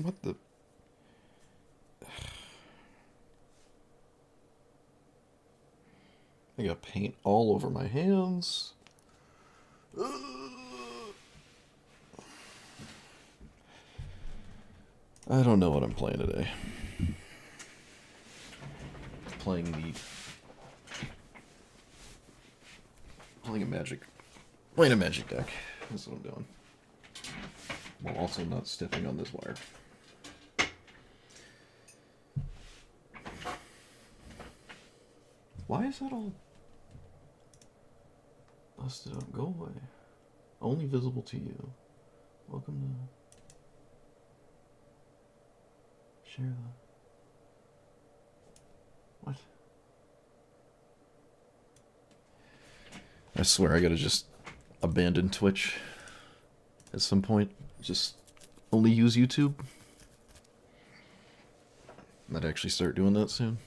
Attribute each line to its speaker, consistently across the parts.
Speaker 1: What the? I got paint all over my hands. I don't know what I'm playing today. Playing the playing a magic playing a magic deck. That's what I'm doing. While also not stepping on this wire. Why is that all busted up? Go away. Only visible to you. Welcome to share the what? I swear I gotta just abandon Twitch at some point. Just only use YouTube. Might actually start doing that soon.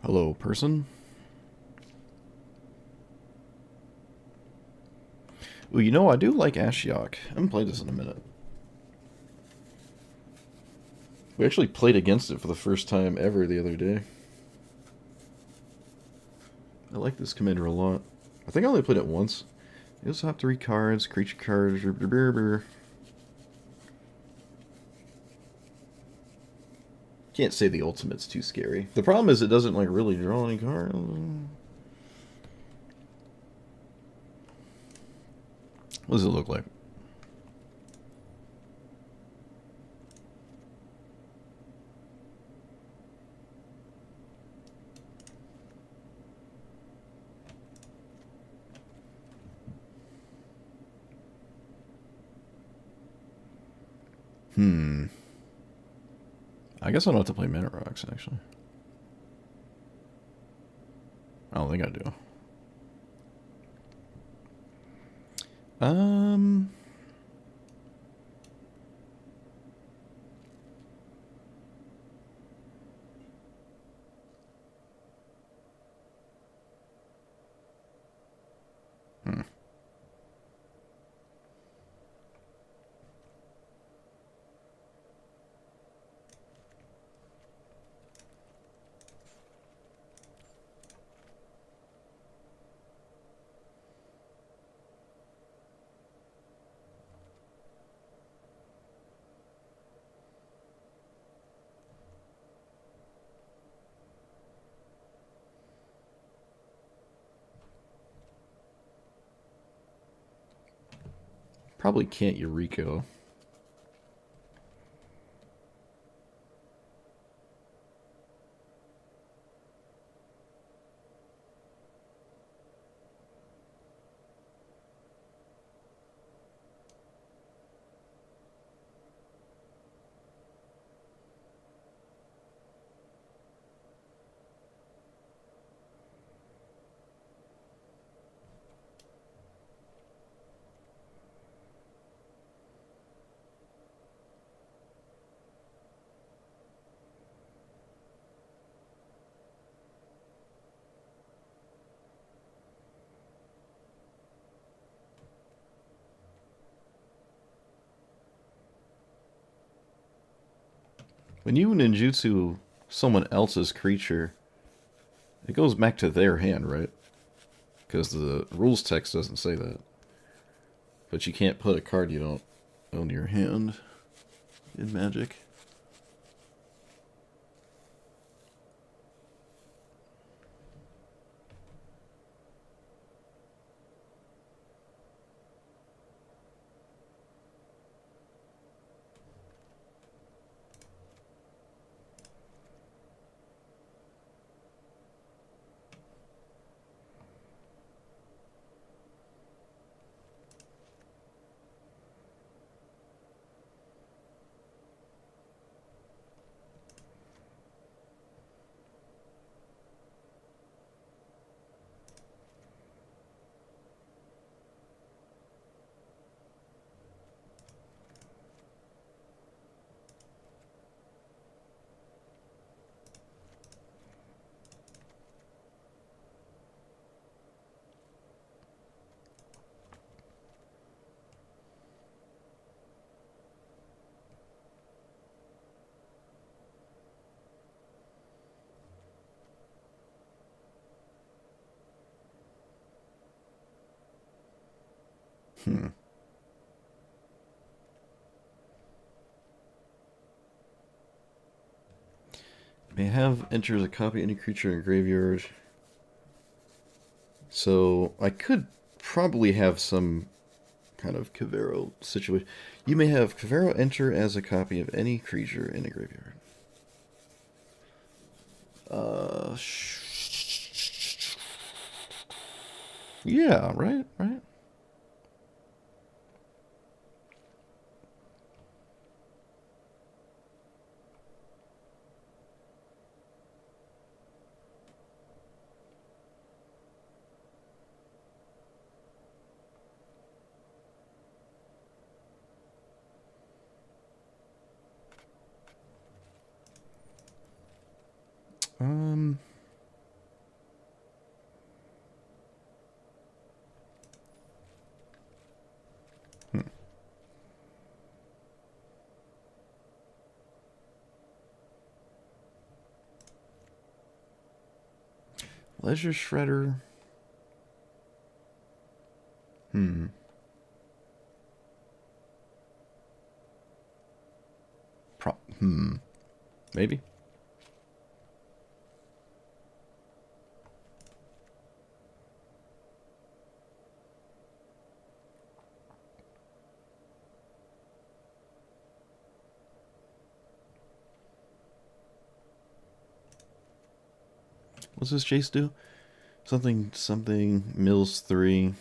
Speaker 1: Hello, person. Ooh, you know, I do like Ashiok. I haven't played this in a minute. We actually played against it for the first time ever the other day. I like this commander a lot. I think I only played it once. You also have to read cards, creature cards, Can't say the ultimate's too scary. The problem is it doesn't like really draw any cards. What does it look like? I guess I don't have to play Mana Rocks, actually. I don't think I do. Um... Hmm. Probably can't Eureka. When you ninjutsu someone else's creature, it goes back to their hand, right? Because the rules text doesn't say that. But you can't put a card you don't own in your hand in Magic. Hmm. May have enters a copy of any creature in graveyard. So I could probably have some kind of Cavero situation. You may have Cavero enter as a copy of any creature in a graveyard. Yeah, right, right. Um, hmm. Leisure Shredder. Hmm. Maybe. What's this Chase do? Something, mills 3,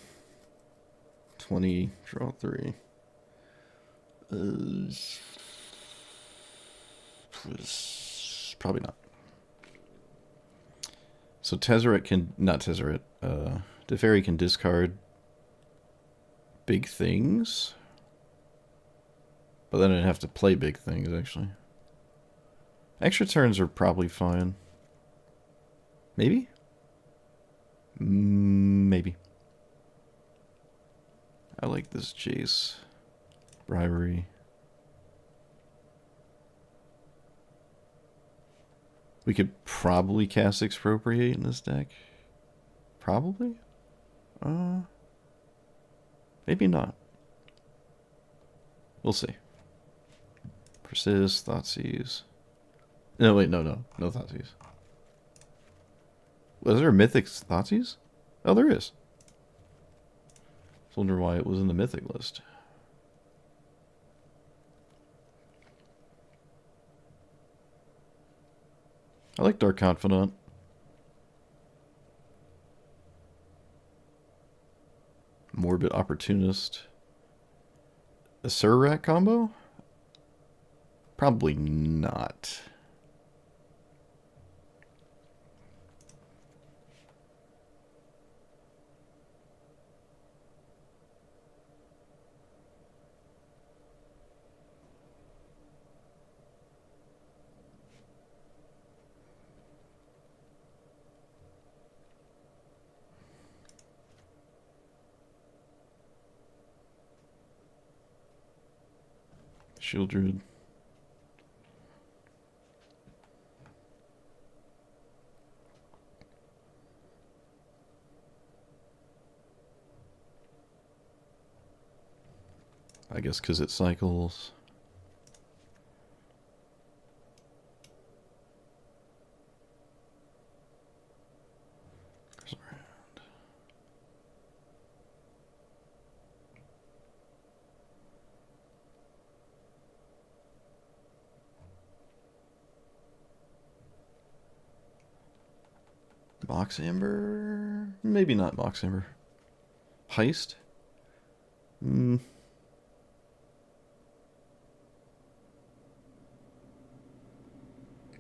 Speaker 1: 20, draw 3. Uh, Probably not. So Tezzeret can, not Tezzeret, Teferi can discard big things. But then I'd have to play big things, actually. Extra turns are probably fine. Maybe? Maybe. I like this Jace. Bribery. We could probably cast Expropriate in this deck. Probably? Maybe not. We'll see. Persist, Thoughtseize. No, wait, no Thoughtseize. Was there a Mythic Thoughtseize? Oh, there is. I was wondering why it was in the Mythic list. I like Dark Confidant. Morbid Opportunist. A Surrak combo? Probably not. Shieldred. I guess because it cycles. Box Amber? Maybe not Box Amber. Heist?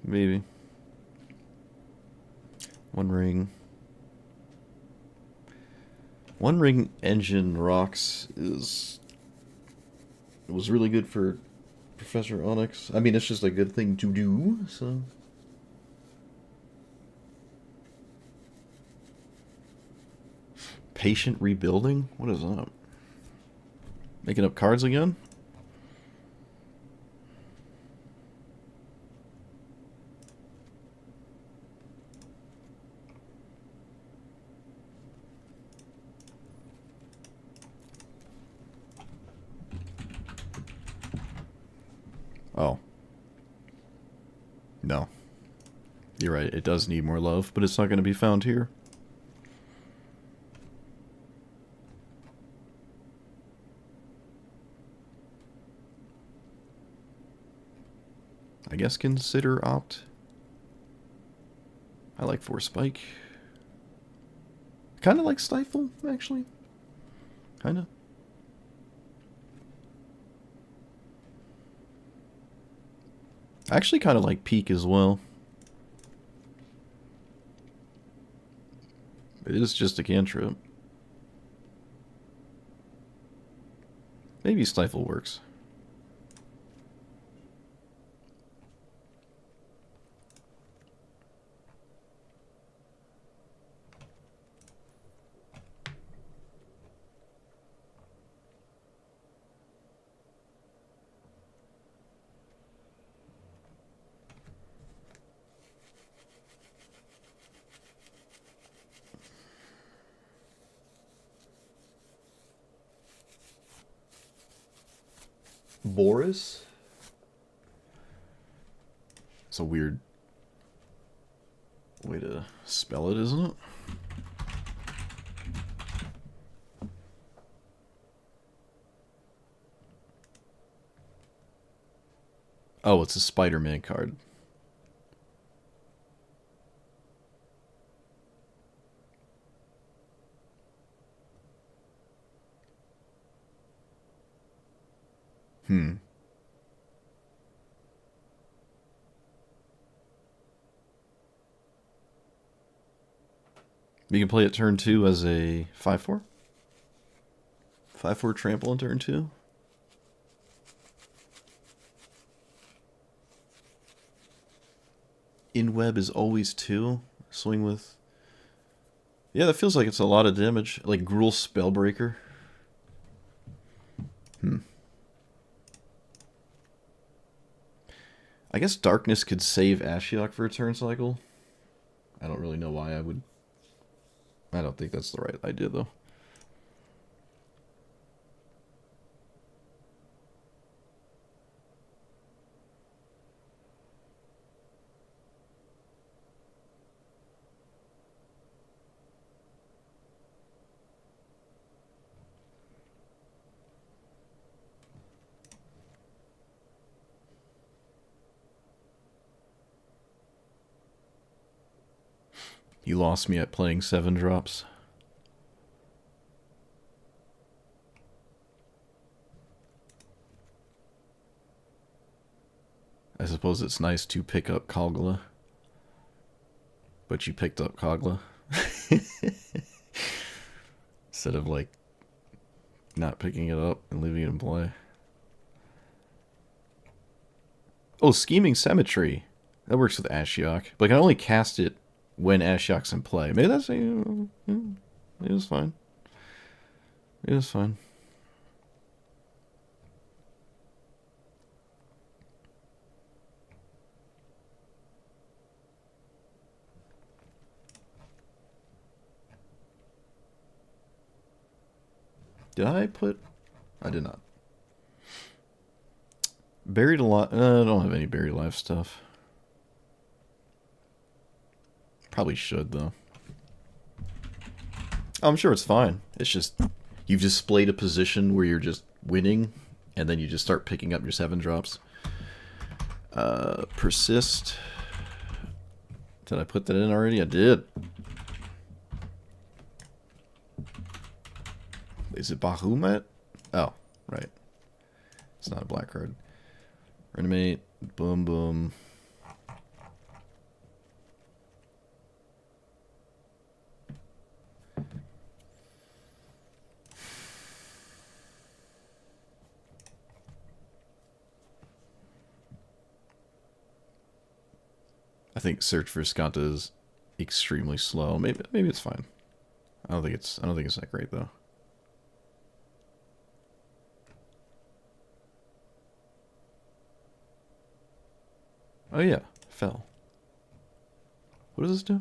Speaker 1: Maybe. One Ring. One Ring Engine Rocks was really good for Professor Onyx. I mean, it's just a good thing to do, so... Patient Rebuilding? What is that? Making up cards again? Oh. No. You're right, it does need more love, but it's not going to be found here. I guess consider Opt. I like Force Spike. Kind of like Stifle, actually. Kind of. I actually kind of like Peak as well. It is just a cantrip. Maybe Stifle works. Boris? It's a weird way to spell it, isn't it? Oh, it's a Spider-Man card. You can play it turn 2 as a 5/4. 5/4 trample on turn 2. In web is always 2. Swing with... Yeah, that feels like it's a lot of damage. Like Gruul Spellbreaker. I guess Darkness could save Ashiok for a turn cycle. I don't really know why I would... I don't think that's the right idea, though. You lost me at playing 7 drops. I suppose it's nice to pick up Kogla. But you picked up Kogla. Instead of, like, not picking it up and leaving it in play. Oh, Scheming Symmetry. That works with Ashiok. But I can only cast it when Ashiok's in play. Maybe that's... it was fine. It was fine. Did I put... I did not. Buried Alive... I don't have any Buried Alive stuff. Probably should, though. Oh, I'm sure it's fine. It's just... You've displayed a position where you're just winning, and then you just start picking up your 7 drops. Persist. Did I put that in already? I did. Is it Bahamut? Oh, right. It's not a black card. Reanimate. Boom, boom. I think Search for Skanta is extremely slow. Maybe it's fine. I don't think it's that great though. Oh yeah, fell. What does this do?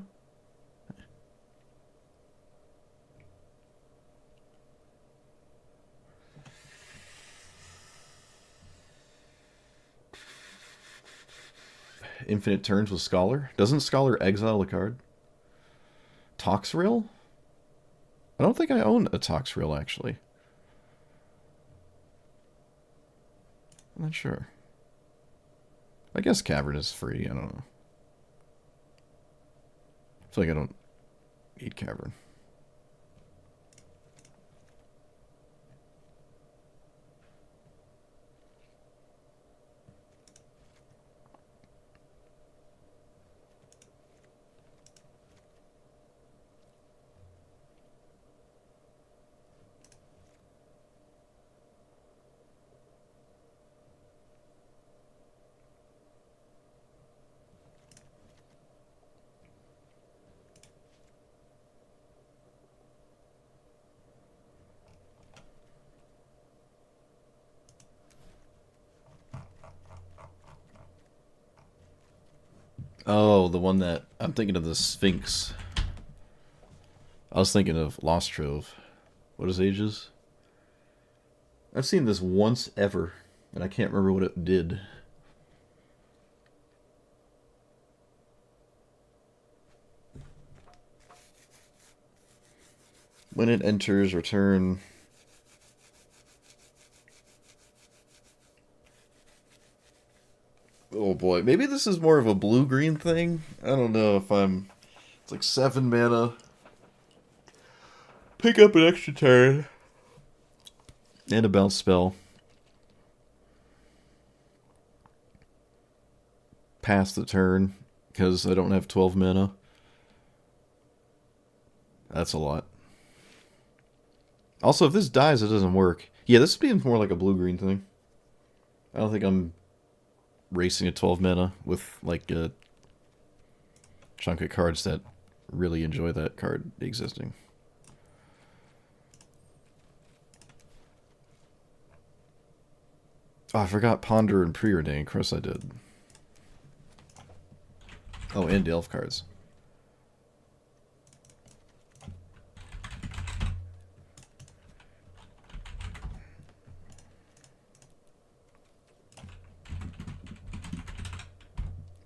Speaker 1: Infinite turns with Scholar. Doesn't Scholar exile a card? Toxrill? I don't think I own a Toxrill, actually. I'm not sure. I guess Cavern is free. I don't know. I feel like I don't need Cavern. Oh, the one that... I'm thinking of the Sphinx. I was thinking of Lost Trove. What is Ages? I've seen this once ever, and I can't remember what it did. When it enters, return... Oh boy, maybe this is more of a blue-green thing? I don't know if I'm... It's like 7 mana. Pick up an extra turn. And a bounce spell. Pass the turn, because I don't have 12 mana. That's a lot. Also, if this dies, it doesn't work. Yeah, this being more like a blue-green thing. I don't think I'm racing a 12 mana with like a chunk of cards that really enjoy that card existing. Oh, I forgot Ponder and Preordain. Of course I did. Oh, and Elf cards.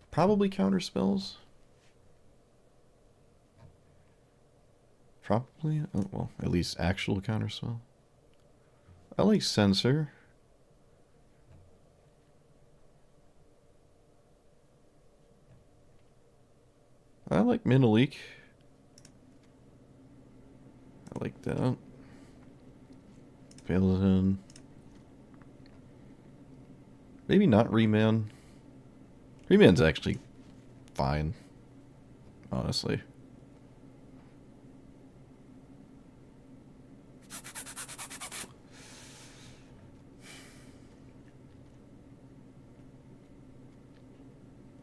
Speaker 1: Probably counter spells. Probably. Oh, well, at least actual counter spell. I like Censor. I like Minaleek. Like that. Paladin. Maybe not Reman. Reman's actually fine, honestly.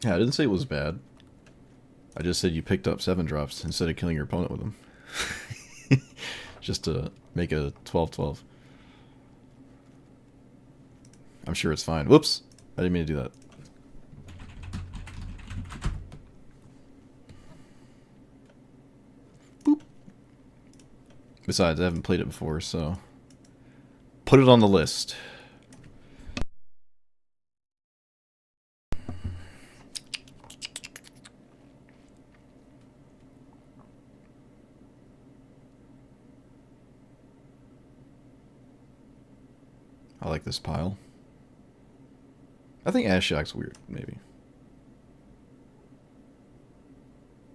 Speaker 1: Yeah, I didn't say it was bad. I just said you picked up 7 drops instead of killing your opponent with them. Just to make a 12-12. I'm sure it's fine. Whoops! I didn't mean to do that. Boop. Besides, I haven't played it before, so... Put it on the list. I like this pile. I think Ashiok's weird, maybe.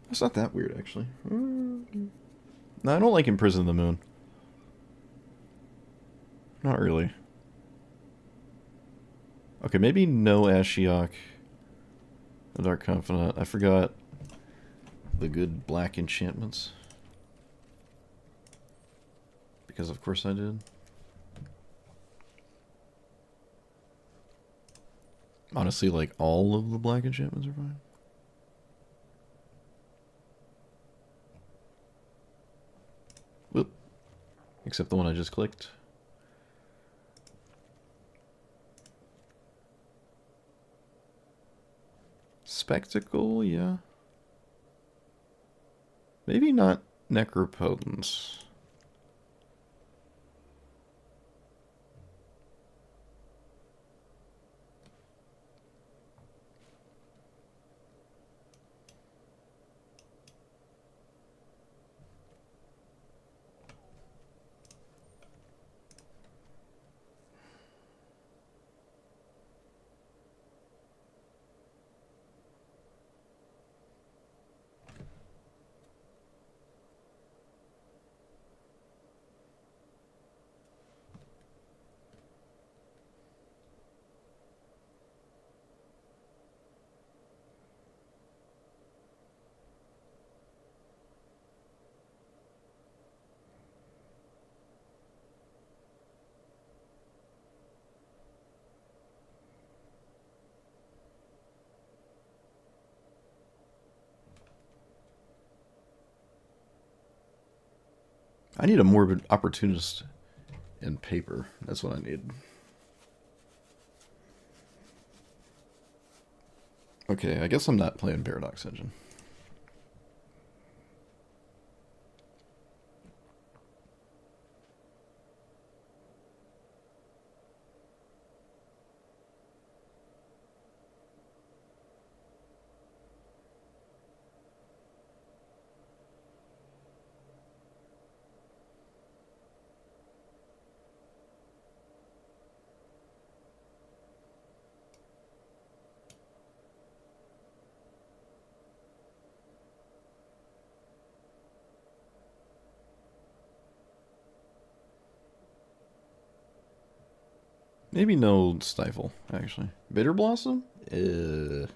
Speaker 1: That's not that weird, actually. No, I don't like Imprison the Moon. Not really. Okay, maybe no Ashiok. The Dark Confidant. I forgot the good black enchantments. Because of course I did. Honestly, like, all of the black enchantments are fine. Whoop. Except the one I just clicked. Spectacle, yeah. Maybe not Necropotence. I need a morbid opportunist in paper. That's what I need. Okay, I guess I'm not playing Paradox Engine. Maybe no Stifle, actually. Bitter Blossom? Yeah.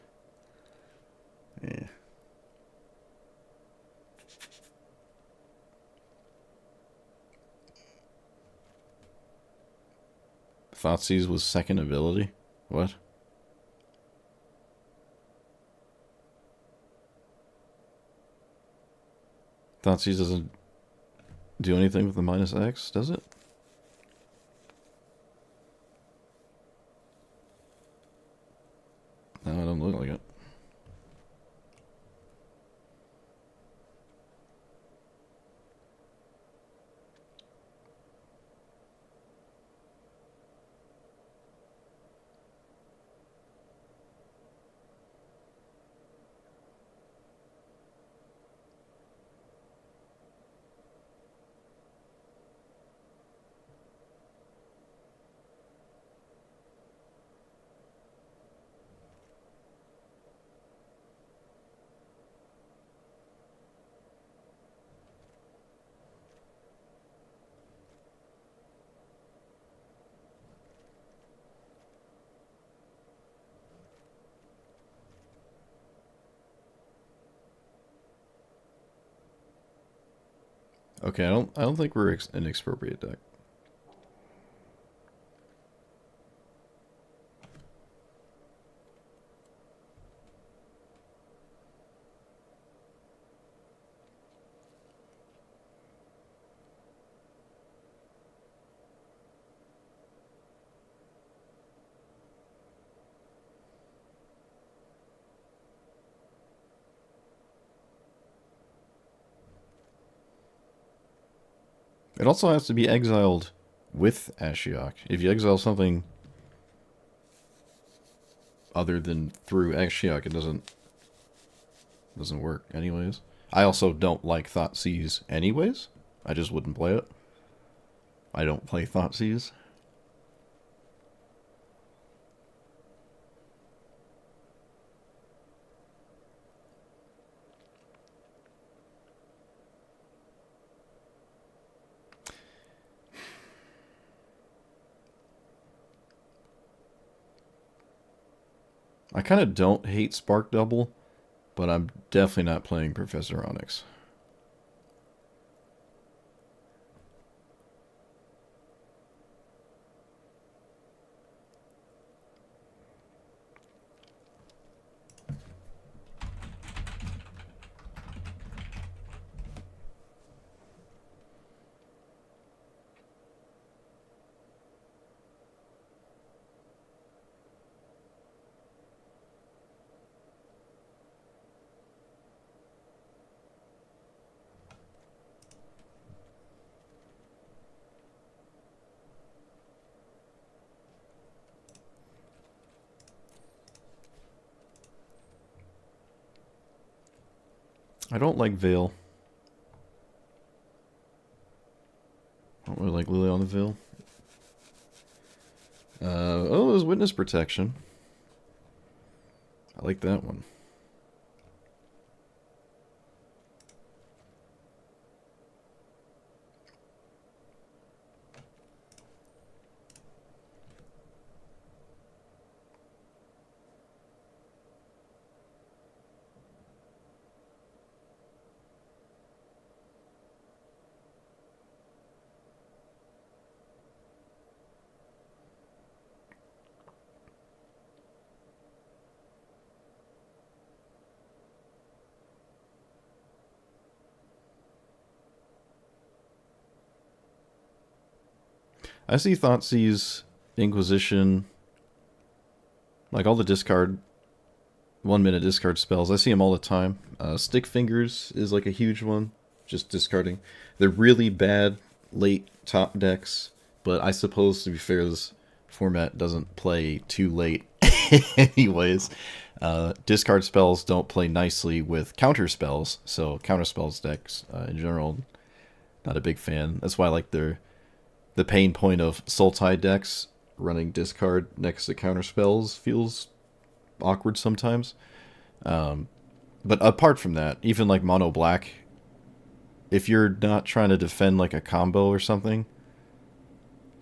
Speaker 1: Thoughtseize was second ability? What? Thoughtseize doesn't do anything with the -X, does it? No, it doesn't look like it. Okay, I don't think we're an expropriate deck. It also has to be exiled with Ashiok. If you exile something other than through Ashiok, it doesn't work anyways. I also don't like Thoughtseize anyways. I just wouldn't play it. I don't play Thoughtseize. I kind of don't hate Spark Double, but I'm definitely not playing Professor Onyx. I don't like Veil. I don't really like Lily on the Veil. Oh, there's Witness Protection. I like that one. I see Thoughtseize, Inquisition, like all the discard, 1 minute discard spells. I see them all the time. Stick Fingers is like a huge one, just discarding. They're really bad late top decks, but I suppose to be fair, this format doesn't play too late anyways. Discard spells don't play nicely with counter spells, so counter spells decks in general, not a big fan. That's why I like the pain point of Sultai decks running discard next to counter spells feels awkward sometimes. But apart from that, even like mono black, if you're not trying to defend like a combo or something,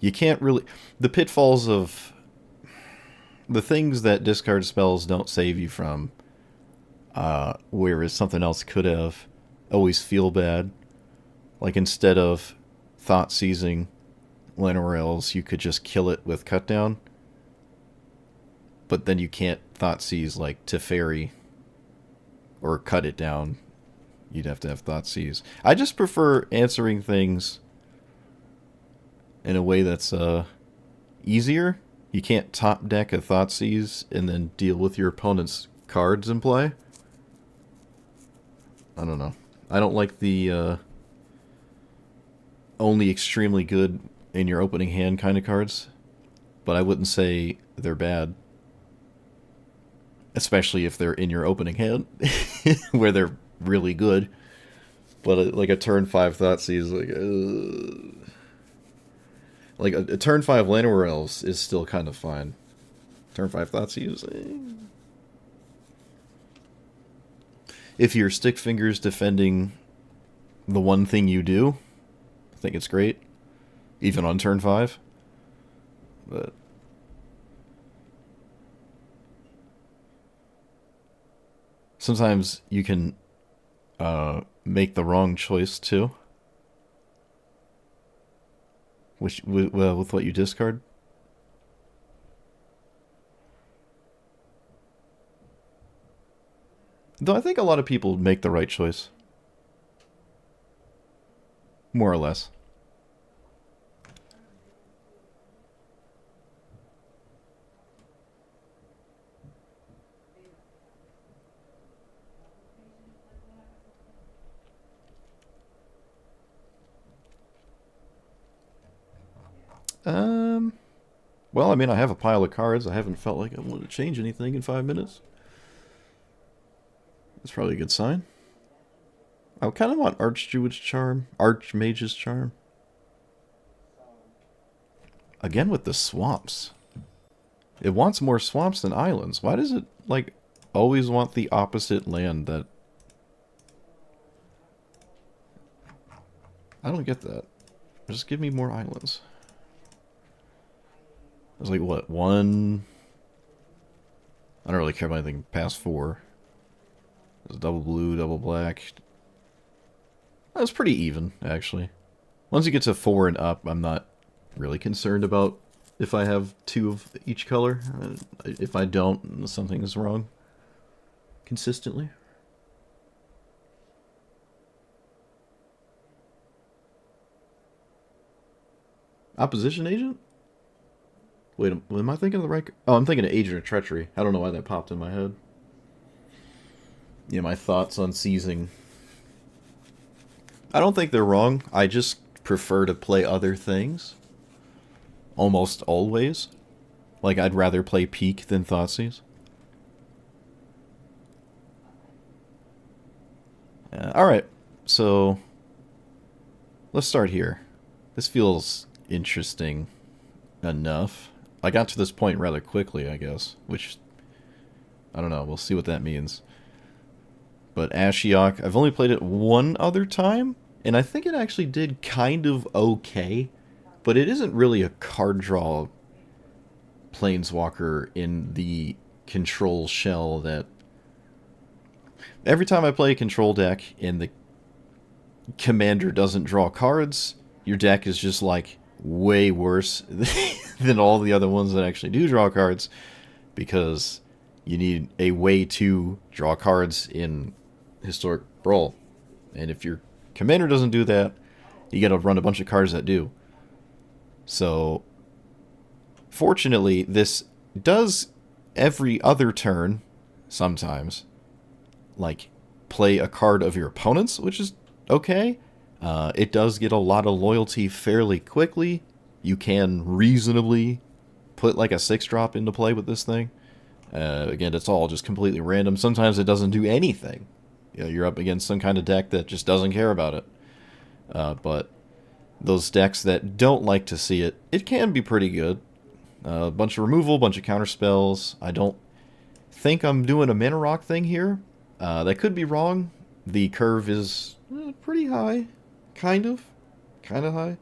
Speaker 1: you can't really. The pitfalls of the things that discard spells don't save you from, whereas something else could have, always feel bad. Like instead of thought seizing Lanorails, you could just kill it with cut down. But then you can't Thoughtseize like Teferi or cut it down. You'd have to have Thoughtseize. I just prefer answering things in a way that's easier. You can't top deck a Thoughtseize and then deal with your opponent's cards in play. I don't know. I don't like the only extremely good in your opening hand kind of cards, but I wouldn't say they're bad. Especially if they're in your opening hand, where they're really good. But like a turn 5 Thoughtseize, like a turn 5 Llanowar Elves is still kind of fine. Turn 5 Thoughtseize, if your stick fingers defending the one thing you do, I think it's great, even on turn 5. But sometimes you can make the wrong choice too. with what you discard? Though I think a lot of people make the right choice. More or less. Well, I mean, I have a pile of cards. I haven't felt like I wanted to change anything in 5 minutes. That's probably a good sign. I kind of want Archdruid's Charm. Archmage's Charm. Again with the swamps. It wants more swamps than islands. Why does it, like, always want the opposite land that... I don't get that. Just give me more islands. It's like, what, one... I don't really care about anything past 4. There's double blue, double black. That's pretty even, actually. Once you get to 4 and up, I'm not really concerned about if I have 2 of each color. If I don't, something is wrong. Consistently. Opposition agent? Wait, am I thinking of the right... Oh, I'm thinking of Agent of Treachery. I don't know why that popped in my head. Yeah, my thoughts on seizing. I don't think they're wrong. I just prefer to play other things. Almost always. Like, I'd rather play Peak than Thoughtseize. Alright, so... let's start here. This feels interesting enough. I got to this point rather quickly, I guess. Which, I don't know, we'll see what that means. But Ashiok, I've only played it one other time, and I think it actually did kind of okay. But it isn't really a card draw planeswalker in the control shell that... Every time I play a control deck and the commander doesn't draw cards, your deck is just like way worse than all the other ones that actually do draw cards, because you need a way to draw cards in Historic Brawl. And if your commander doesn't do that, you gotta run a bunch of cards that do. So, fortunately, this does every other turn, sometimes, like, play a card of your opponent's, which is okay. It does get a lot of loyalty fairly quickly. You can reasonably put like a 6-drop into play with this thing. Again, it's all just completely random. Sometimes it doesn't do anything. You know, you're up against some kind of deck that just doesn't care about it. But those decks that don't like to see it, it can be pretty good. A bunch of removal, bunch of counter spells. I don't think I'm doing a mana rock thing here. That could be wrong. The curve is pretty high. Kind of high.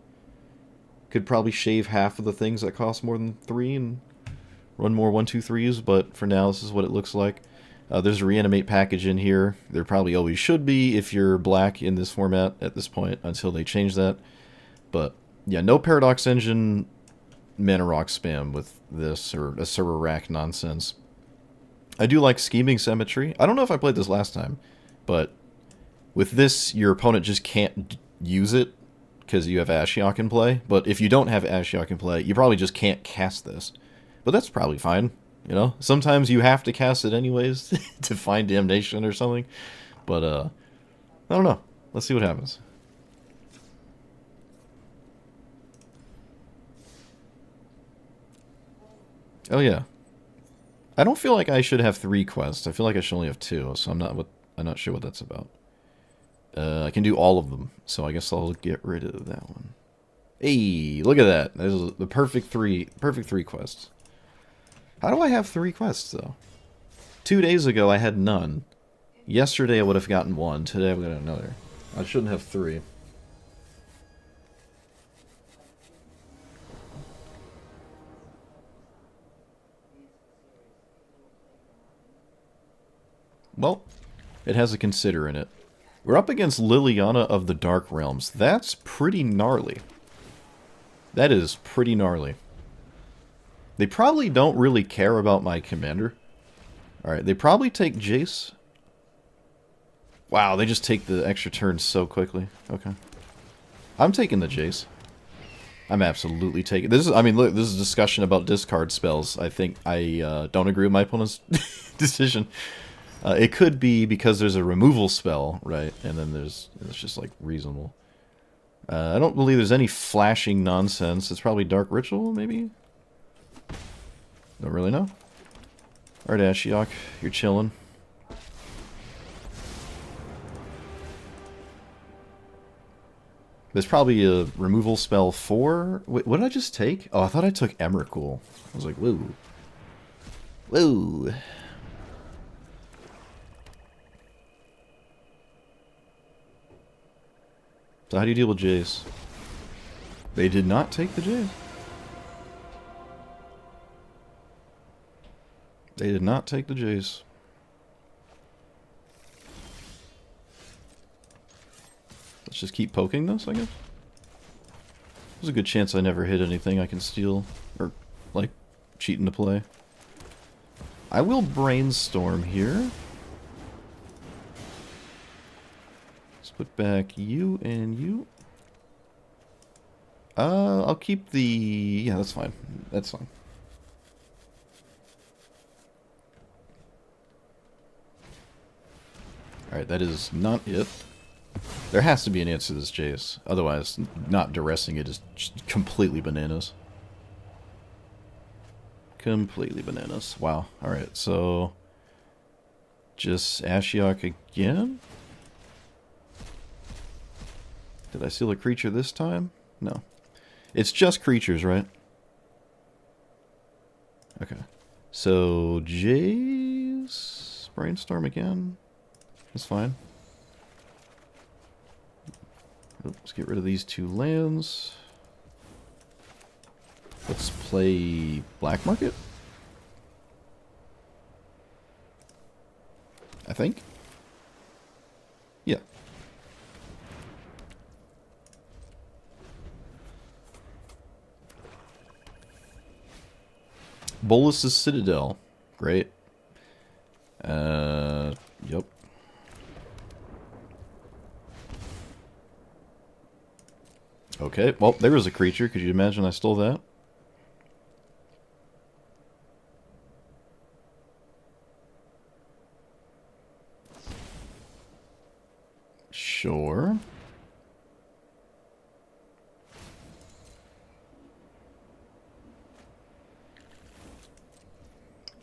Speaker 1: Could probably shave half of the things that cost more than 3 and run more 1/2/3s, but for now this is what it looks like. There's a reanimate package in here. There probably always should be if you're black in this format at this point, until they change that. But yeah, no Paradox Engine mana rock spam with this, or a server rack nonsense. I do like Scheming Symmetry. I don't know if I played this last time, but with this, your opponent just can't use it because you have Ashiok in play. But if you don't have Ashiok in play, you probably just can't cast this. But that's probably fine, you know? Sometimes you have to cast it anyways to find Damnation or something. But, I don't know. Let's see what happens. Oh, yeah. I don't feel like I should have 3 quests. I feel like I should only have 2, so I'm not sure what that's about. I can do all of them, so I guess I'll get rid of that one. Hey, look at that. There's the perfect three quests. How do I have 3 quests, though? 2 days ago, I had none. Yesterday, I would have gotten 1. Today, I've got another. I shouldn't have 3. Well, it has a Consider in it. We're up against Liliana of the Dark Realms. That's pretty gnarly. That is pretty gnarly. They probably don't really care about my commander. Alright, they probably take Jace. Wow, they just take the extra turns so quickly. Okay. I'm taking the Jace. I'm absolutely taking... This is, I mean, look, this is a discussion about discard spells. I think I don't agree with my opponent's decision. It could be because there's a removal spell, right? And then it's just, like, reasonable. I don't believe there's any flashing nonsense. It's probably Dark Ritual, maybe? Don't really know. Alright, Ashiok, you're chilling. There's probably a removal spell for... Wait, what did I just take? Oh, I thought I took Emrakul. I was like, whoa. Whoa. So how do you deal with Jace? They did not take the Jace. They did not take the Jace. Let's just keep poking this, I guess. There's a good chance I never hit anything I can steal. Or, like, cheat into play. I will brainstorm here. Let's put back you and you. I'll keep the... Yeah, that's fine. That's fine. Alright, that is not it. There has to be an answer to this Jace. Otherwise, not duressing it is just completely bananas. Completely bananas. Wow. Alright, so... Just Ashiok again? Did I steal a creature this time? No. It's just creatures, right? Okay. So, Jace... Brainstorm again? That's fine. Let's get rid of these 2 lands. Let's play Black Market. I think. Yeah. Bolus's Citadel. Great. Yep. Okay, well, there was a creature. Could you imagine I stole that? Sure.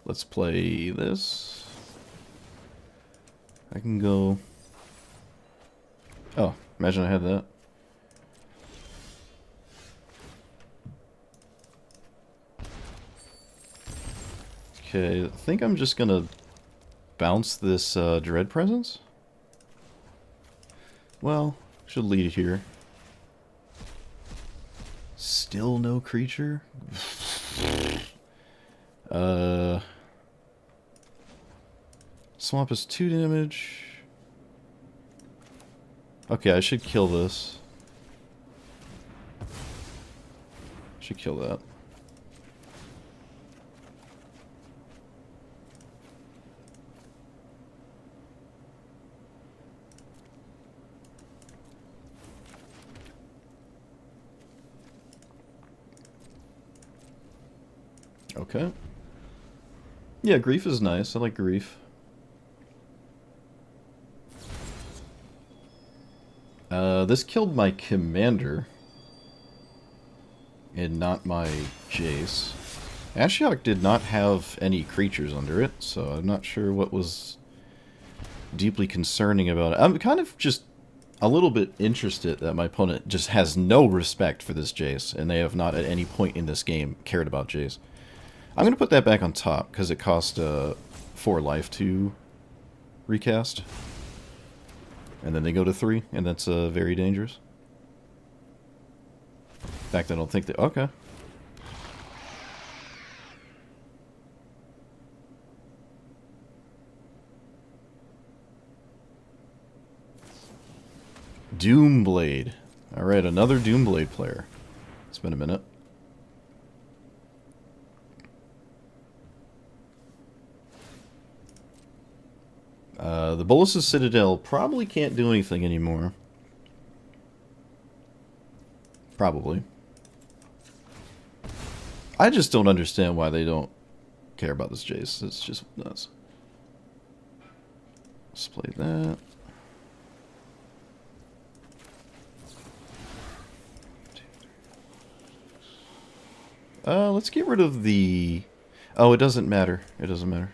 Speaker 1: Let's play this. I can go... Oh, imagine I had that. Okay, I think I'm just gonna bounce this Dread Presence. Well, should lead here. Still no creature? Swamp is 2 damage. Okay, I should kill this. Should kill that. Okay. Yeah, Grief is nice. I like Grief. This killed my commander. And not my Jace. Ashiok did not have any creatures under it, so I'm not sure what was deeply concerning about it. I'm kind of just a little bit interested that my opponent just has no respect for this Jace, and they have not at any point in this game cared about Jace. I'm going to put that back on top, because it cost 4 life to recast. And then they go to 3, and that's very dangerous. In fact, I don't think that... Okay. Doomblade. Alright, another Doomblade player. It's been a minute. The Bolus's Citadel probably can't do anything anymore. Probably. I just don't understand why they don't care about this Jace. It's just nuts. Let's play that. Let's get rid of the... Oh, it doesn't matter. It doesn't matter.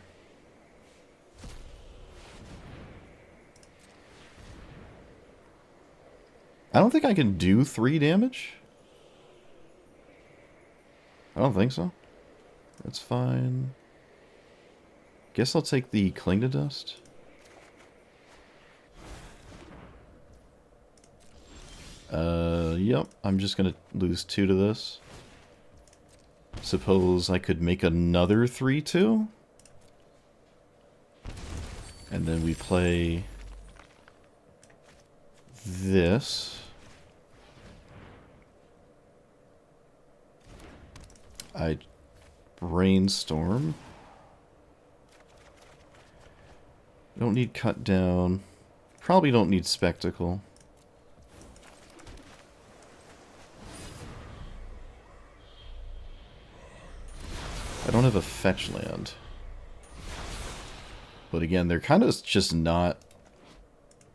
Speaker 1: I don't think I can do 3 damage. I don't think so. That's fine. Guess I'll take the Cling to Dust. Yep. I'm just gonna lose 2 to this. Suppose I could make another 3-2? And then we play... this. I brainstorm. Don't need cut down. Probably don't need spectacle. I don't have a fetch land. But again, they're kind of just not...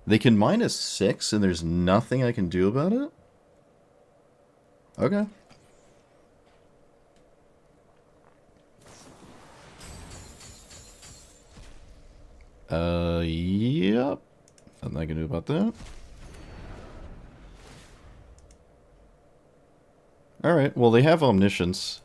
Speaker 1: They can -6 and there's nothing I can do about it? Okay. Yep. Nothing I can do about that. Alright, well they have Omniscience.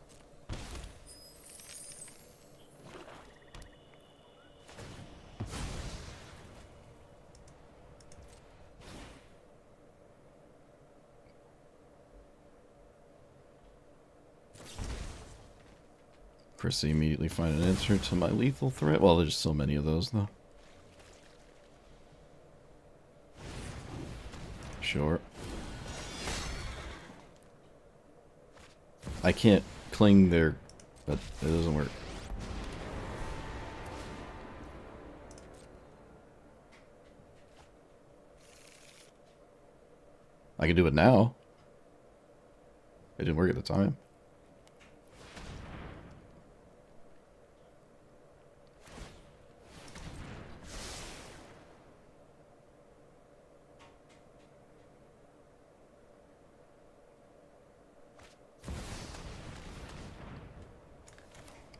Speaker 1: Press to immediately find an answer to my lethal threat. Well, there's so many of those, though. Sure. I can't cling there, but it doesn't work. I can do it now. It didn't work at the time.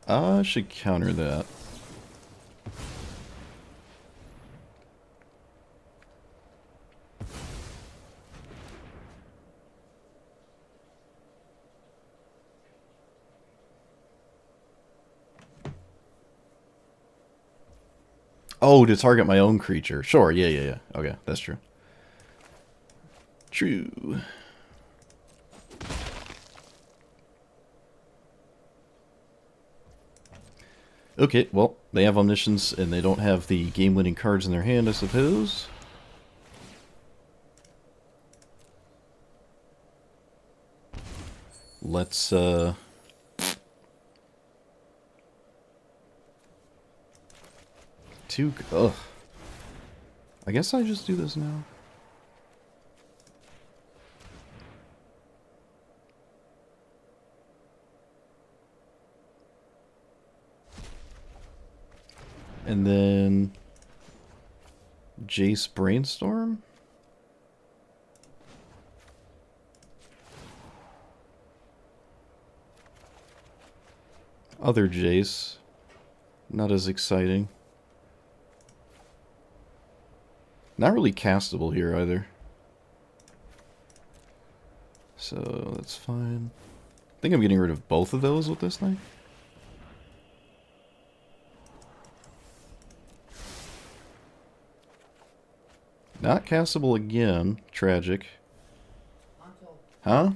Speaker 1: I should counter that. Oh, to target my own creature. Sure, yeah. Okay, that's true. True. Okay, well, they have Omniscience, and they don't have the game-winning cards in their hand, I suppose. Let's, ugh. I guess I just do this now. And then... Jace Brainstorm? Other Jace. Not as exciting. Not really castable here either. So that's fine. I think I'm getting rid of both of those with this thing. Not castable again. Tragic. Huh?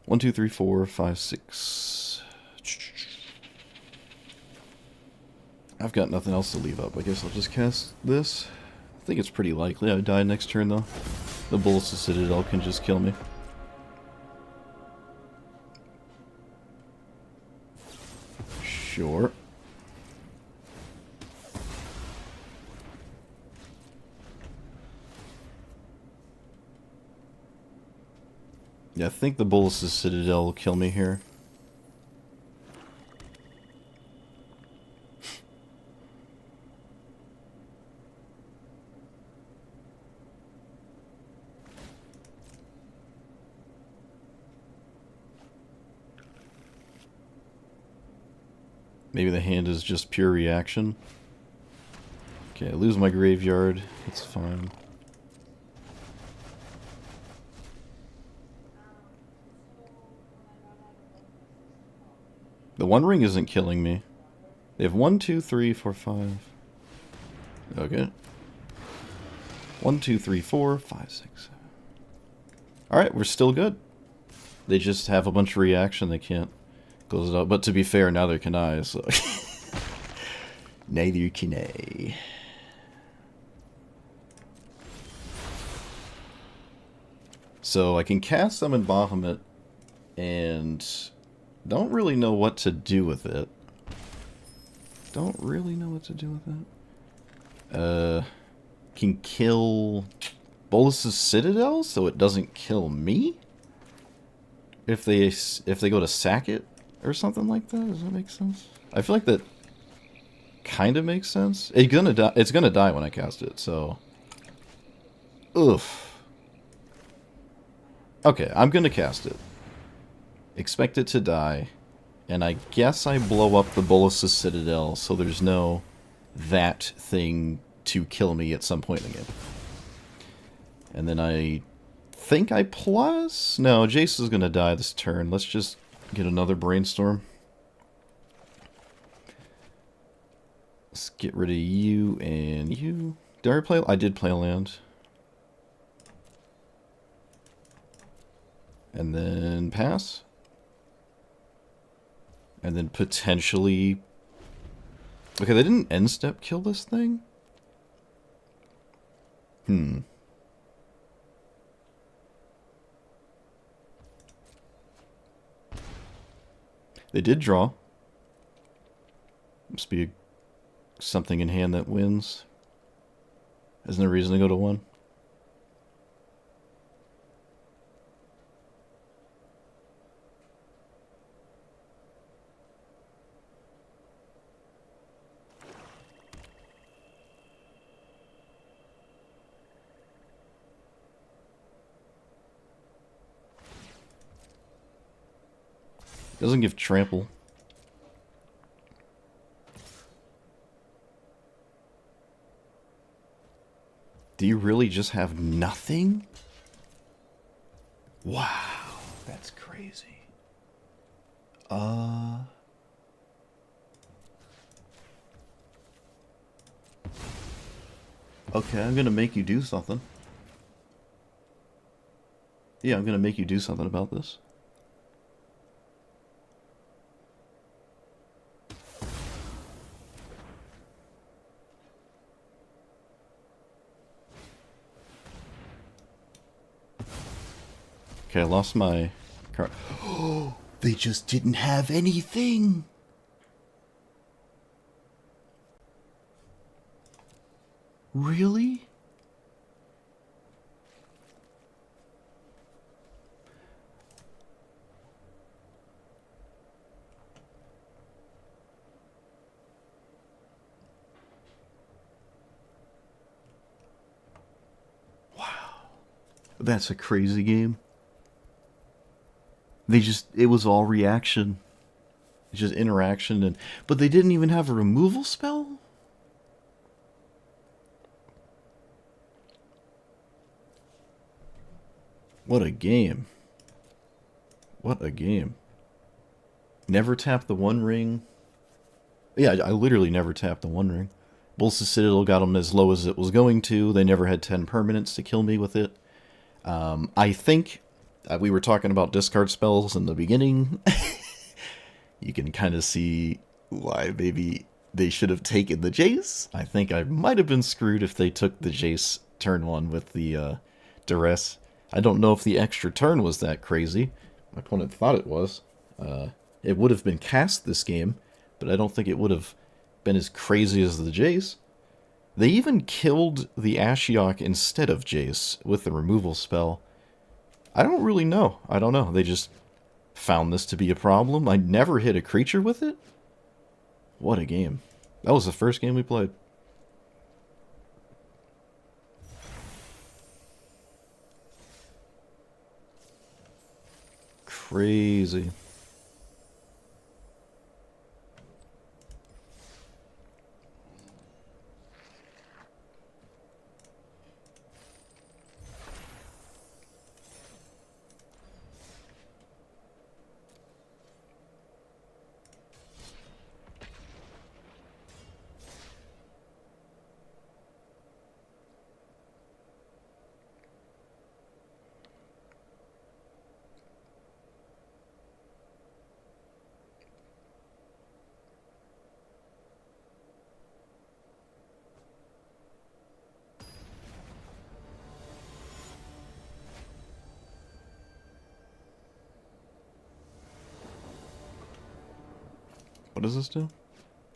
Speaker 1: 1, 2, 3, 4, 5, 6. I've got nothing else to leave up. I guess I'll just cast this. I think it's pretty likely I die next turn, though. The Bullets of Citadel can just kill me. Sure. Yeah, I think the Bullets of Citadel will kill me here. Maybe the hand is just pure reaction. Okay, I lose my graveyard. It's fine. The One Ring isn't killing me. They have 1, 2, 3, 4, 5. Okay. 1, 2, 3, 4, 5, 6, 7. Alright, we're still good. They just have a bunch of reaction. They can't close it up. But to be fair, neither can I, so... Neither can I. So I can cast Summon Bahamut and don't really know what to do with it. Don't really know what to do with it. Can kill Bolus's Citadel so it doesn't kill me? If they go to sack it or something like that? Does that make sense? I feel like that kind of makes sense. It's gonna die when I cast it, so... Oof. Okay, I'm gonna cast it. Expect it to die. And I guess I blow up the Bolus's Citadel so there's no that thing to kill me at some point in the game. And then I think I plus... No, Jace is gonna die this turn. Let's just get another Brainstorm. Let's get rid of you and you. Did I play? I did play a land. And then pass. And then potentially... Okay, they didn't end step kill this thing? They did draw. Must be something in hand that wins. Isn't there a reason to go to 1? Doesn't give trample. Do you really just have nothing? Wow, that's crazy. Okay, I'm gonna make you do something. Yeah, I'm gonna make you do something about this. Okay, I lost my card. Oh, they just didn't have anything. Really? Wow. That's a crazy game. It was all reaction. It's just interaction, but they didn't even have a removal spell? What a game. What a game. Never tap the One Ring. Yeah, I literally never tapped the One Ring. Bolus's Citadel got them as low as it was going to. They never had 10 permanents to kill me with it. I think We were talking about discard spells in the beginning. You can kind of see why maybe they should have taken the Jace. I think I might have been screwed if they took the Jace turn 1 with the Duress. I don't know if the extra turn was that crazy. My opponent thought it was. It would have been cast this game, but I don't think it would have been as crazy as the Jace. They even killed the Ashiok instead of Jace with the removal spell. I don't really know. I don't know. They just found this to be a problem. I never hit a creature with it. What a game. That was the first game we played. Crazy. What does this do?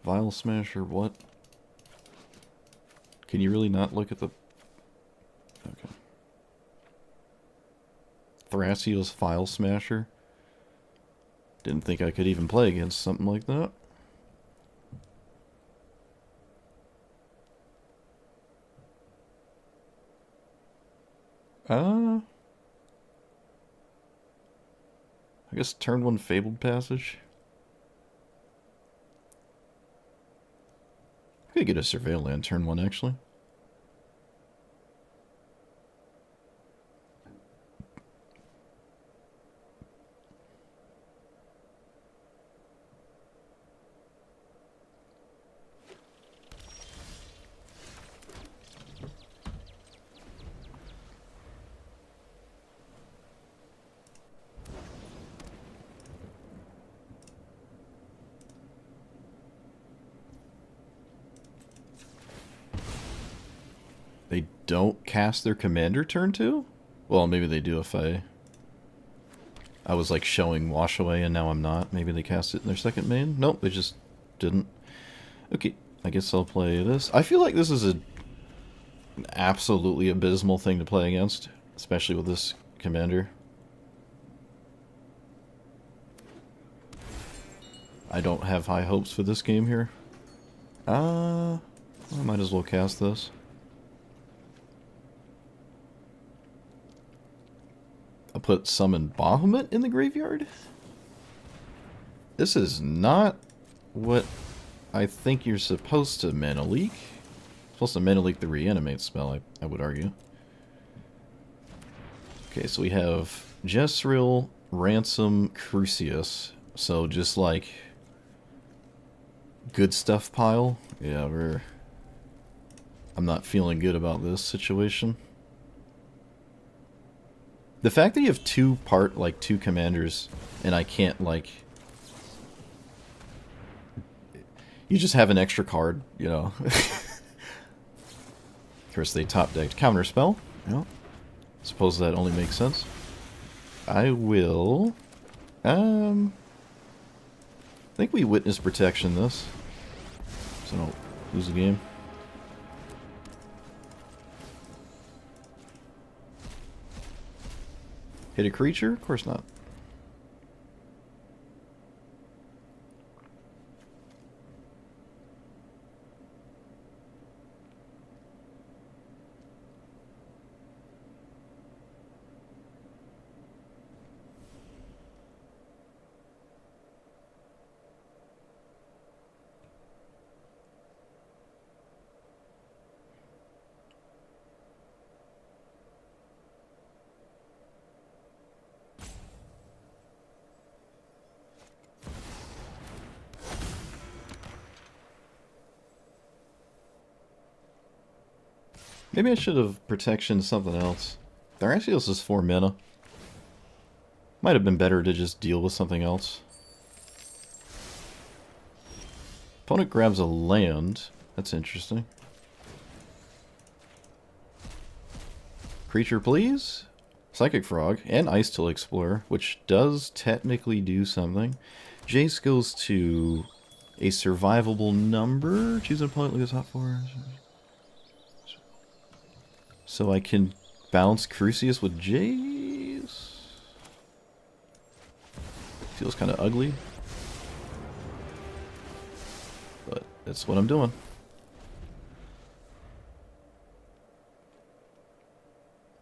Speaker 1: Vile Smasher, what? Can you really not look at the... Okay. Thrasios Vile Smasher? Didn't think I could even play against something like that. I guess turn 1 Fabled Passage. I could get a Surveil Land turn 1, actually. They don't cast their commander turn 2? Well, maybe they do if I was like showing Wash Away and now I'm not. Maybe they cast it in their second main? Nope, they just didn't. Okay, I guess I'll play this. I feel like this is an absolutely abysmal thing to play against, especially with this commander. I don't have high hopes for this game here. I might as well cast this. I'll put Summon Bahamut in the graveyard? This is not what I think you're supposed to mana leak. Supposed to mana leak the reanimate spell, I would argue. Okay, so we have Jezreel, Ransom, Crucius. So just like good stuff pile. Yeah, I'm not feeling good about this situation. The fact that you have two commanders and I can't like... You just have an extra card, you know. Of course they top decked Counterspell. Yeah. Suppose that only makes sense. I will... I think we Witness Protection this. So I don't lose the game. Hit a creature? Of course not. Maybe I should have protection something else. Thrasios is 4 mana. Might have been better to just deal with something else. Opponent grabs a land. That's interesting. Creature, please. Psychic Frog and Ice Till Explorer, which does technically do something. Jace goes to a survivable number. Choose an opponent with a top 4. So I can bounce Crucius with Jace. Feels kind of ugly. But that's what I'm doing.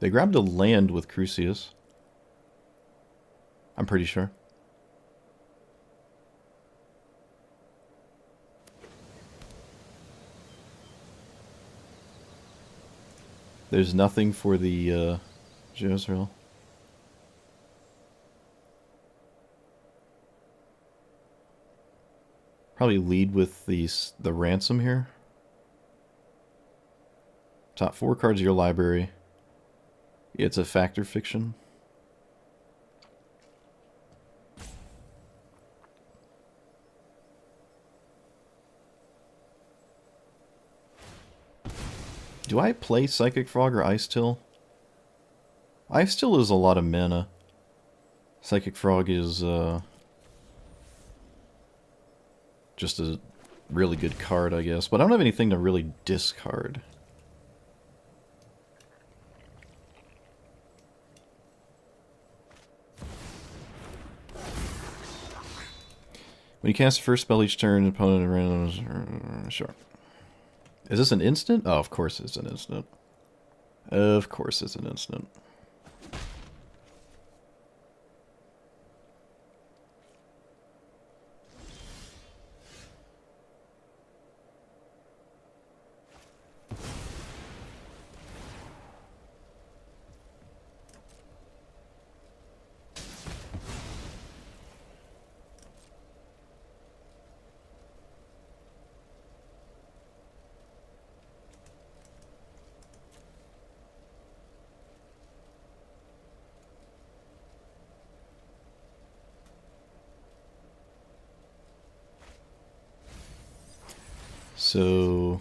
Speaker 1: They grabbed a land with Crucius. I'm pretty sure. There's nothing for the Jezreel. Probably lead with the ransom here. Top 4 cards of your library. It's a factor fiction. Do I play Psychic Frog or Ice Till? Ice Till is a lot of mana. Psychic Frog is just a really good card, I guess. But I don't have anything to really discard. When you cast a first spell each turn, opponent random... Sure. Is this an instant? Oh, of course it's an instant. Of course it's an instant. So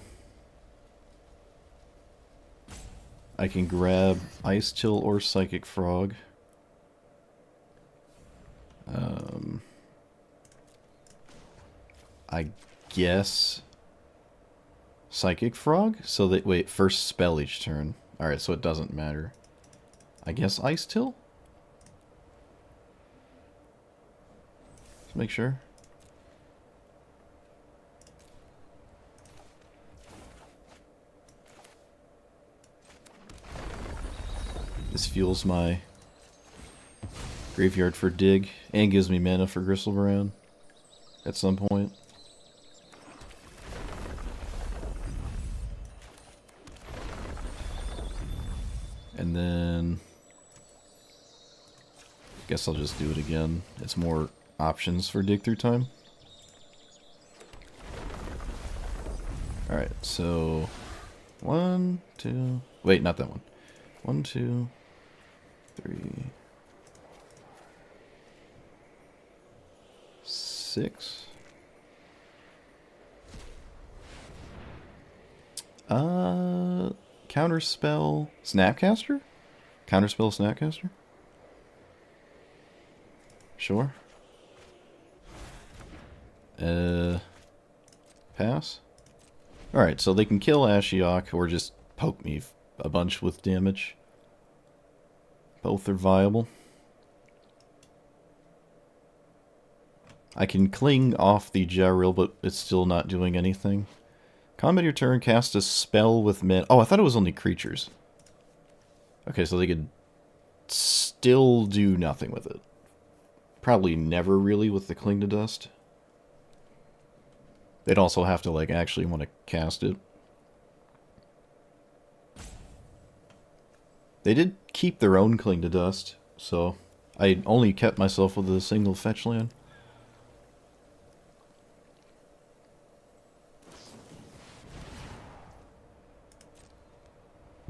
Speaker 1: I can grab Ice Till or Psychic Frog. I guess Psychic Frog? So that, wait, first spell each turn. Alright, so it doesn't matter. I guess Ice Till? Let's make sure. This fuels my graveyard for dig, and gives me mana for Gristlebrand at some point. And then... guess I'll just do it again. It's more options for dig through time. Alright, so... 1, 2... Wait, not that one. 1, 2... 3, 6. Counterspell Snapcaster? Counterspell Snapcaster? Sure. Pass? Alright, so they can kill Ashiok or just poke me a bunch with damage. Both are viable. I can cling off the Jaril, but it's still not doing anything. Combat your turn, cast a spell with mana. Oh, I thought it was only creatures. Okay, so they could still do nothing with it. Probably never really with the Cling to Dust. They'd also have to, like, actually want to cast it. They did keep their own Cling to Dust, so I only kept myself with a single fetch land.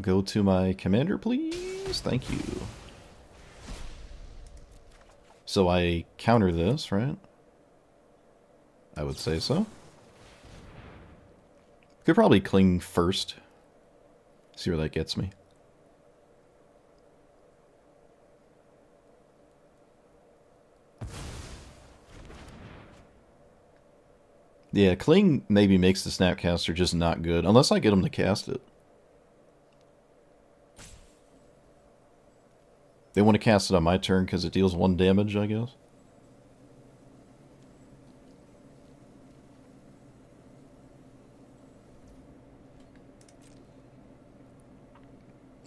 Speaker 1: Go to my commander, please. Thank you. So I counter this, right? I would say so. Could probably cling first. See where that gets me. Yeah, cling maybe makes the Snapcaster just not good, unless I get him to cast it. They want to cast it on my turn because it deals 1 damage, I guess.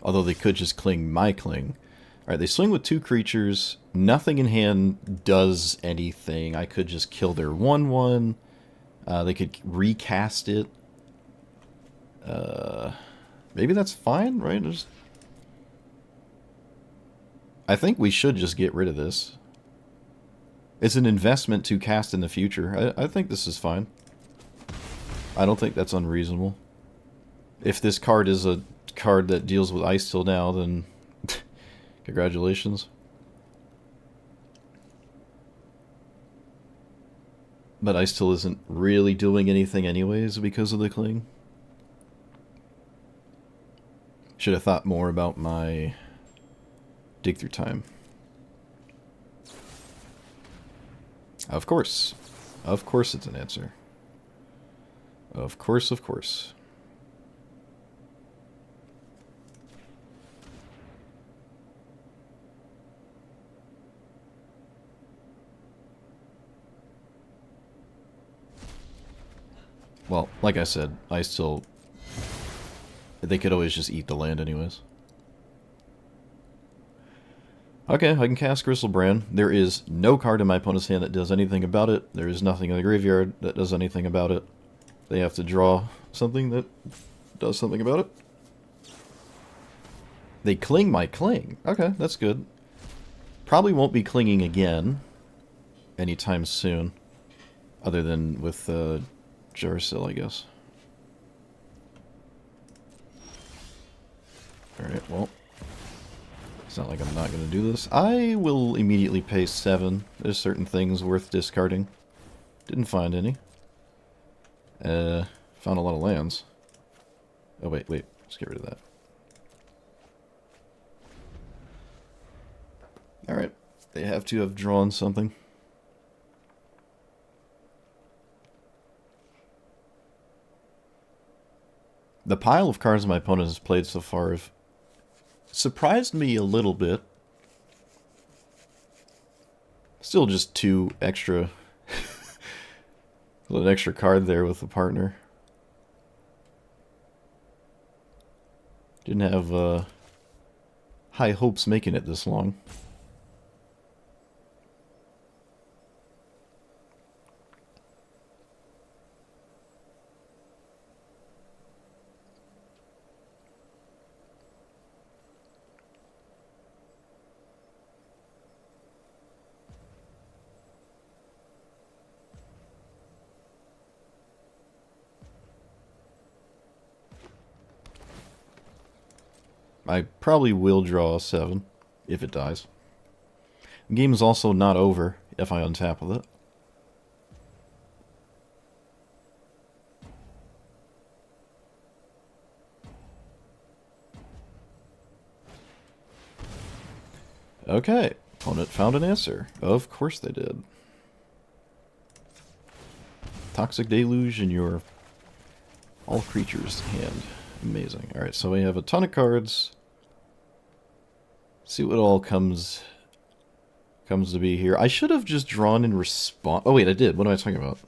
Speaker 1: Although they could just cling my cling. Alright, they swing with 2 creatures. Nothing in hand does anything. I could just kill their 1/1. They could recast it. Maybe that's fine, right? I think we should just get rid of this. It's an investment to cast in the future. I think this is fine. I don't think that's unreasonable. If this card is a card that deals with ice till now, then congratulations. But ice till isn't really doing anything anyways because of the cling. Should have thought more about my dig through time. Of course. Of course it's an answer. Of course, of course. Well, like I said, I still... They could always just eat the land anyways. Okay, I can cast Gristlebrand. There is no card in my opponent's hand that does anything about it. There is nothing in the graveyard that does anything about it. They have to draw something that does something about it. They cling my cling. Okay, that's good. Probably won't be clinging again anytime soon. Other than with Jarsil, I guess. Alright, well. It's not like I'm not going to do this. I will immediately pay 7. There's certain things worth discarding. Didn't find any. Found a lot of lands. Oh, wait. Let's get rid of that. Alright. They have to have drawn something. The pile of cards my opponent has played so far have surprised me a little bit. Still just 2 extra... an extra card there with the partner. Didn't have high hopes making it this long. I probably will draw a 7 if it dies. The game is also not over if I untap with it. Okay, opponent found an answer. Of course they did. Toxic Deluge in your all creatures hand. Amazing. Alright, so we have a ton of cards. See what all comes to be here. I should have just drawn in response. Oh wait, I did. What am I talking about?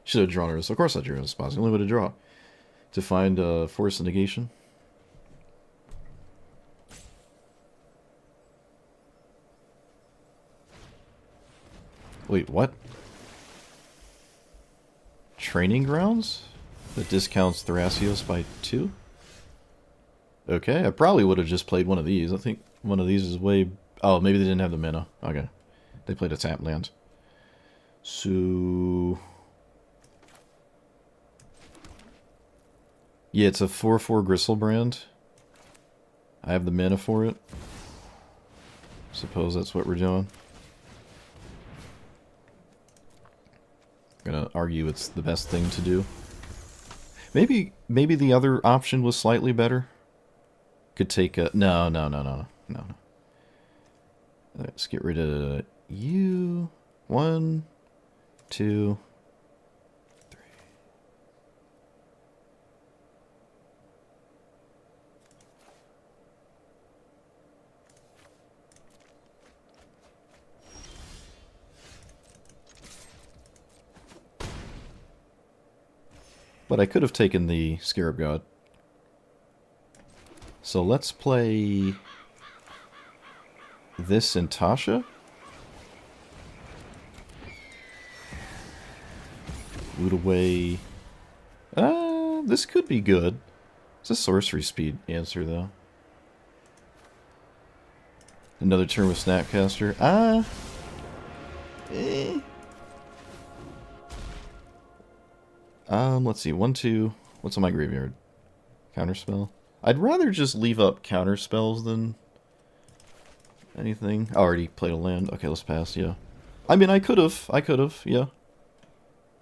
Speaker 1: Should have drawn in response. Of course I drew in response. The only way to draw. To find force and negation. Wait, what? Training Grounds? That discounts Thrasios by 2? Okay, I probably would have just played one of these. I think one of these is way... Oh, maybe they didn't have the mana. Okay. They played a tap land. So... Yeah, it's a 4/4 Gristlebrand. I have the mana for it. Suppose that's what we're doing. gonna argue it's the best thing to do. Maybe the other option was slightly better. Could take a... No. Let's get rid of you. 1, 2, 3. But I could have taken the Scarab God. So let's play this and Tasha. Loot away. This could be good. It's a sorcery speed answer, though. Another turn with Snapcaster. Let's see. 1, 2. What's on my graveyard? Counterspell. I'd rather just leave up counter spells than anything. I already played a land. Okay, let's pass, yeah. I mean, I could have, yeah.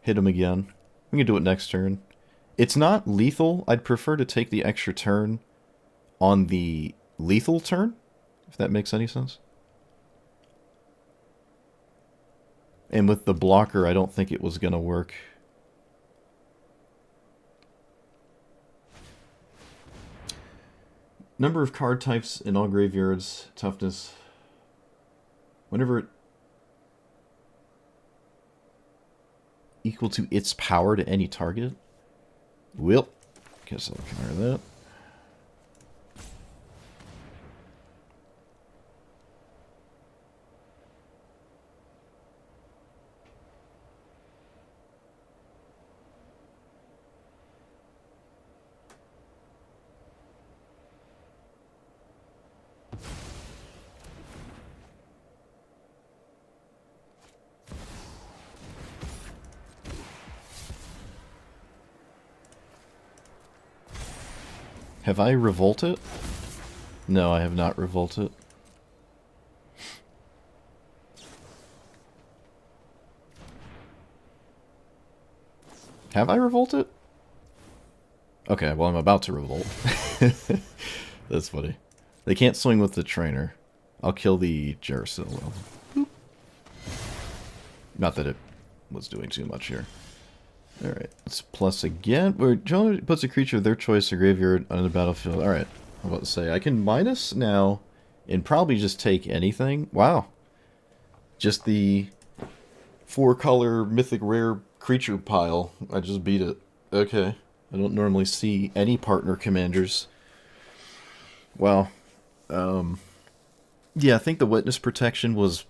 Speaker 1: Hit him again. We can do it next turn. It's not lethal. I'd prefer to take the extra turn on the lethal turn, if that makes any sense. And with the blocker, I don't think it was going to work. Number of card types in all graveyards. Toughness. Whenever it equal to its power to any target. Well, guess I'll counter that. Have I revolted? No, I have not revolted. Have I revolted? Okay, well I'm about to revolt. That's funny. They can't swing with the trainer. I'll kill the Jaracil. Not that it was doing too much here. Alright, let's plus again. Where generally puts a creature of their choice or graveyard on the battlefield. Alright, I'm about to say. I can minus now and probably just take anything. Wow. Just the 4-color mythic rare creature pile. I just beat it. Okay. I don't normally see any partner commanders. Wow. Yeah, I think the witness protection was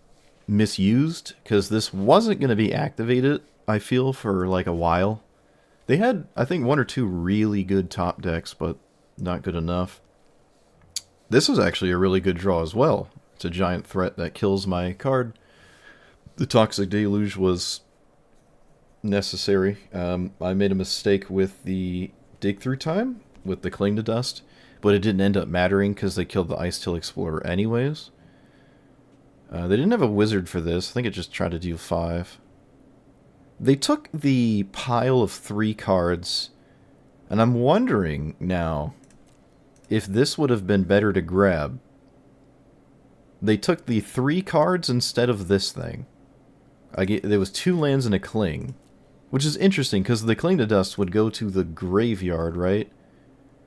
Speaker 1: misused because this wasn't going to be activated, I feel, for like a while. They had, I think, 1 or 2 really good top decks, but not good enough. This was actually a really good draw as well. It's a giant threat that kills my card. The Toxic Deluge was necessary. I made a mistake with the Dig Through Time, with the Cling to Dust, but it didn't end up mattering because they killed the Ice-Tail Explorer anyways. They didn't have a wizard for this. I think it just tried to deal 5. They took the pile of 3 cards, and I'm wondering now if this would have been better to grab. They took the 3 cards instead of this thing. There was 2 lands and a Cling, which is interesting because the Cling to Dust would go to the graveyard, right?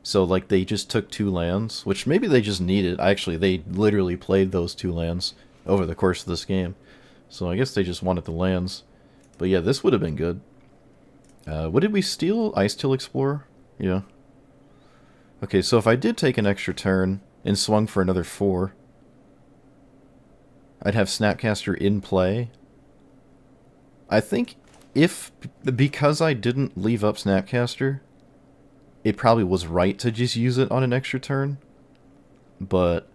Speaker 1: So, like, they just took 2 lands, which maybe they just needed. Actually, they literally played those 2 lands over the course of this game. So I guess they just wanted the lands. But yeah, this would have been good. What did we steal? Ice-Tail Explorer? Yeah. Okay, so if I did take an extra turn and swung for another 4, I'd have Snapcaster in play. I think because I didn't leave up Snapcaster, it probably was right to just use it on an extra turn. But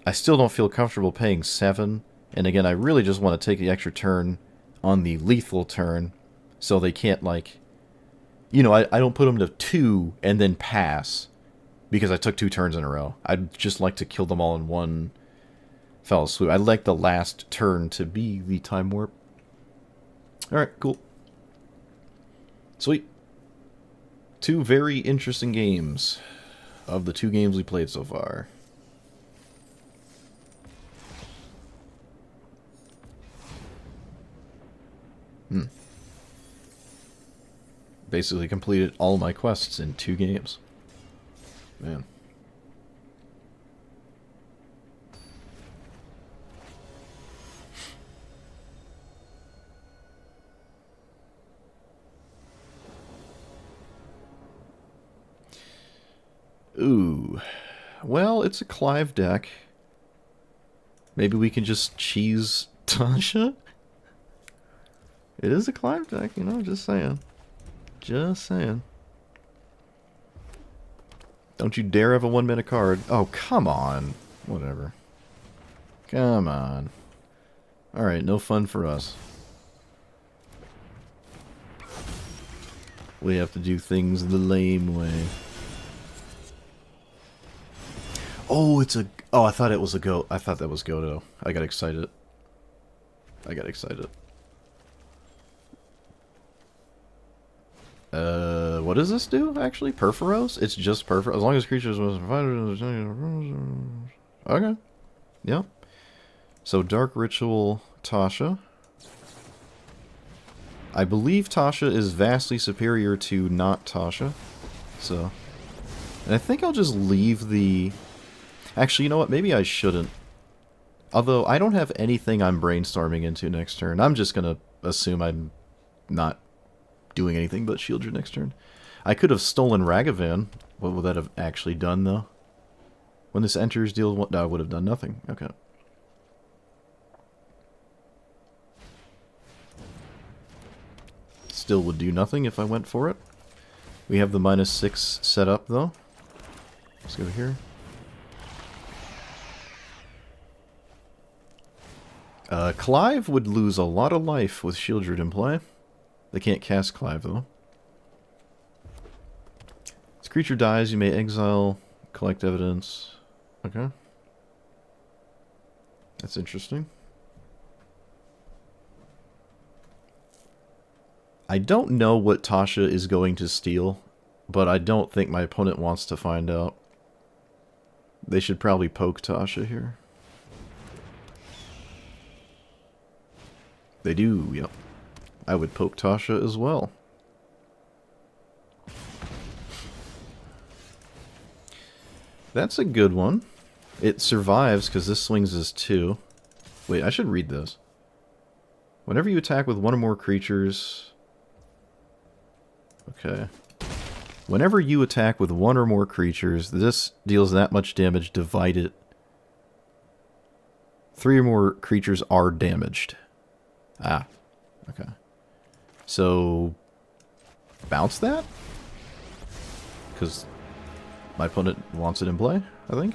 Speaker 1: I still don't feel comfortable paying 7. And again, I really just want to take the extra turn on the lethal turn so they can't, like... You know, I don't put them to 2 and then pass because I took 2 turns in a row. I'd just like to kill them all in one fell swoop. I'd like the last turn to be the Time Warp. Alright, cool. Sweet. Two very interesting games of the two games we played so far. Basically completed all my quests in 2 games. Man. Ooh. Well, it's a Clive deck. Maybe we can just cheese Tasha? It is a Clive deck, you know, just saying. Just saying. Don't you dare have a 1-mana card. Oh, come on. Whatever. Come on. Alright, no fun for us. We have to do things the lame way. Oh, it's a... Oh, I thought it was a go... I thought that was Godo. I got excited. What does this do, actually? Perforos? It's just Perforos. As long as creatures was provided... Okay. Yep. So, Dark Ritual Tasha. I believe Tasha is vastly superior to not Tasha. So... And I think I'll just leave the... Actually, you know what? Maybe I shouldn't. Although, I don't have anything I'm brainstorming into next turn. I'm just gonna assume I'm not doing anything but shield your next turn. I could have stolen Ragavan. What would that have actually done, though? When this enters, deal... No, I would have done nothing. Okay. Still would do nothing if I went for it. We have the -6 set up, though. Let's go here. Clive would lose a lot of life with Shieldred in play. They can't cast Clive, though. This creature dies, you may exile, collect evidence. Okay. That's interesting. I don't know what Tasha is going to steal, but I don't think my opponent wants to find out. They should probably poke Tasha here. They do, yep. I would poke Tasha as well. That's a good one. It survives because this swings as 2. Wait, I should read this. Whenever you attack with one or more creatures... Okay. Whenever you attack with one or more creatures, this deals that much damage divided. 3 or more creatures are damaged. Ah, okay. So, bounce that? Because my opponent wants it in play, I think.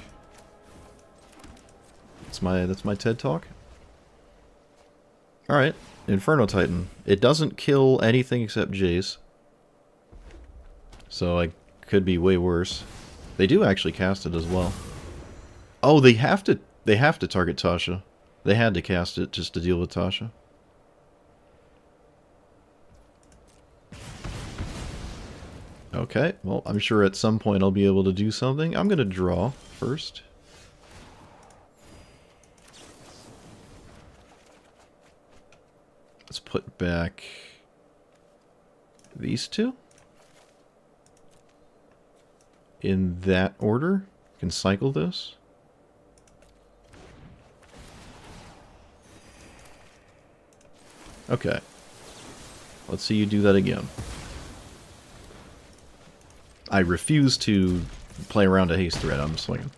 Speaker 1: That's my TED talk. Alright, Inferno Titan. It doesn't kill anything except Jace. So I could be way worse. They do actually cast it as well. Oh, they have to target Tasha. They had to cast it just to deal with Tasha. Okay, well, I'm sure at some point I'll be able to do something. I'm going to draw first. Let's put back these 2. In that order. You can cycle this. Okay. Let's see you do that again. I refuse to play around a haste threat. I'm swinging.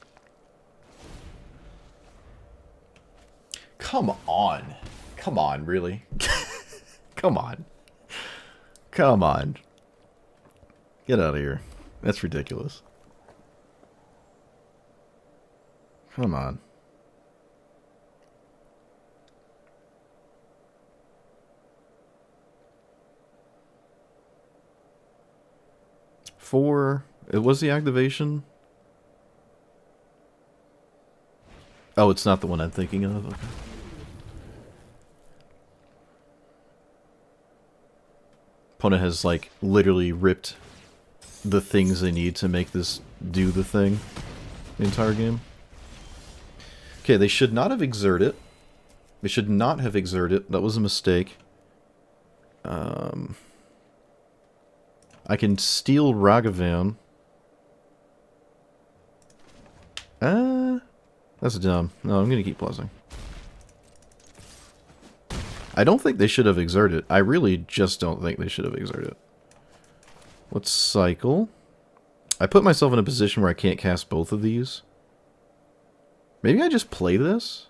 Speaker 1: Come on. Come on, really? Come on. Come on. Get out of here. That's ridiculous. Come on. It was the activation. Oh, it's not the one I'm thinking of. Okay. Opponent has, like, literally ripped the things they need to make this do the thing the entire game. Okay, they should not have exerted. They should not have exerted. That was a mistake. I can steal Ragavan. That's dumb. No, I'm gonna keep plussing. I don't think they should have exerted. I really just don't think they should have exerted. Let's cycle. I put myself in a position where I can't cast both of these. Maybe I just play this?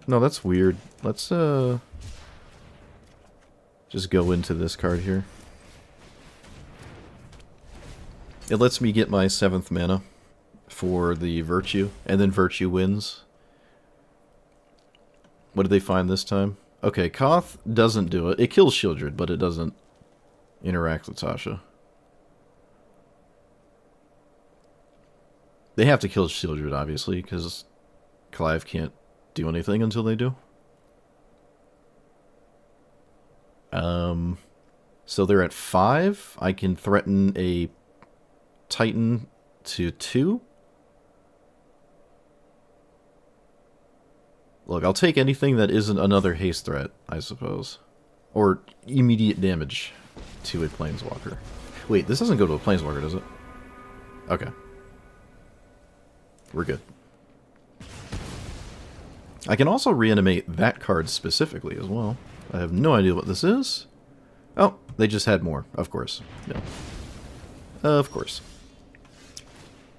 Speaker 1: No, that's weird. Let's, just go into this card here. It lets me get my 7th mana for the Virtue, and then Virtue wins. What did they find this time? Okay, Koth doesn't do it. It kills Shieldred, but it doesn't interact with Tasha. They have to kill Shieldred, obviously, because Clive can't do anything until they do. So they're at 5. I can threaten a Titan to 2. Look, I'll take anything that isn't another haste threat, I suppose. Or immediate damage to a Planeswalker. Wait, this doesn't go to a Planeswalker, does it? Okay. We're good. I can also reanimate that card specifically as well. I have no idea what this is. Oh, they just had more, of course. Yeah. Of course.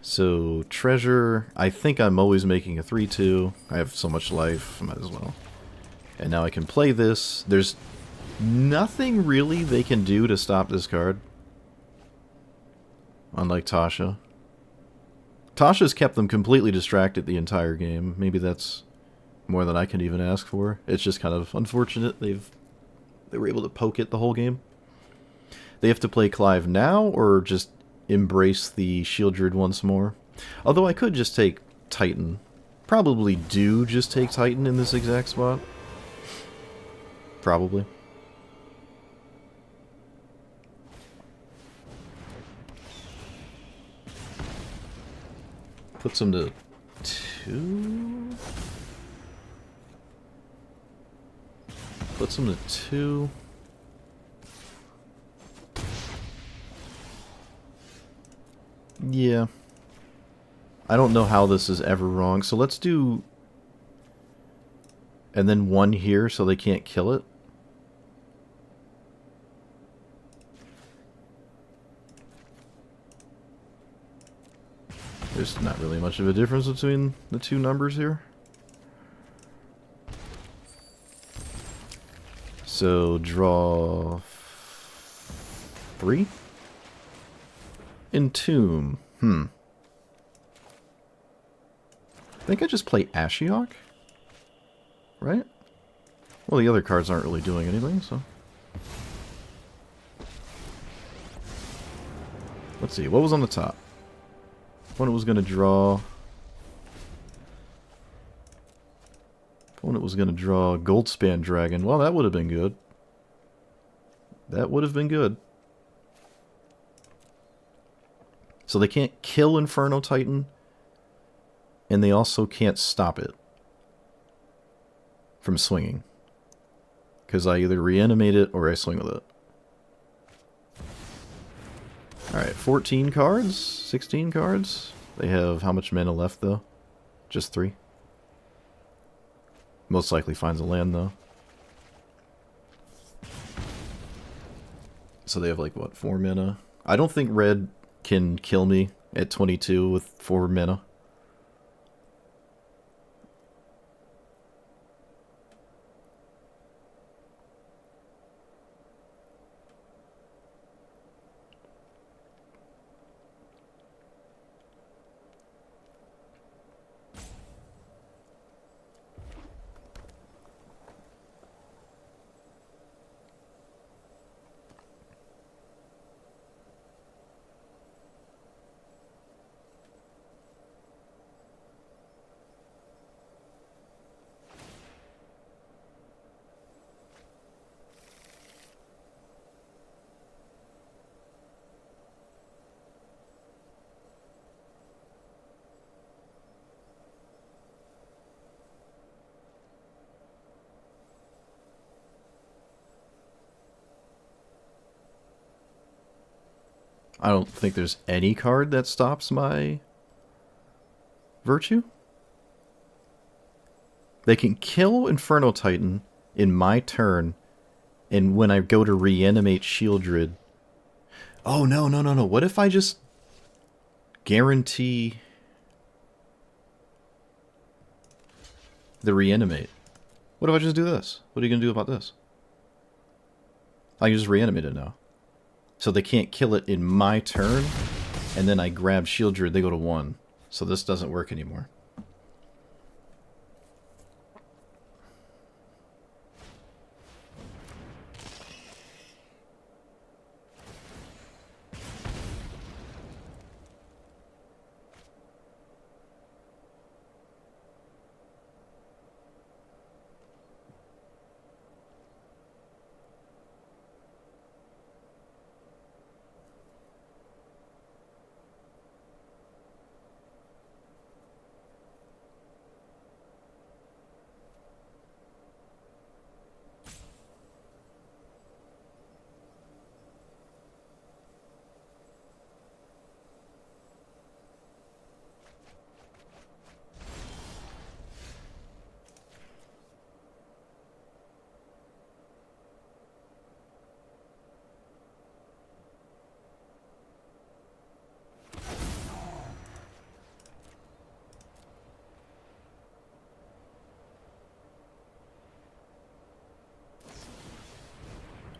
Speaker 1: So, treasure. I think I'm always making a 3-2. I have so much life, might as well. And now I can play this. There's nothing really they can do to stop this card. Unlike Tasha. Tasha's kept them completely distracted the entire game. Maybe that's more than I can even ask for. It's just kind of unfortunate they were able to poke it the whole game. They have to play Clive now, or just embrace the Shieldred once more. Although I could just take Titan. Probably do just take Titan in this exact spot. Probably. Puts him to 2. Puts him to 2. Yeah. I don't know how this is ever wrong, so let's do... And then 1 here so they can't kill it. There's not really much of a difference between the two numbers here. So, draw 3? Entomb. I think I just play Ashiok? Right? Well, the other cards aren't really doing anything, so... Let's see, what was on the top? Opponent was going to draw... Opponent was going to draw Goldspan Dragon. Well, that would have been good. That would have been good. So they can't kill Inferno Titan, and they also can't stop it from swinging. Because I either reanimate it or I swing with it. Alright, 14 cards? 16 cards? They have how much mana left, though? Just 3? Most likely finds a land, though. So they have, like, what, 4 mana? I don't think red can kill me at 22 with 4 mana. I don't think there's any card that stops my Virtue. They can kill Inferno Titan in my turn, and when I go to reanimate Shieldred... Oh, no, no, no, no. What if I just guarantee the reanimate? What if I just do this? What are you going to do about this? I can just reanimate it now. So they can't kill it in my turn, and then I grab Shieldred, they go to 1. So this doesn't work anymore.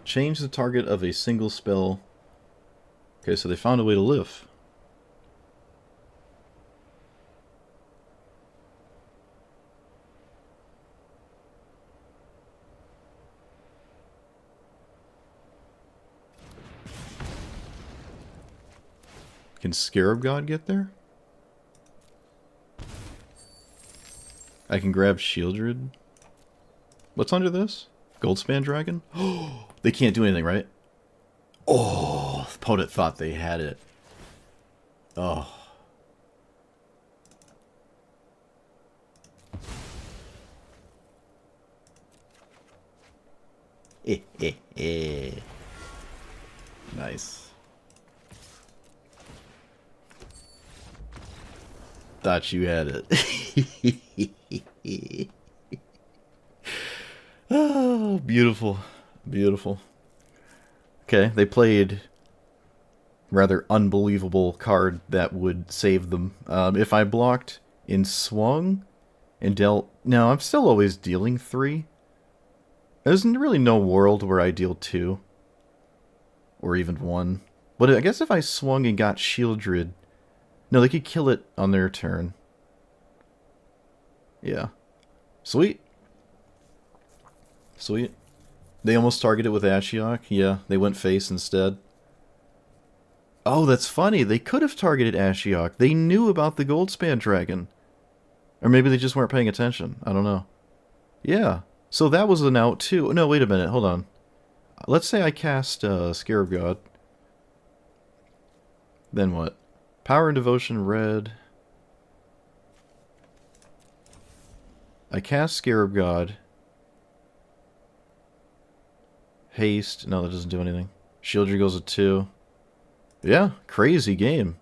Speaker 1: Change the target of a single spell. Okay, so they found a way to live. Can Scarab God get there? I can grab Shieldred. What's under this? Goldspan Dragon? Oh, they can't do anything, right? Oh, the opponent thought they had it. Oh. Nice. Thought you had it. Oh, beautiful. Beautiful. Okay, they played rather unbelievable card that would save them. If I blocked and swung and dealt... No, I'm still always dealing 3. There's really no world where I deal 2. Or even 1. But I guess if I swung and got Shieldred... No, they could kill it on their turn. Yeah. Sweet. Sweet. They almost targeted with Ashiok. Yeah, they went face instead. Oh, that's funny. They could have targeted Ashiok. They knew about the Goldspan Dragon. Or maybe they just weren't paying attention. I don't know. Yeah. So that was an out too. No, wait a minute. Hold on. Let's say I cast Scarab God. Then what? Power and Devotion, red. I cast Scarab God. Haste. No, that doesn't do anything. Shieldry goes to 2. Yeah, crazy game.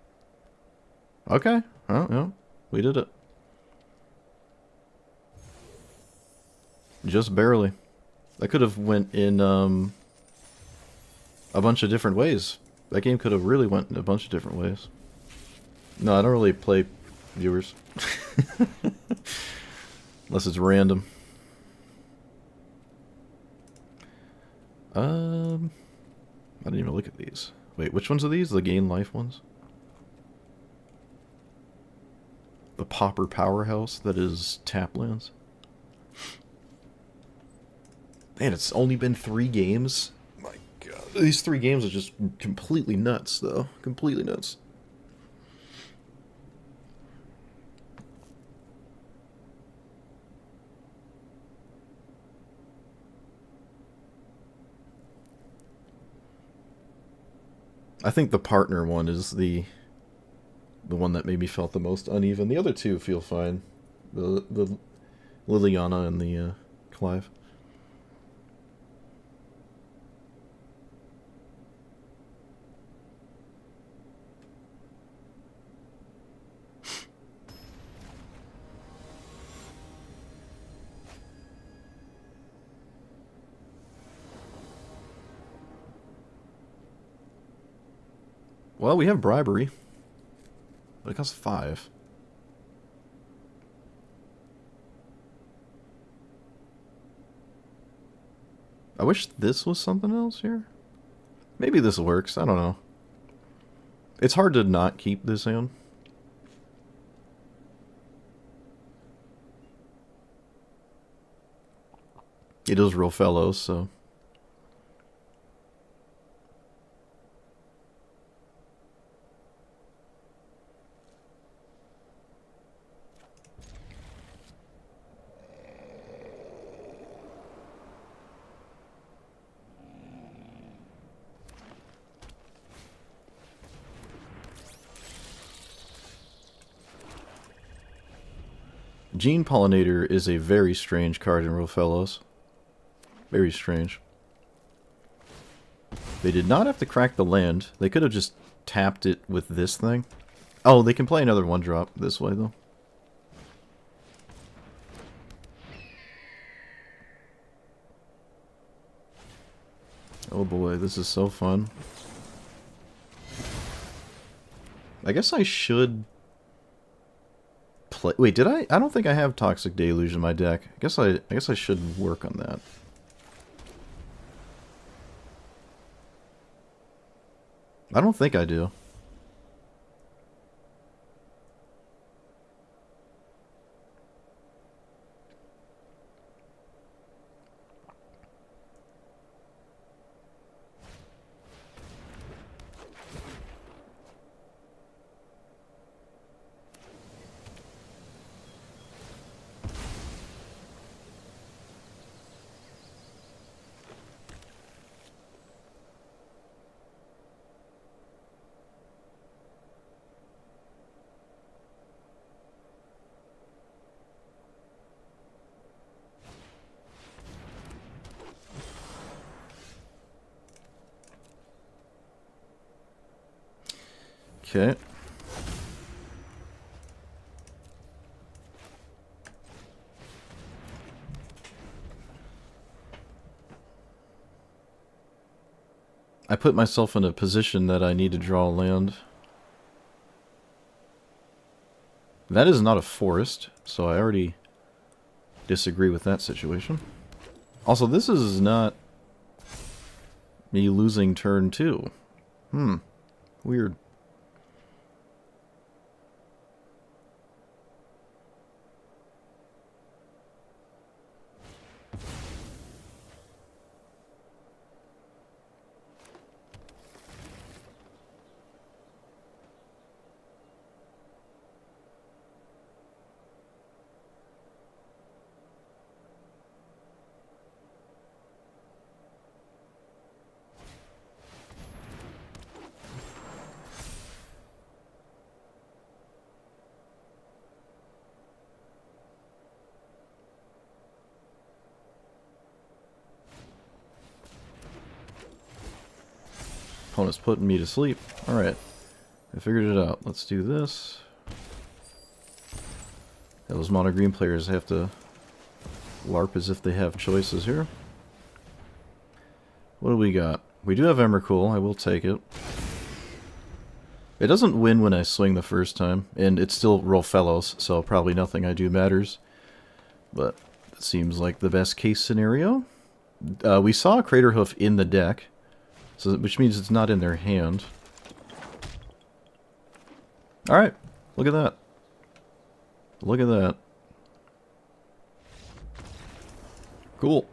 Speaker 1: Okay. Oh, yeah. We did it. Just barely. That could have went in a bunch of different ways. That game could have really went in a bunch of different ways. No, I don't really play viewers. Unless it's random. I didn't even look at these. Wait, which ones are these? The gain life ones? The Pauper Powerhouse that is Taplands. Man, it's only been 3 games. My god. These 3 games are just completely nuts, though. Completely nuts. I think the partner one is the one that made me felt the most uneven. The other 2 feel fine. The Liliana and the Clive. Well, we have bribery. But it costs 5. I wish this was something else here. Maybe this works. I don't know. It's hard to not keep this in. It is real fellows, so... Gene Pollinator is a very strange card in Real Fellows. Very strange. They did not have to crack the land. They could have just tapped it with this thing. Oh, they can play another 1-drop this way, though. Oh boy, this is so fun. I guess I should... Wait, did I? I don't think I have Toxic Deluge in my deck. I guess I should work on that. I don't think I do. Okay. I put myself in a position that I need to draw land. That is not a forest, so I already disagree with that situation. Also, this is not me losing turn 2. Weird. Opponent's putting me to sleep. Alright. I figured it out. Let's do this. Those mono green players have to LARP as if they have choices here. What do we got? We do have Emrakul. I will take it. It doesn't win when I swing the first time, and it's still Roll Fellows, so probably nothing I do matters. But it seems like the best case scenario. We saw Craterhoof in the deck, so which means it's not in their hand. Alright, look at that. Look at that. Cool.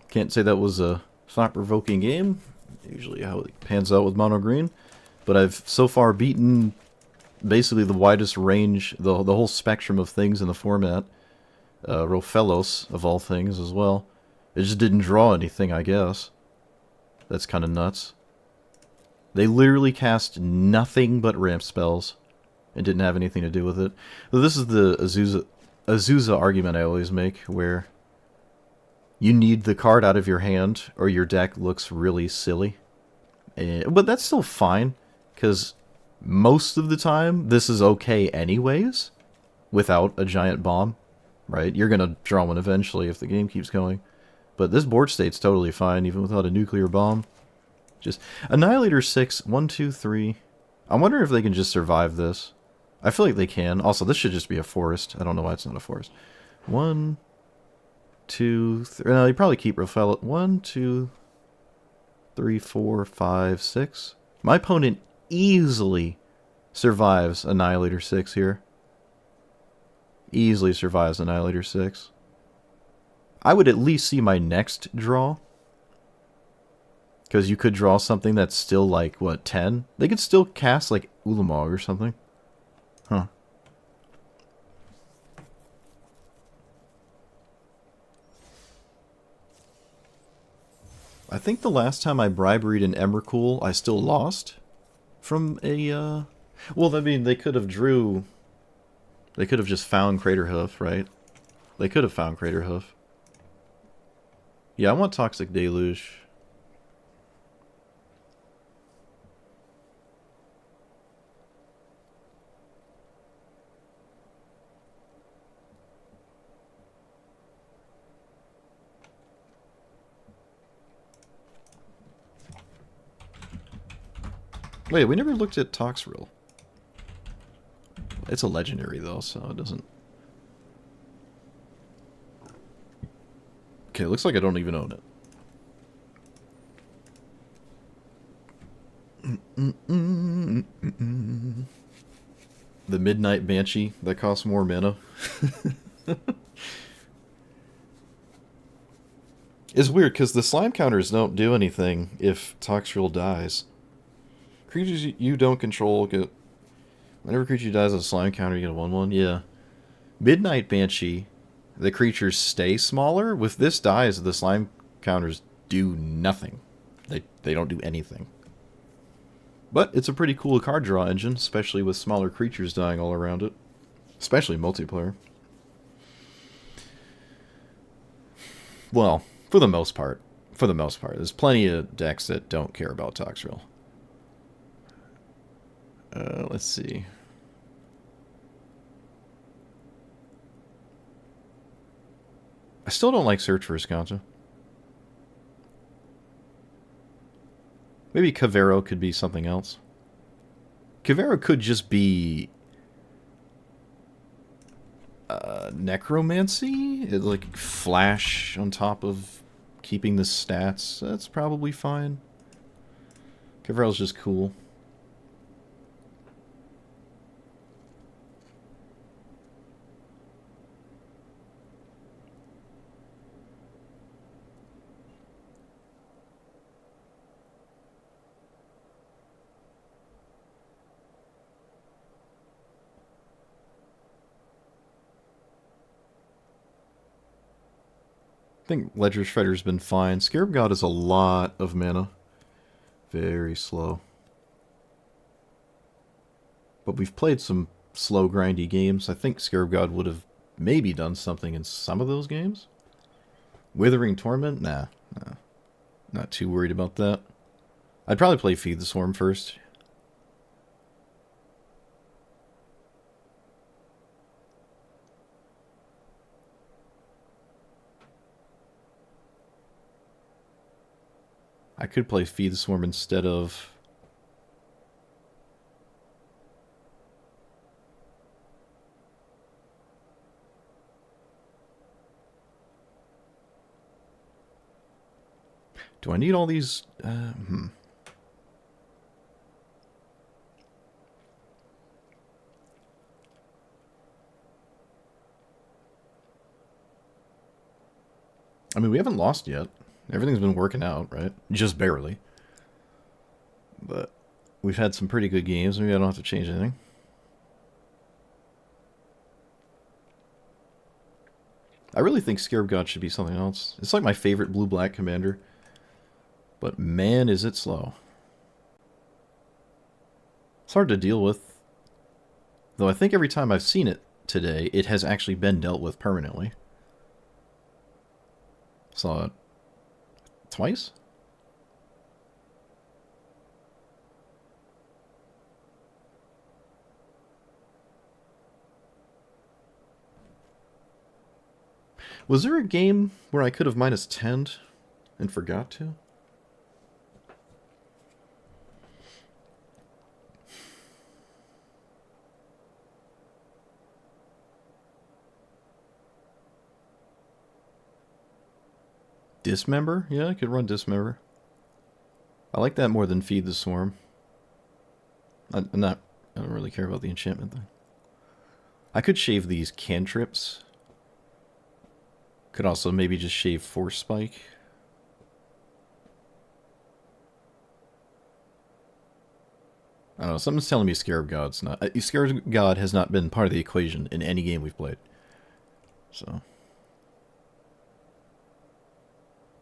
Speaker 1: Can't say that was a thought-provoking game. Usually how it pans out with mono green. But I've so far beaten basically the widest range, the whole spectrum of things in the format. Rofellos, of all things, as well. It just didn't draw anything, I guess. That's kind of nuts. They literally cast nothing but ramp spells and didn't have anything to do with it. This is the Azusa argument I always make, where you need the card out of your hand or your deck looks really silly. But that's still fine, because most of the time this is okay anyways, without a giant bomb, right? You're going to draw one eventually if the game keeps going. But this board state's totally fine, even without a nuclear bomb. Just Annihilator 6, 1, 2, 3. I wonder if they can just survive this. I feel like they can. Also, this should just be a forest. I don't know why it's not a forest. 1, 2, 3. No, they probably keep Raphael. 1, 2, 3, 4, 5, 6. My opponent easily survives Annihilator 6 here. Easily survives Annihilator 6. I would at least see my next draw. Because you could draw something that's still like, what, 10? They could still cast like Ulamog or something. Huh. I think the last time I briberied an Emrakul, I still lost from a, Well, I mean, they could have drew... They could have just found Craterhoof, right? They could have found Craterhoof. Yeah, I want Toxic Deluge. Wait, we never looked at Toxrill. It's a legendary, though, so it doesn't... Okay, looks like I don't even own it. The Midnight Banshee that costs more mana. It's weird, because the slime counters don't do anything if Toxrill dies. Creatures you don't control get... Whenever a creature dies with a slime counter, you get a 1/1. Yeah. Midnight Banshee, the creatures stay smaller. With this dies, the slime counters do nothing. They don't do anything. But it's a pretty cool card draw engine, especially with smaller creatures dying all around it. Especially multiplayer. Well, for the most part. For the most part. There's plenty of decks that don't care about Toxrill. Let's see. I still don't like Search for Escancha. Maybe Cavero could be something else. Cavero could just be... Necromancy? It, like, flash on top of keeping the stats. That's probably fine. Cavero's just cool. I think Ledger Shredder's been fine. Scarab God is a lot of mana. Very slow. But we've played some slow, grindy games. I think Scarab God would have maybe done something in some of those games. Withering Torment? Nah. Not too worried about that. I'd probably play Feed the Swarm first. I could play Feed the Swarm instead of... Do I need all these... I mean, we haven't lost yet. Everything's been working out, right? Just barely. But we've had some pretty good games. Maybe I don't have to change anything. I really think Scarab God should be something else. It's like my favorite blue-black commander. But man, is it slow. It's hard to deal with. Though I think every time I've seen it today, it has actually been dealt with permanently. Saw it twice? Was there a game where I could have -10'd and forgot to? Dismember? Yeah, I could run Dismember. I like that more than Feed the Swarm. I don't really care about the enchantment thing. I could shave these cantrips. Could also maybe just shave Force Spike. I don't know, something's telling me Scarab God's not... Scarab God has not been part of the equation in any game we've played. So...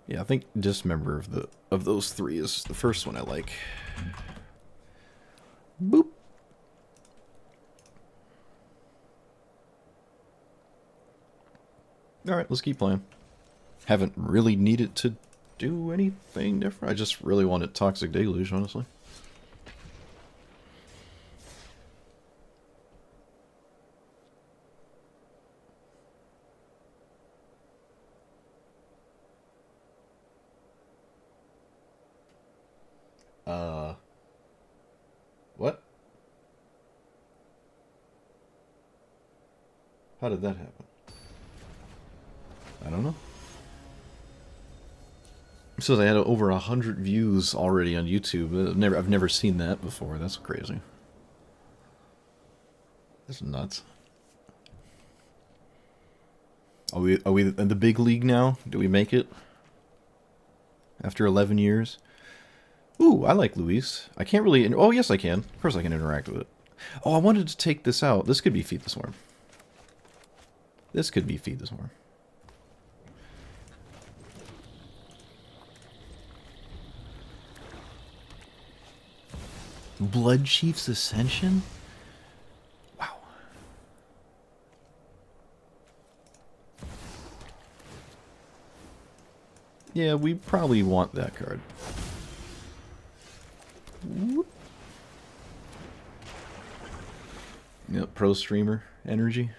Speaker 1: yeah, I think Dismember of those three is the first one I like. Boop. Alright, let's keep playing. Haven't really needed to do anything different. I just really wanted Toxic Deluge, honestly. What? How did that happen? I don't know. So they had over 100 views already on YouTube. I've never seen that before. That's crazy. That's nuts. Are we in the big league now? Do we make it? After 11 years? Ooh, I like Luis. I can't really... oh, yes, I can. Of course I can interact with it. Oh, I wanted to take this out. This could be Feed the Swarm. This could be Feed the Swarm. Blood Chief's Ascension? Wow. Yeah, we probably want that card. Whoop. Yep, pro streamer energy.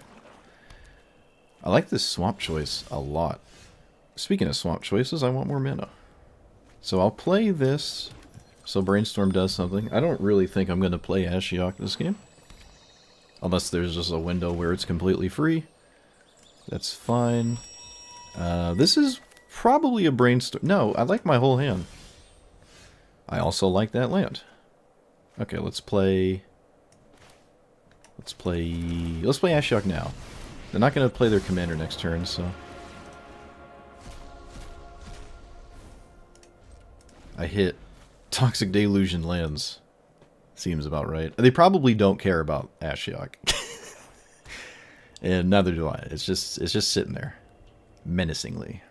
Speaker 1: I like this swamp choice a lot. Speaking of swamp choices, I want more mana. So I'll play this so Brainstorm does something. I don't really think I'm going to play Ashiok this game. Unless there's just a window where it's completely free. That's fine. This is probably a Brainstorm. No, I like my whole hand. I also like that land. Okay, let's play Ashiok now. They're not going to play their commander next turn, so... I hit Toxic Deluge and lands. Seems about right. They probably don't care about Ashiok. And neither do I. It's just sitting there. Menacingly.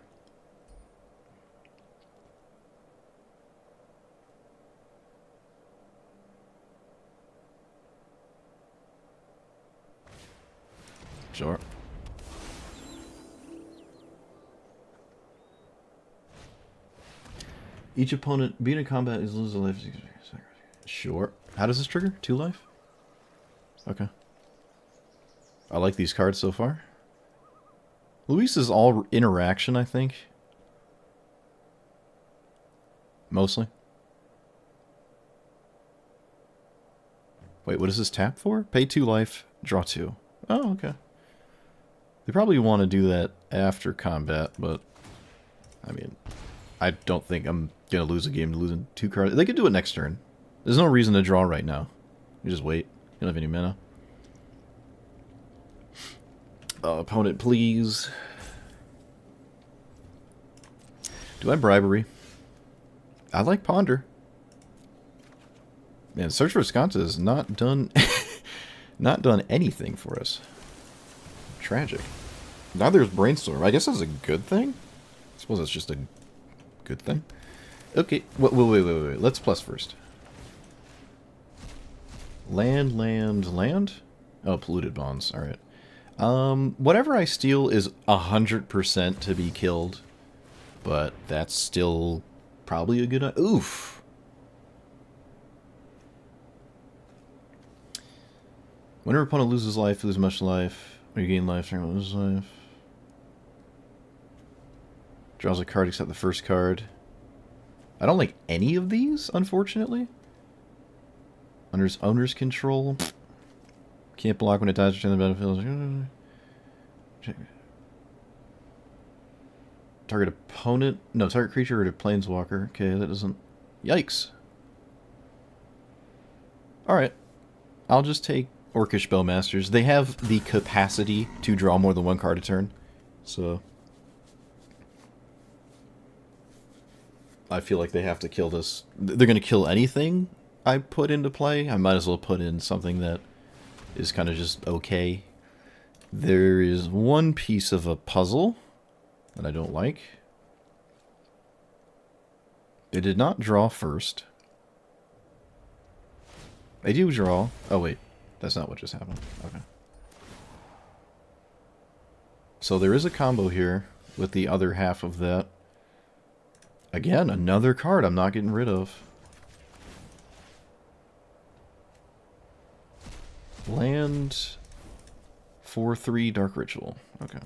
Speaker 1: Sure. Each opponent beat in combat is lose a life. Sure. How does this trigger? 2 life? Okay. I like these cards so far. Luis is all interaction, I think. Mostly. Wait, what does this tap for? Pay 2 life, draw 2. Oh, okay. They probably want to do that after combat, but... I mean, I don't think I'm going to lose a game to losing 2 cards. They could do it next turn. There's no reason to draw right now. You just wait. You don't have any mana. Opponent, please. Do I bribery? I like Ponder. Man, Search for Wisconsin has not done not done anything for us. Tragic. Now there's Brainstorm. I guess that's a good thing? I suppose that's just a good thing. Okay, wait. Let's plus first. Land? Oh, polluted bonds. Alright. Whatever I steal is 100% to be killed. But that's still probably a good... Oof! Whenever opponent loses life, lose much life. Or you gain life, loses life. Draws a card except the first card. I don't like any of these, unfortunately. Under his owner's control. Can't block when it dies, return the battlefield. Target opponent... No, target creature or a planeswalker. Okay, that doesn't... Yikes. Alright. I'll just take Orcish Bowmasters. They have the capacity to draw more than one card a turn. So... I feel like they have to kill this. They're going to kill anything I put into play. I might as well put in something that is kind of just okay. There is one piece of a puzzle that I don't like. They did not draw first. They do draw. Oh, wait. That's not what just happened. Okay. So there is a combo here with the other half of that. Again, another card I'm not getting rid of. Land 4/3 Dark Ritual. Okay.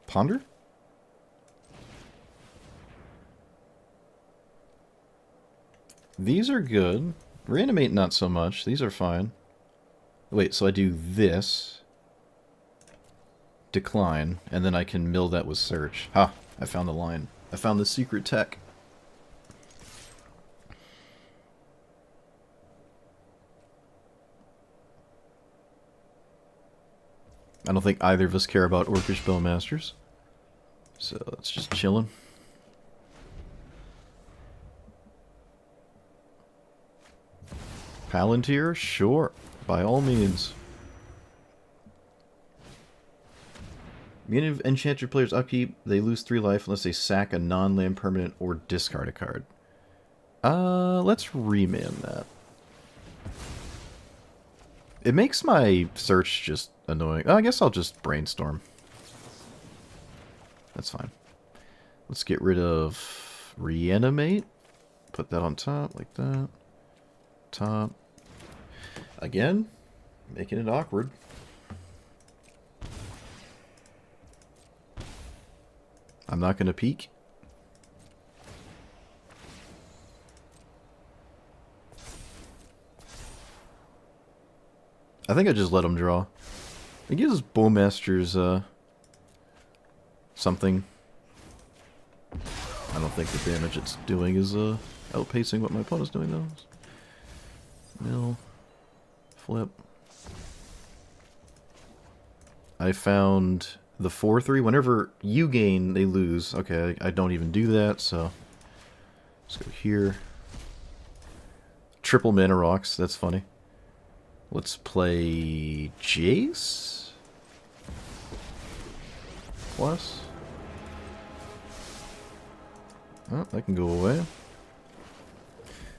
Speaker 1: Ponder? These are good. Reanimate not so much. These are fine. Wait, so I do this. Decline, and then I can mill that with search. Ha! I found the line. I found the secret tech. I don't think either of us care about Orcish Bowmasters. So it's just chilling. Palantir? Sure. By all means. Beginning of Enchanted players' upkeep, they lose 3 life unless they sack a non-land permanent or discard a card. Let's remand that. It makes my search just annoying. Oh, I guess I'll just brainstorm. That's fine. Let's get rid of reanimate. Put that on top, like that. Top. Again, making it awkward. I'm not going to peek. I think I just let him draw. It gives Bowmasters something. I don't think the damage it's doing is outpacing what my opponent's doing though. Mill. Flip. I found the 4/3. Whenever you gain, they lose. Okay, I don't even do that, so let's go here. Triple mana rocks. That's funny. Let's play Jace. Plus. Oh, that can go away.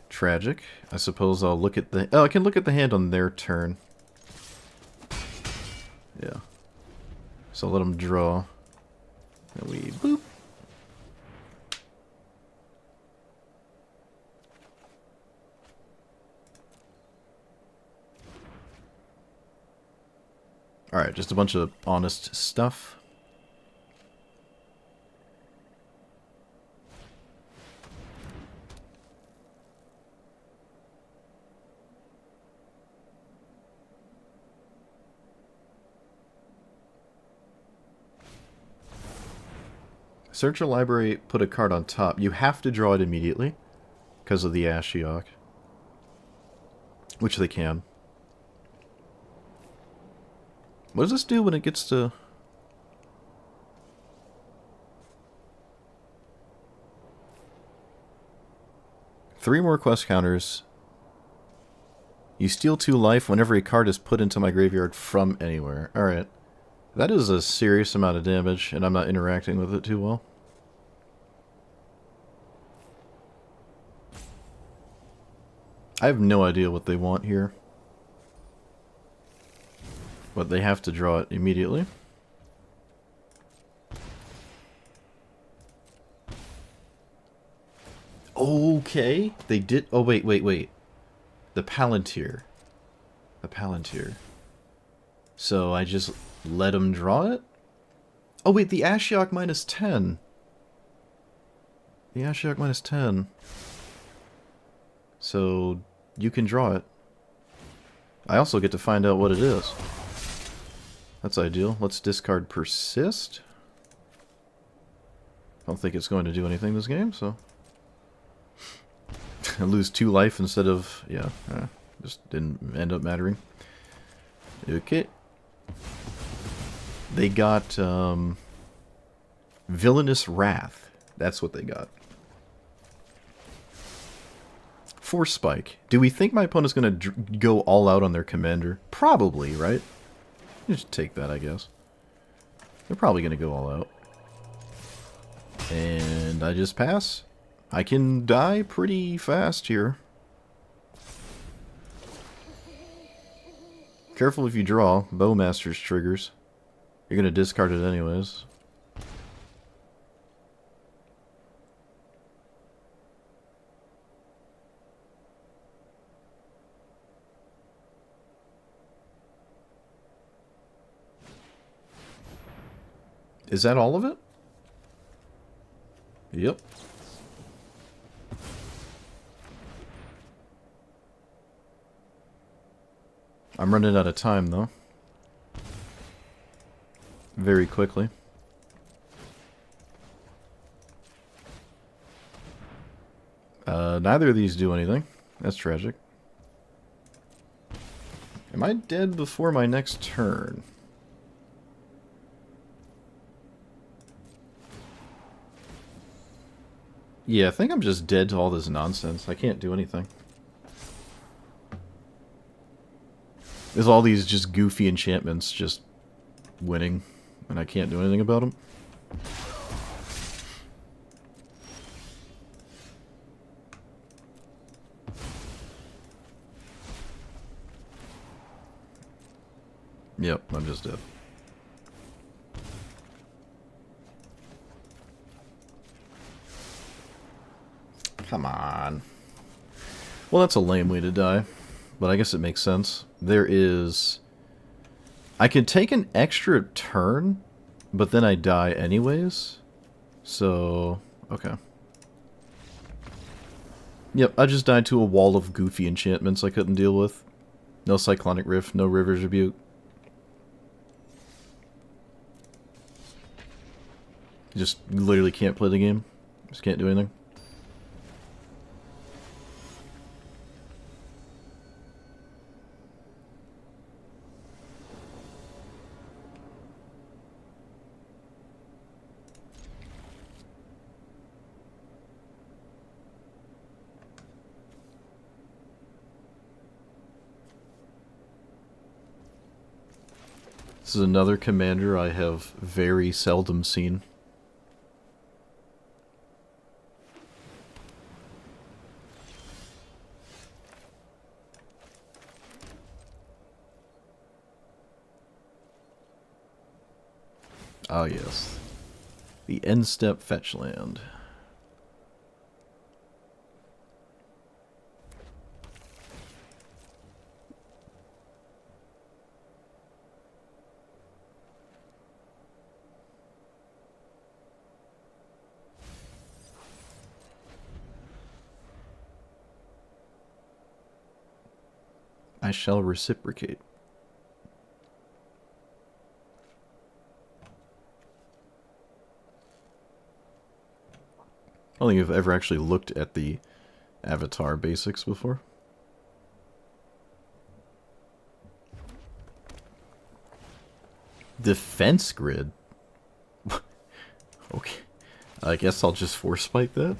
Speaker 1: Tragic. I suppose I'll look at the... Oh, I can look at the hand on their turn. Yeah. So I'll let them draw. And we boop. Alright, just a bunch of honest stuff. Search your library, put a card on top. You have to draw it immediately because of the Ashiok. Which they can. What does this do when it gets to... Three more quest counters. You steal 2 life whenever a card is put into my graveyard from anywhere. Alright. That is a serious amount of damage, and I'm not interacting with it too well. I have no idea what they want here. But they have to draw it immediately. Okay. They did... Oh, wait. The Palantir. The Palantir. So I just let them draw it? Oh, wait. The Ashiok -10. The Ashiok -10. So you can draw it. I also get to find out what it is. That's ideal. Let's discard Persist. don't think it's going to do anything this game, so... I lose 2 life instead of... yeah, just didn't end up mattering. Okay. They got, Villainous Wrath. That's what they got. Force Spike. Do we think my opponent's going to go all out on their commander? Probably, right? Just take that, I guess. They're probably going to go all out. And I just pass. I can die pretty fast here. Careful if you draw. Bowmaster's triggers. You're going to discard it anyways. Is that all of it? Yep. I'm running out of time, though. Very quickly. Neither of these do anything. That's tragic. Am I dead before my next turn? Yeah, I think I'm just dead to all this nonsense. I can't do anything. There's all these just goofy enchantments just winning, and I can't do anything about them. Yep, I'm just dead. Come on. Well, that's a lame way to die, but I guess it makes sense. There is... I can take an extra turn, but then I die anyways. So, okay. Yep, I just died to a wall of goofy enchantments I couldn't deal with. No Cyclonic Rift, no River's Rebuke. Just literally can't play the game. Just can't do anything. This is another commander I have very seldom seen. Ah, yes. The end-step fetch land. I shall reciprocate. I don't think I've ever actually looked at the Avatar basics before. Defense grid? Okay. I guess I'll just force spike that.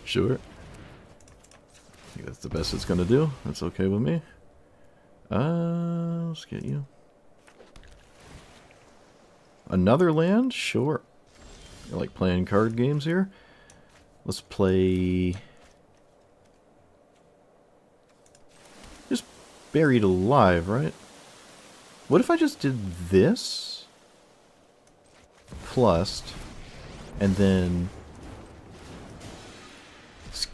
Speaker 1: Sure. I think that's the best it's gonna do. That's okay with me. Let's get you. Another land? Sure. I like playing card games here. Let's play... just Buried Alive, right? What if I just did this? Plus... and then...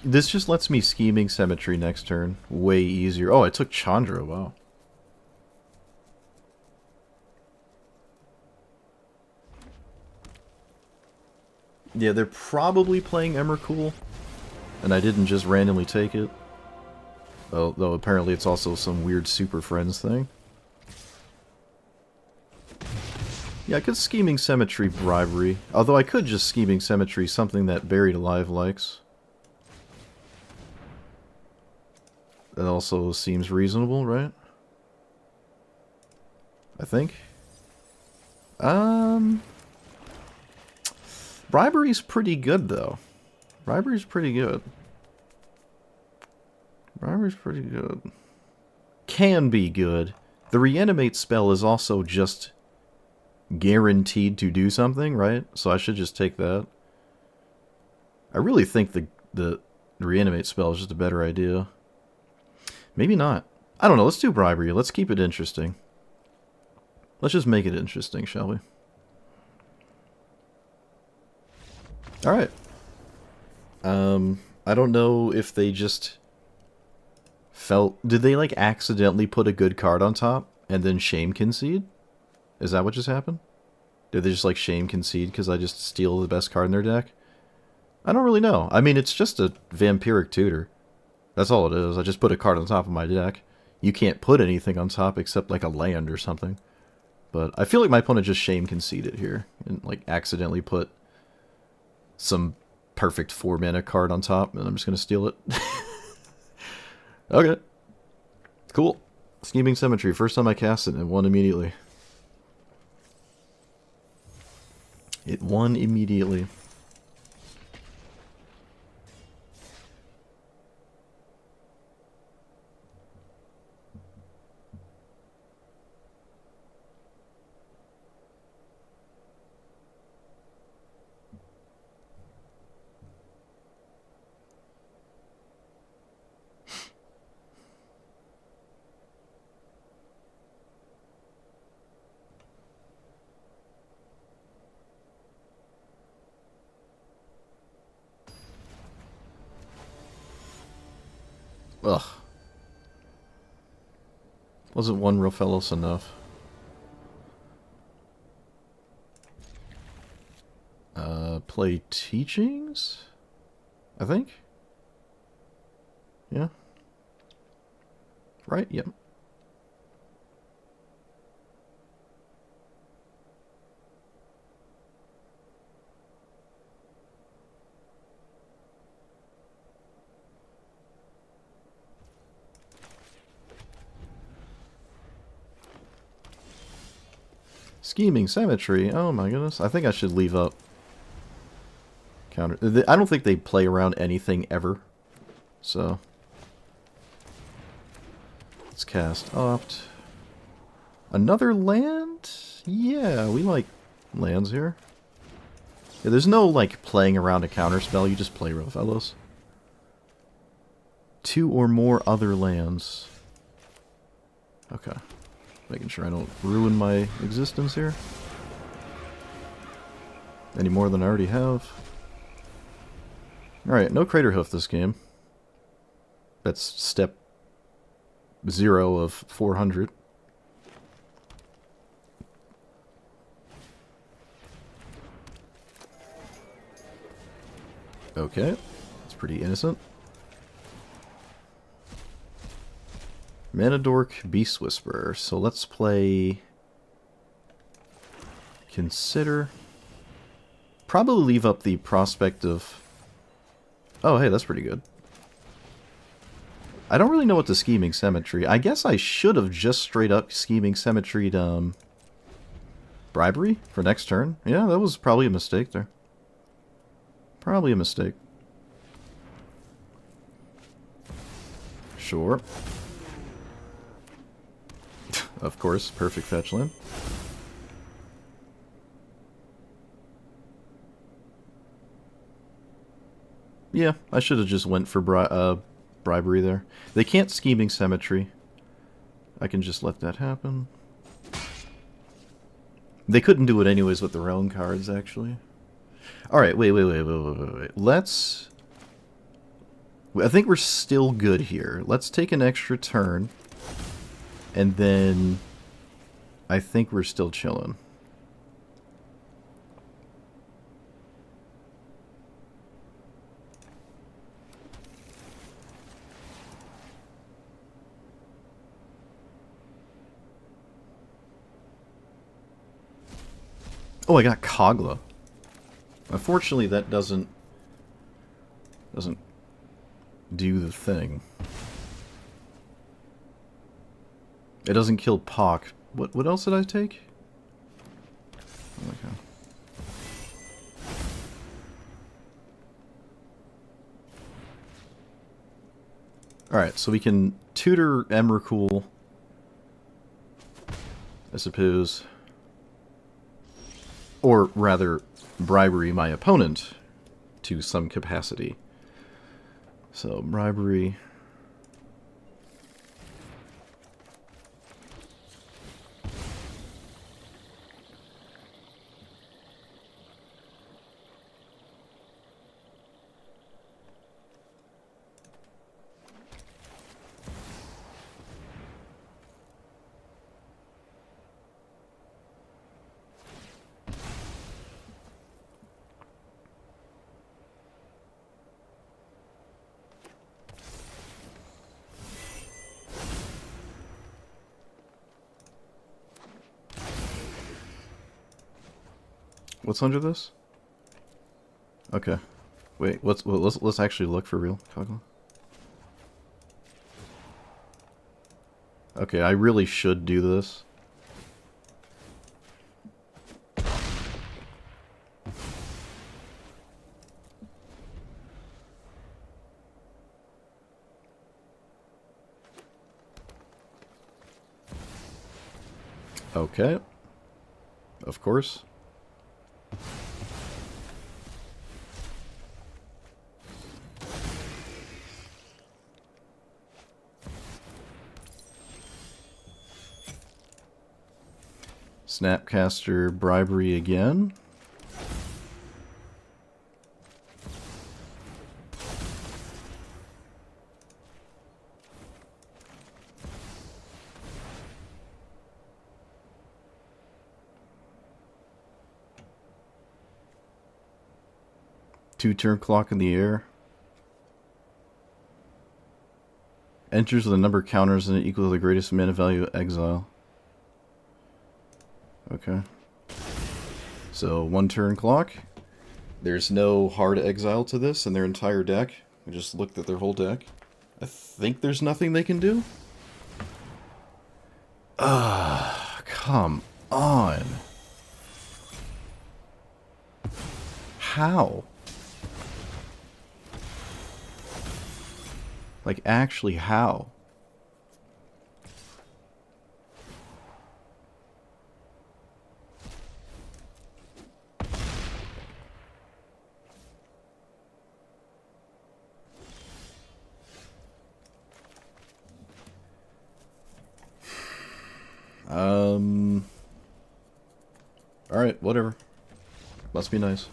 Speaker 1: this just lets me Scheming Symmetry next turn. Way easier. Oh, I took Chandra, wow. Yeah, they're probably playing Emrakul, and I didn't just randomly take it. Though apparently it's also some weird Super Friends thing. Yeah, I could Scheming Symmetry Bribery. Although I could just Scheming Symmetry something that Buried Alive likes. That also seems reasonable, right? I think. Bribery's pretty good, though. Bribery's pretty good. Bribery's pretty good. Can be good. The Reanimate spell is also just guaranteed to do something, right? So I should just take that. I really think the Reanimate spell is just a better idea. Maybe not. I don't know. Let's do Bribery. Let's keep it interesting. Let's just make it interesting, shall we? Alright. I don't know if they just felt... Did they, like, accidentally put a good card on top and then shame concede? Is that what just happened? Did they just, like, shame concede because I just steal the best card in their deck? I don't really know. I mean, it's just a Vampiric Tutor. That's all it is. I just put a card on top of my deck. You can't put anything on top except, like, a land or something. But I feel like my opponent just shame conceded here and, like, accidentally put some perfect 4-mana card on top, and I'm just going to steal it. Okay. Cool. Scheming Symmetry. First time I cast it, and it won immediately. It won immediately. Ugh. Wasn't one Rofellos enough? Play Teachings? I think? Yeah. Right? Yep. Scheming Symmetry. Oh my goodness. I think I should leave up counter. I don't think they play around anything ever. So. Let's cast Opt. Another land? Yeah, we like lands here. Yeah, there's no, like, playing around a counter spell. You just play Rofellos. 2 or more other lands. Okay. Making sure I don't ruin my existence here. Any more than I already have. Alright, no Crater Hoof this game. That's step 0 of 400. Okay. That's pretty innocent. Mana Dork, Beast Whisperer. So let's play... Consider. Probably leave up the prospect of... Oh, hey, that's pretty good. I don't really know what the Scheming Symmetry... I guess I should have just straight up Scheming Symmetried, Bribery for next turn. Yeah, that was probably a mistake there. Probably a mistake. Sure. Of course, perfect fetch land. Yeah, I should have just went for Bribery there. They can't Scheming Symmetry. I can just let that happen. They couldn't do it anyways with their own cards, actually. Alright, wait. Let's... I think we're still good here. Let's take an extra turn. And then... I think we're still chilling. Oh, I got Kogla. Unfortunately, that doesn't do the thing. It doesn't kill Pock. What else did I take? Okay. Alright, so we can tutor Emrakul, I suppose. Or rather, bribery my opponent to some capacity. So, bribery. What's under this? Okay. Wait, let's actually look for real, Kogla. Okay, I really should do this. Okay. Of course. Snapcaster bribery again. Two-turn clock in the air. Enters with a number of counters and equal to the greatest mana value exile. Okay. So, one turn clock. There's no hard exile to this in their entire deck. We just looked at their whole deck. I think there's nothing they can do. Come on. How? Like, actually, how? Alright, whatever. Must be nice.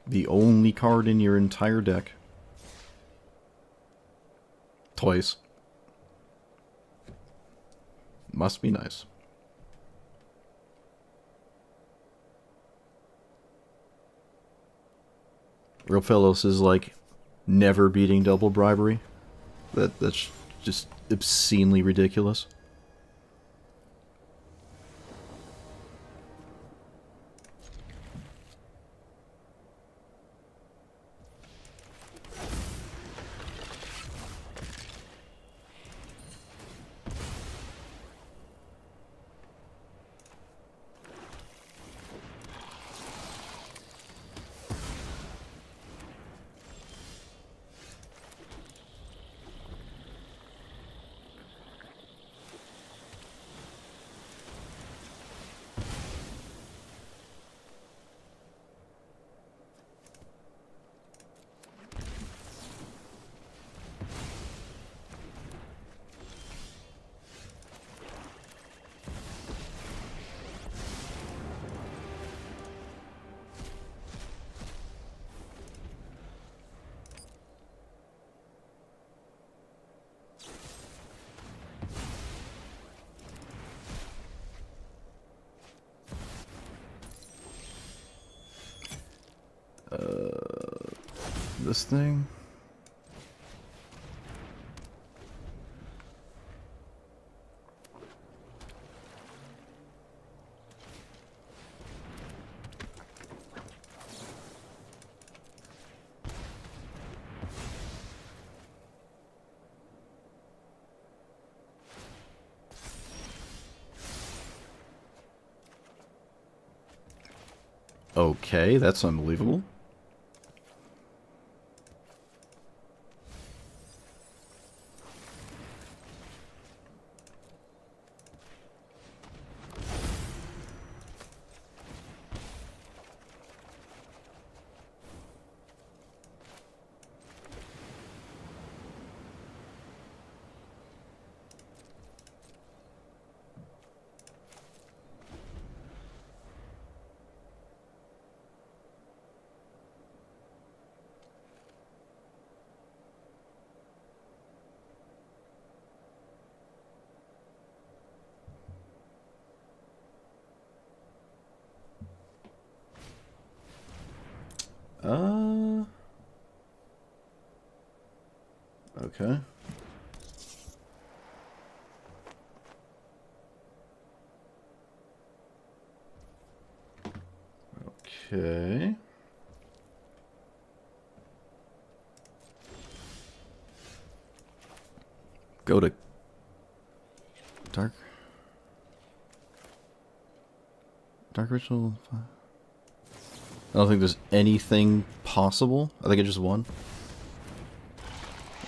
Speaker 1: The only card in your entire deck. Twice. Must be nice. Real Fellows is like never beating double bribery. That's just obscenely ridiculous. This thing. Okay, that's unbelievable. Okay. Okay. Go to Dark Ritual. I don't think there's anything possible. I think I just won.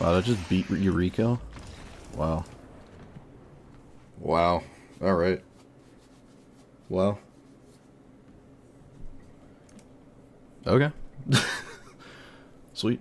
Speaker 1: Wow, I just beat Eureka. Wow. Wow. Alright. Wow. Okay. Sweet.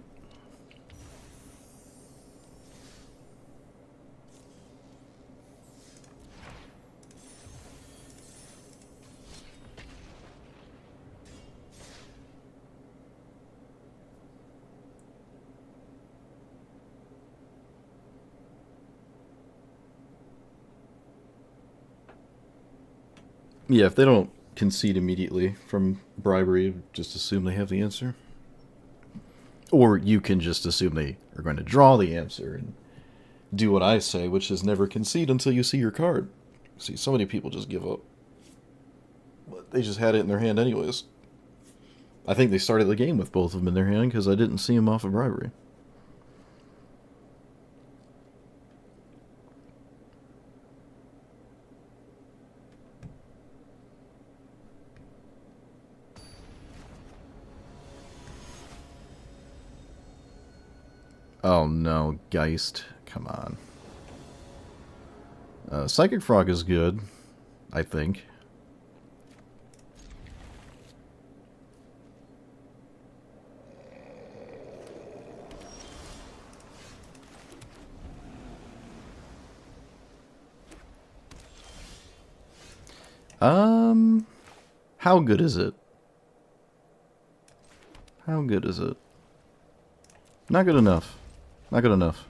Speaker 1: Yeah, if they don't concede immediately from bribery, just assume they have the answer. Or you can just assume they are going to draw the answer and do what I say, which is never concede until you see your card. See, so many people just give up. But they just had it in their hand anyways. I think they started the game with both of them in their hand because I didn't see them off of bribery. Oh no, Geist. Come on. Psychic Frog is good, I think. How good is it? How good is it? Not good enough. Not good enough.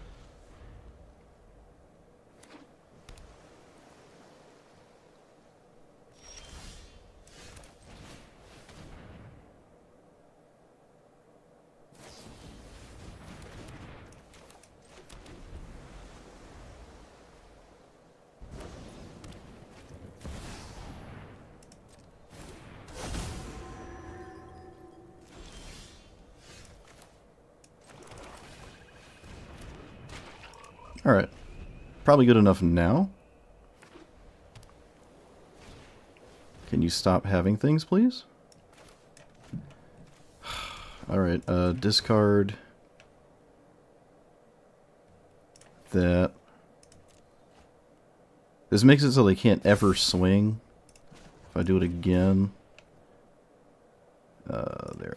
Speaker 1: Alright. Probably good enough now. Can you stop having things, please? Alright, discard that. This makes it so they can't ever swing. If I do it again. There.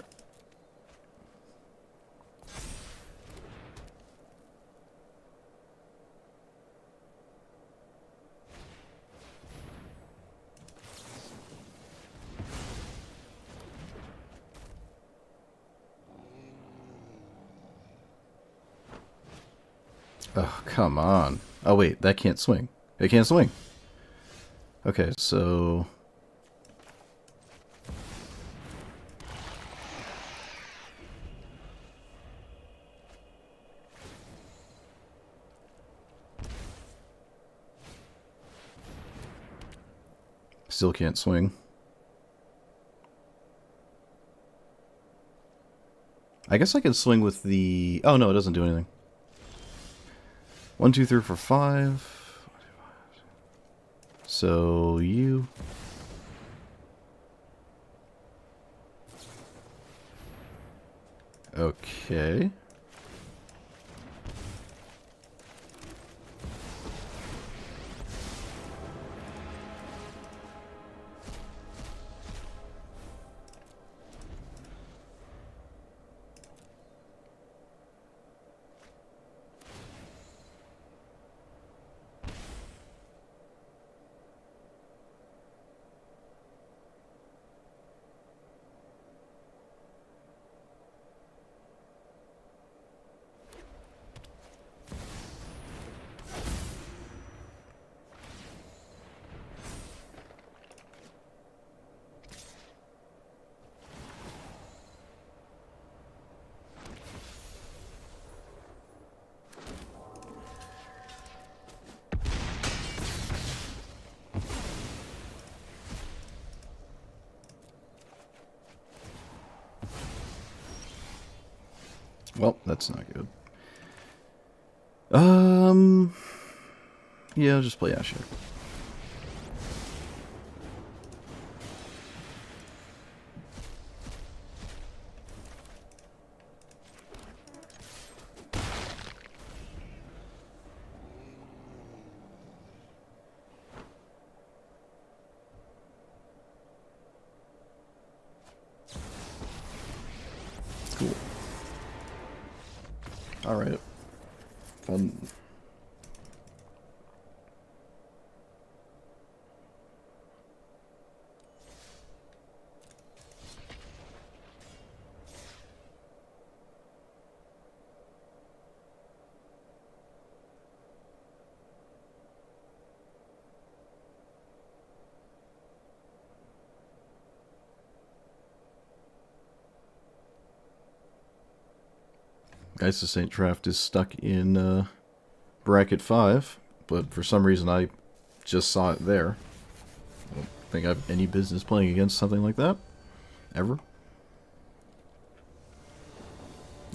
Speaker 1: Oh, come on. Oh, wait, that can't swing. It can't swing. Okay, so... Still can't swing. I guess I can swing with the... Oh, no, it doesn't do anything. 1, 2, 3, 4, 5. So, you... Okay. Well, that's not good. Yeah, I'll just play Ashiok. Cool. Alright. Fun. Geist of St. Traft is stuck in bracket 5, but for some reason I just saw it there. I don't think I have any business playing against something like that. Ever.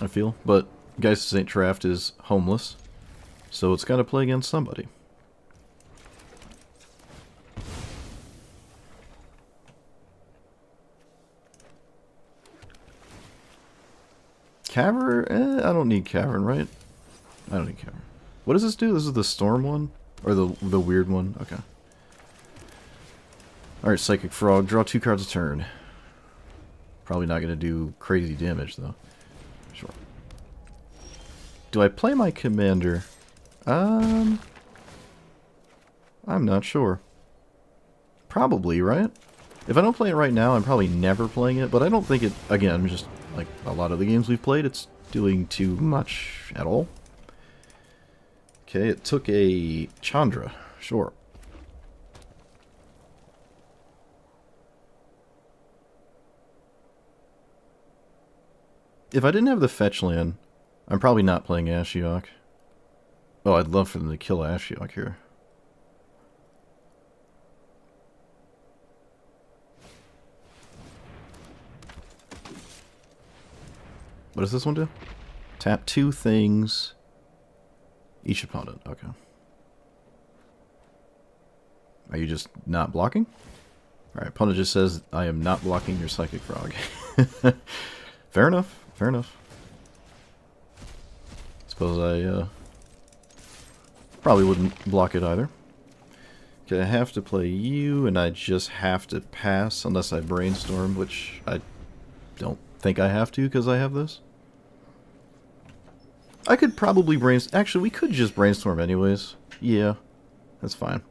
Speaker 1: I feel. But Geist of St. Traft is homeless, so it's got to play against somebody. Cavern? I don't need Cavern, right? I don't need Cavern. What does this do? This is the Storm one? Or the weird one? Okay. Alright, Psychic Frog. Draw 2 cards a turn. Probably not going to do crazy damage, though. Sure. Do I play my commander? I'm not sure. Probably, right? If I don't play it right now, I'm probably never playing it, but I don't think it, again, just like a lot of the games we've played, it's doing too much at all. Okay, it took a Chandra. Sure. If I didn't have the fetch land, I'm probably not playing Ashiok. Oh, I'd love for them to kill Ashiok here. What does this one do? Tap 2 things. Each opponent. Okay. Are you just not blocking? Alright, opponent just says, I am not blocking your Psychic Frog. Fair enough. Fair enough. Suppose I probably wouldn't block it either. Okay, I have to play you, and I just have to pass unless I brainstorm, which I don't think I have to because I have this. I could probably brainstorm. Actually, we could just brainstorm anyways. Yeah, that's fine.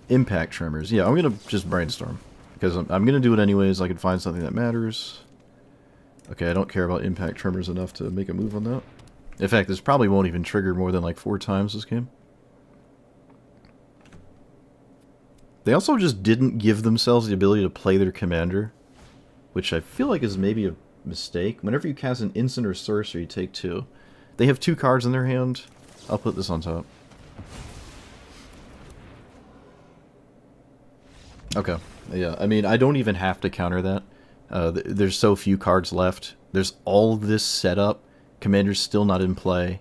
Speaker 1: Impact Tremors. Yeah, I'm going to just brainstorm. Because I'm going to do it anyways. I can find something that matters. Okay, I don't care about Impact Tremors enough to make a move on that. In fact, this probably won't even trigger more than like 4 times this game. They also just didn't give themselves the ability to play their commander. Which I feel like is maybe a mistake. Whenever you cast an instant or sorcery, you take 2. They have 2 cards in their hand. I'll put this on top. Okay. Yeah, I mean, I don't even have to counter that. There's so few cards left. There's all this setup. Commander's still not in play.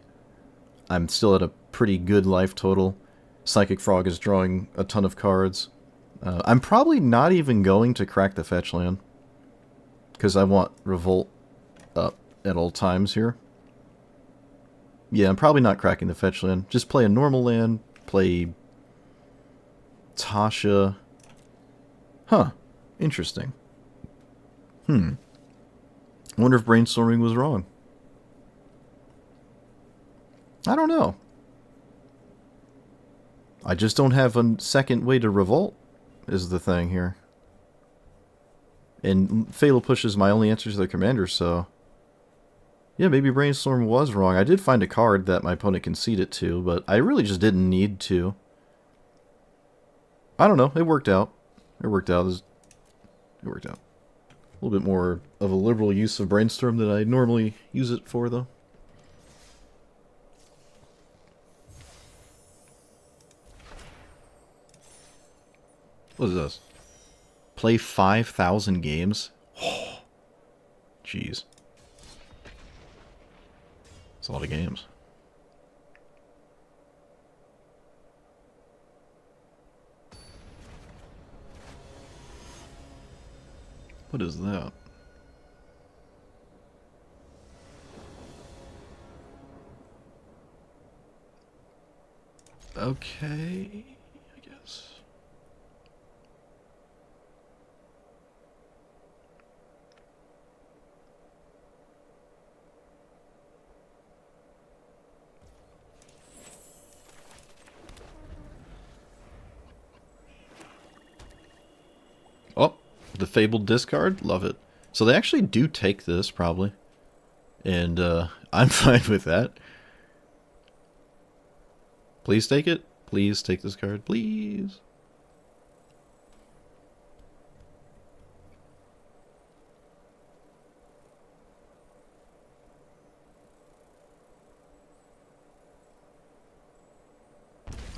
Speaker 1: I'm still at a pretty good life total. Psychic Frog is drawing a ton of cards. I'm probably not even going to crack the fetch land. Because I want Revolt up at all times here. Yeah, I'm probably not cracking the fetch land. Just play a normal land, play Tasha. Huh. Interesting. I wonder if brainstorming was wrong. I don't know. I just don't have a second way to revolt, is the thing here. And Fatal Push is my only answer to the commander, so... Yeah, maybe Brainstorm was wrong. I did find a card that my opponent conceded to, but I really just didn't need to. I don't know. It worked out. It worked out. It worked out. A little bit more of a liberal use of Brainstorm than I normally use it for, though. What is this? Play 5,000 games? Jeez. That's a lot of games. What is that? Okay, I guess. Oh, the Fabled discard? Love it. So they actually do take this, probably. And I'm fine with that. Please take it. Please take this card. Please.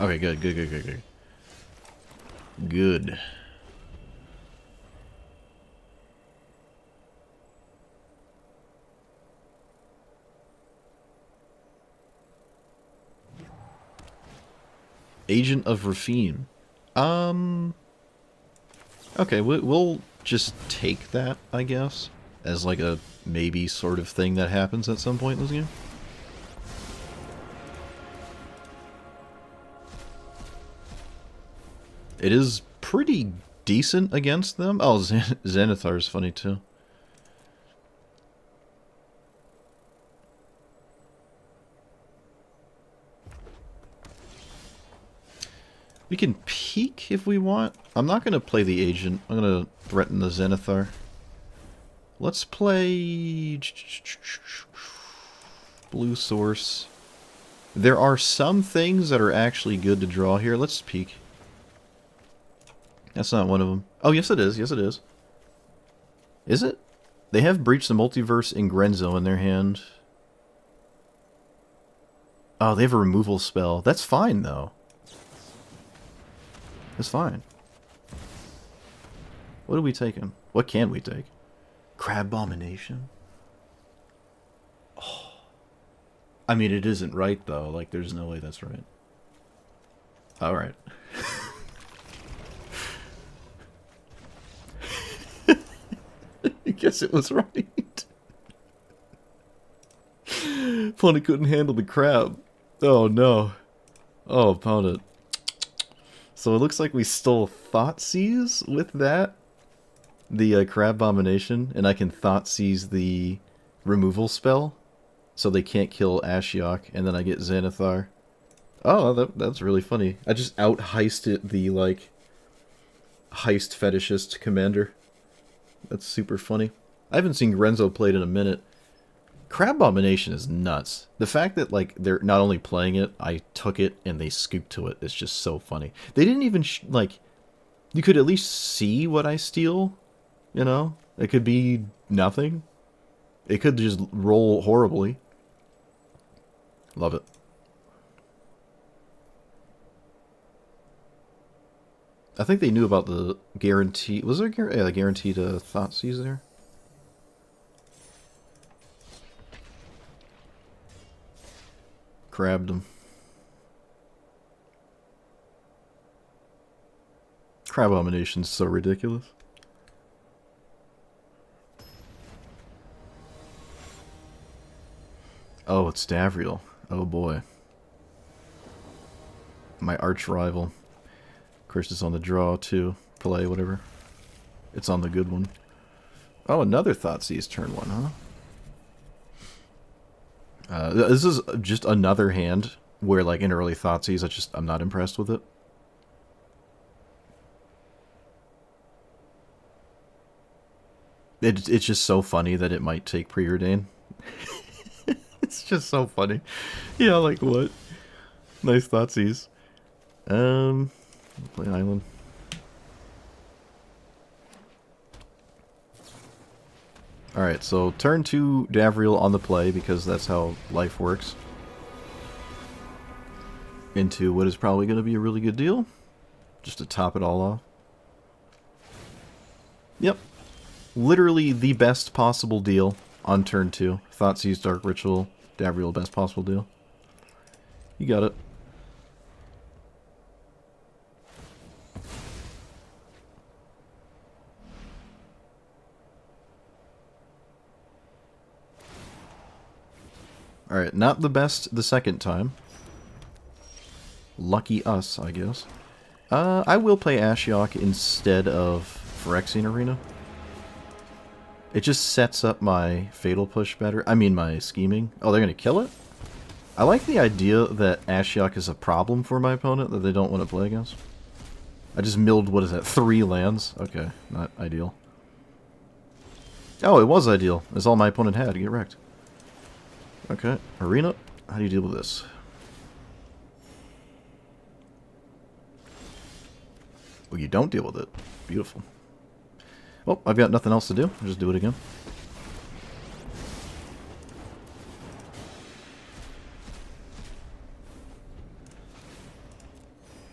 Speaker 1: Okay, good, good, good, good, good. Good. Agent of Rafine. Okay, we'll just take that, I guess, as like a maybe sort of thing that happens at some point in this game. It is pretty decent against them. Oh, Xanathar is funny too. We can peek if we want. I'm not going to play the agent. I'm going to threaten the Xanathar. Let's play blue source. There are some things that are actually good to draw here. Let's peek. That's not one of them. Oh, yes it is. Yes it is. Is it? They have Breach the Multiverse and Grenzo in their hand. Oh, they have a removal spell. That's fine, though. That's fine. What are we taking? What can we take? Crab Abomination? Oh. I mean, it isn't right, though. Like, there's no way that's right. Alright. I guess it was right. Opponent couldn't handle the crab. Oh, no. Oh, opponent. So it looks like we stole Thoughtseize with that. The Crab Abomination. And I can Thoughtseize the removal spell. So they can't kill Ashiok. And then I get Xanathar. Oh, that's really funny. I just out-heisted the, like, heist fetishist commander. That's super funny. I haven't seen Grenzo played in a minute. Crab Abomination is nuts. The fact that, like, they're not only playing it, I took it and they scooped to it is just so funny. They didn't even, like, you could at least see what I steal, you know? It could be nothing. It could just roll horribly. Love it. I think they knew about the guarantee. Was there a guarantee to Thoughtseize there? Grabbed him. Crab Abomination's so ridiculous. Oh, it's Davriel. Oh boy. My arch rival. Of course, it's on the draw too. Play, whatever. It's on the good one. Oh, another Thoughtseize turn one, huh? This is just another hand where, like, in early Thoughtseize, I'm not impressed with it. It's just so funny that it might take Preordain. It's just so funny. Yeah, like what? Nice Thoughtseize. Play Island. Alright, so turn 2 Davriel on the play, because that's how life works. Into what is probably going to be a really good deal. Just to top it all off. Yep. Literally the best possible deal on turn 2. Thoughtseize, Dark Ritual, Davriel, best possible deal. You got it. Alright, not the best the second time. Lucky us, I guess. I will play Ashiok instead of Phyrexian Arena. It just sets up my Fatal Push better. I mean, my Scheming. Oh, they're going to kill it? I like the idea that Ashiok is a problem for my opponent that they don't want to play against. I just milled, what is that, 3 lands? Okay, not ideal. Oh, it was ideal. That's all my opponent had. Get wrecked. Okay, Arena. How do you deal with this? Well, you don't deal with it. Beautiful. Well, I've got nothing else to do. I'll just do it again.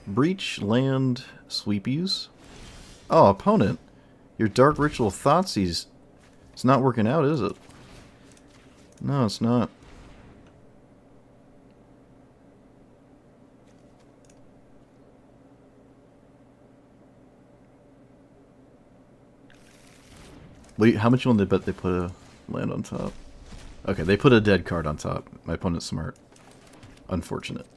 Speaker 1: Breach, land, sweepies. Oh, opponent. Your Dark Ritual Thoughtseize. It's not working out, is it? No, it's not. Wait, how much will they bet they put a land on top? Okay, they put a dead card on top. My opponent's smart. Unfortunate.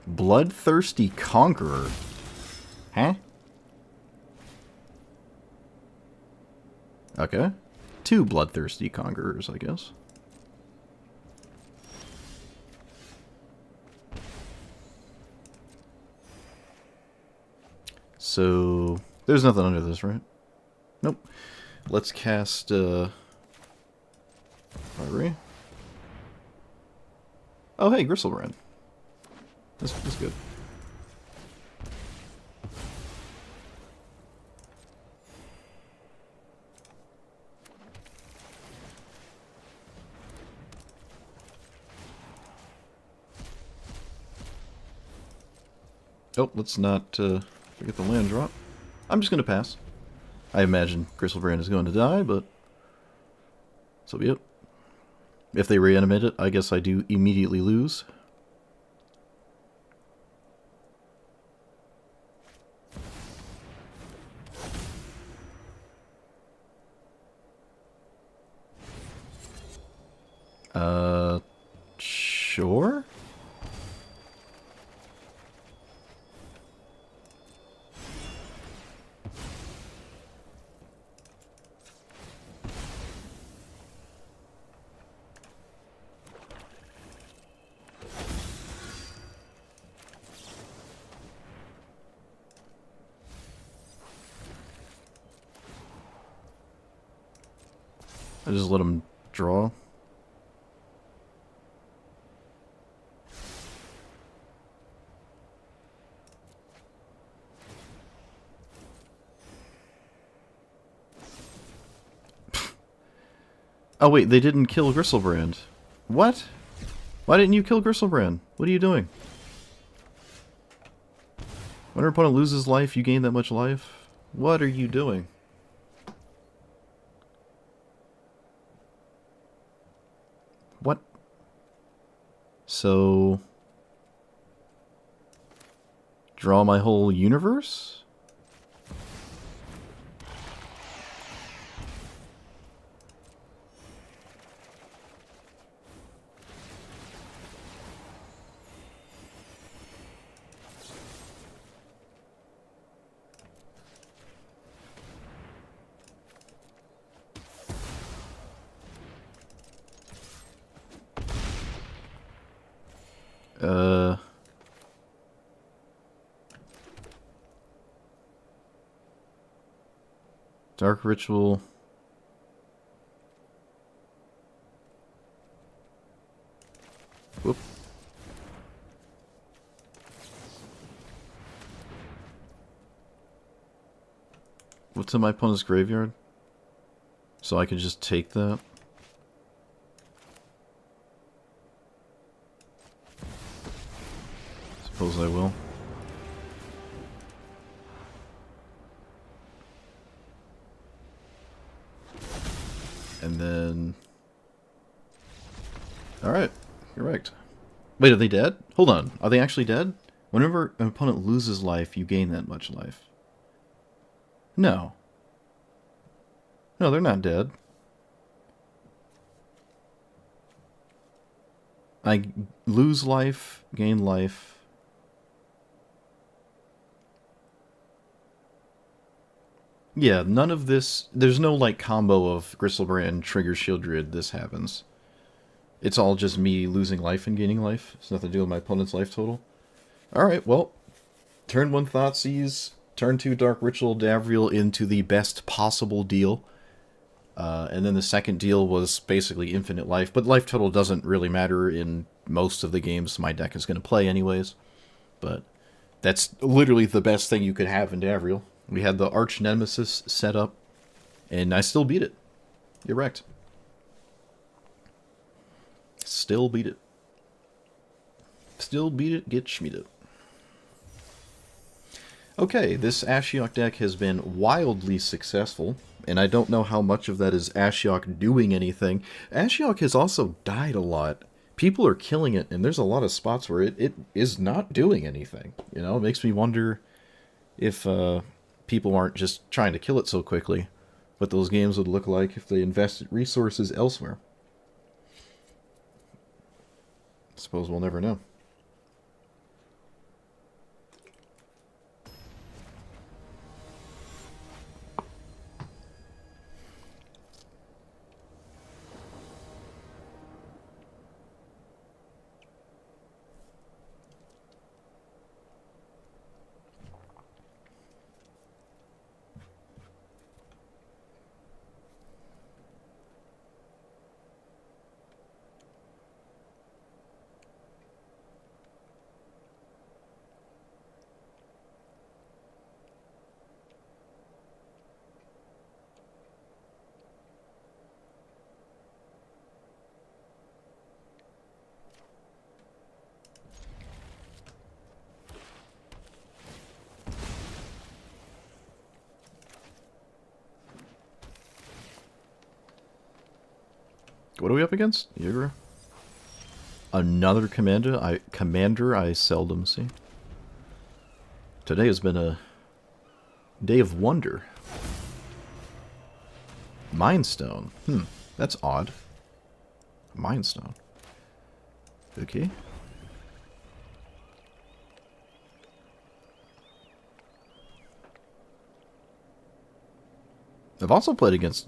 Speaker 1: Bloodthirsty Conqueror. Huh? Okay. 2 Bloodthirsty Conquerors, I guess. So, there's nothing under this, right? Nope. Let's cast, Fiery. Oh, hey, Gristlebrand. That's good. Oh, let's not forget the land drop. I'm just going to pass. I imagine Gristlebrand is going to die, but so be it. If they reanimate it, I guess I do immediately lose. Sure? I just let him draw. Oh wait, they didn't kill Gristlebrand. What? Why didn't you kill Gristlebrand? What are you doing? When your opponent loses life, you gain that much life? What are you doing? What? So... Draw my whole universe? Dark Ritual. Whoop. What's in my opponent's graveyard? So I can just take that. Suppose I will. And then... Alright, correct. Wait, are they dead? Hold on, are they actually dead? Whenever an opponent loses life, you gain that much life. No. No, they're not dead. I lose life, gain life. Yeah, none of this... There's no, like, combo of Gristlebrand, Trigger, Shieldred, this happens. It's all just me losing life and gaining life. It's nothing to do with my opponent's life total. Alright, well. Turn 1 Thoughtseize, turn 2 Dark Ritual Davriel into the best possible deal. And then the second deal was basically infinite life. But life total doesn't really matter in most of the games my deck is going to play anyways. But that's literally the best thing you could have in Davriel. We had the Arch Nemesis set up, and I still beat it. Erect. Still beat it. Still beat it, get schmeed it. Okay, this Ashiok deck has been wildly successful, and I don't know how much of that is Ashiok doing anything. Ashiok has also died a lot. People are killing it, and there's a lot of spots where it is not doing anything. You know, it makes me wonder if people aren't just trying to kill it so quickly, what those games would look like if they invested resources elsewhere. Suppose we'll never know. What are we up against? Ygritte? Another commander I seldom see. Today has been a day of wonder. Mindstone. That's odd. Mindstone. Okay. I've also played against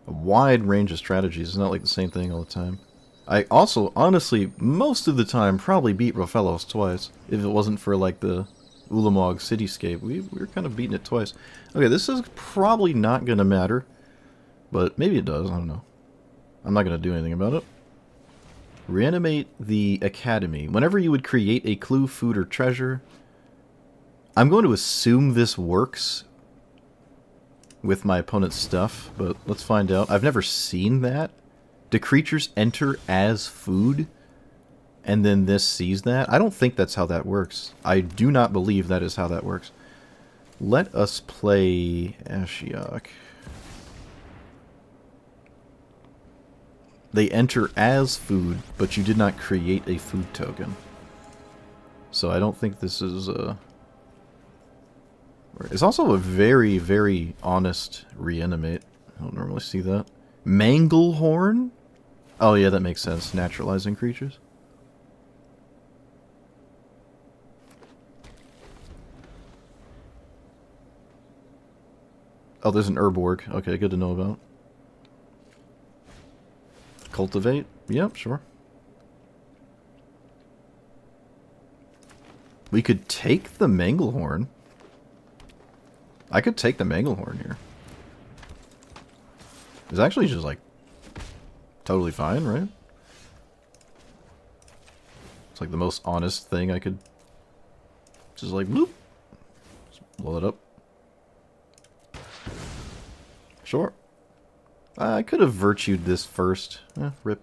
Speaker 1: a wide range of strategies. It's not like the same thing all the time. I also, honestly, most of the time probably beat Rofellos twice. If it wasn't for, like, the Ulamog Cityscape. We were kind of beating it twice. Okay, this is probably not going to matter. But maybe it does, I don't know. I'm not going to do anything about it. Reanimate the Academy. Whenever you would create a clue, food, or treasure, I'm going to assume this works with my opponent's stuff, but let's find out. I've never seen that. Do creatures enter as food, and then this sees that? I don't think that's how that works. I do not believe that is how that works. Let us play Ashiok. They enter as food, but you did not create a food token. So I don't think this is It's also a very, very honest reanimate. I don't normally see that. Manglehorn? Oh yeah, that makes sense. Naturalizing creatures. Oh, there's an Urborg. Okay, good to know about. Cultivate? Yep, sure. We could take the Manglehorn. I could take the Manglehorn here. It's actually just, like, totally fine, right? It's like the most honest thing I could... Just like, bloop. Just blow it up. Sure. I could have virtued this first. Rip.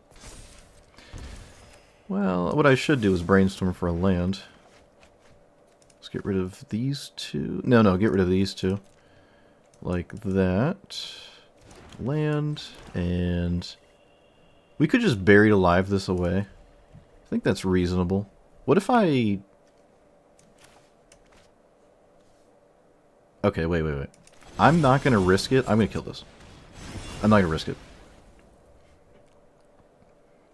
Speaker 1: Well, what I should do is brainstorm for a land. Let's get rid of these two. No, get rid of these two. Like that. Land. And we could just Buried Alive this away. I think that's reasonable. What if I... Okay, wait. I'm not going to risk it. I'm going to kill this. I'm not going to risk it.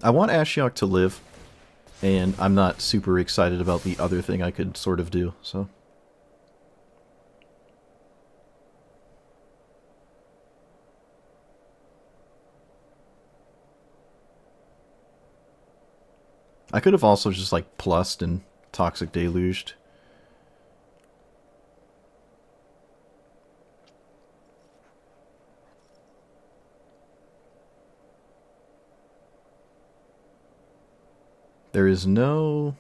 Speaker 1: I want Ashiok to live. And I'm not super excited about the other thing I could sort of do, so... I could have also just, like, plussed and Toxic Deluged. There is no...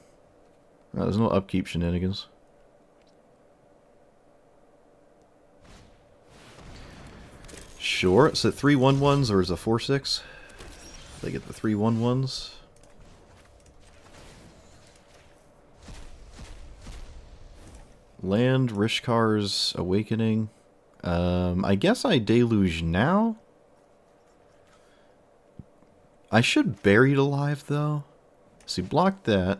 Speaker 1: there's no upkeep shenanigans. Sure, is it 3/1/1s or is it 4/6? They get the 3/1/1s. Land, Rishkar's Awakening. I guess I Deluge now? I should Buried Alive, though. See, block that.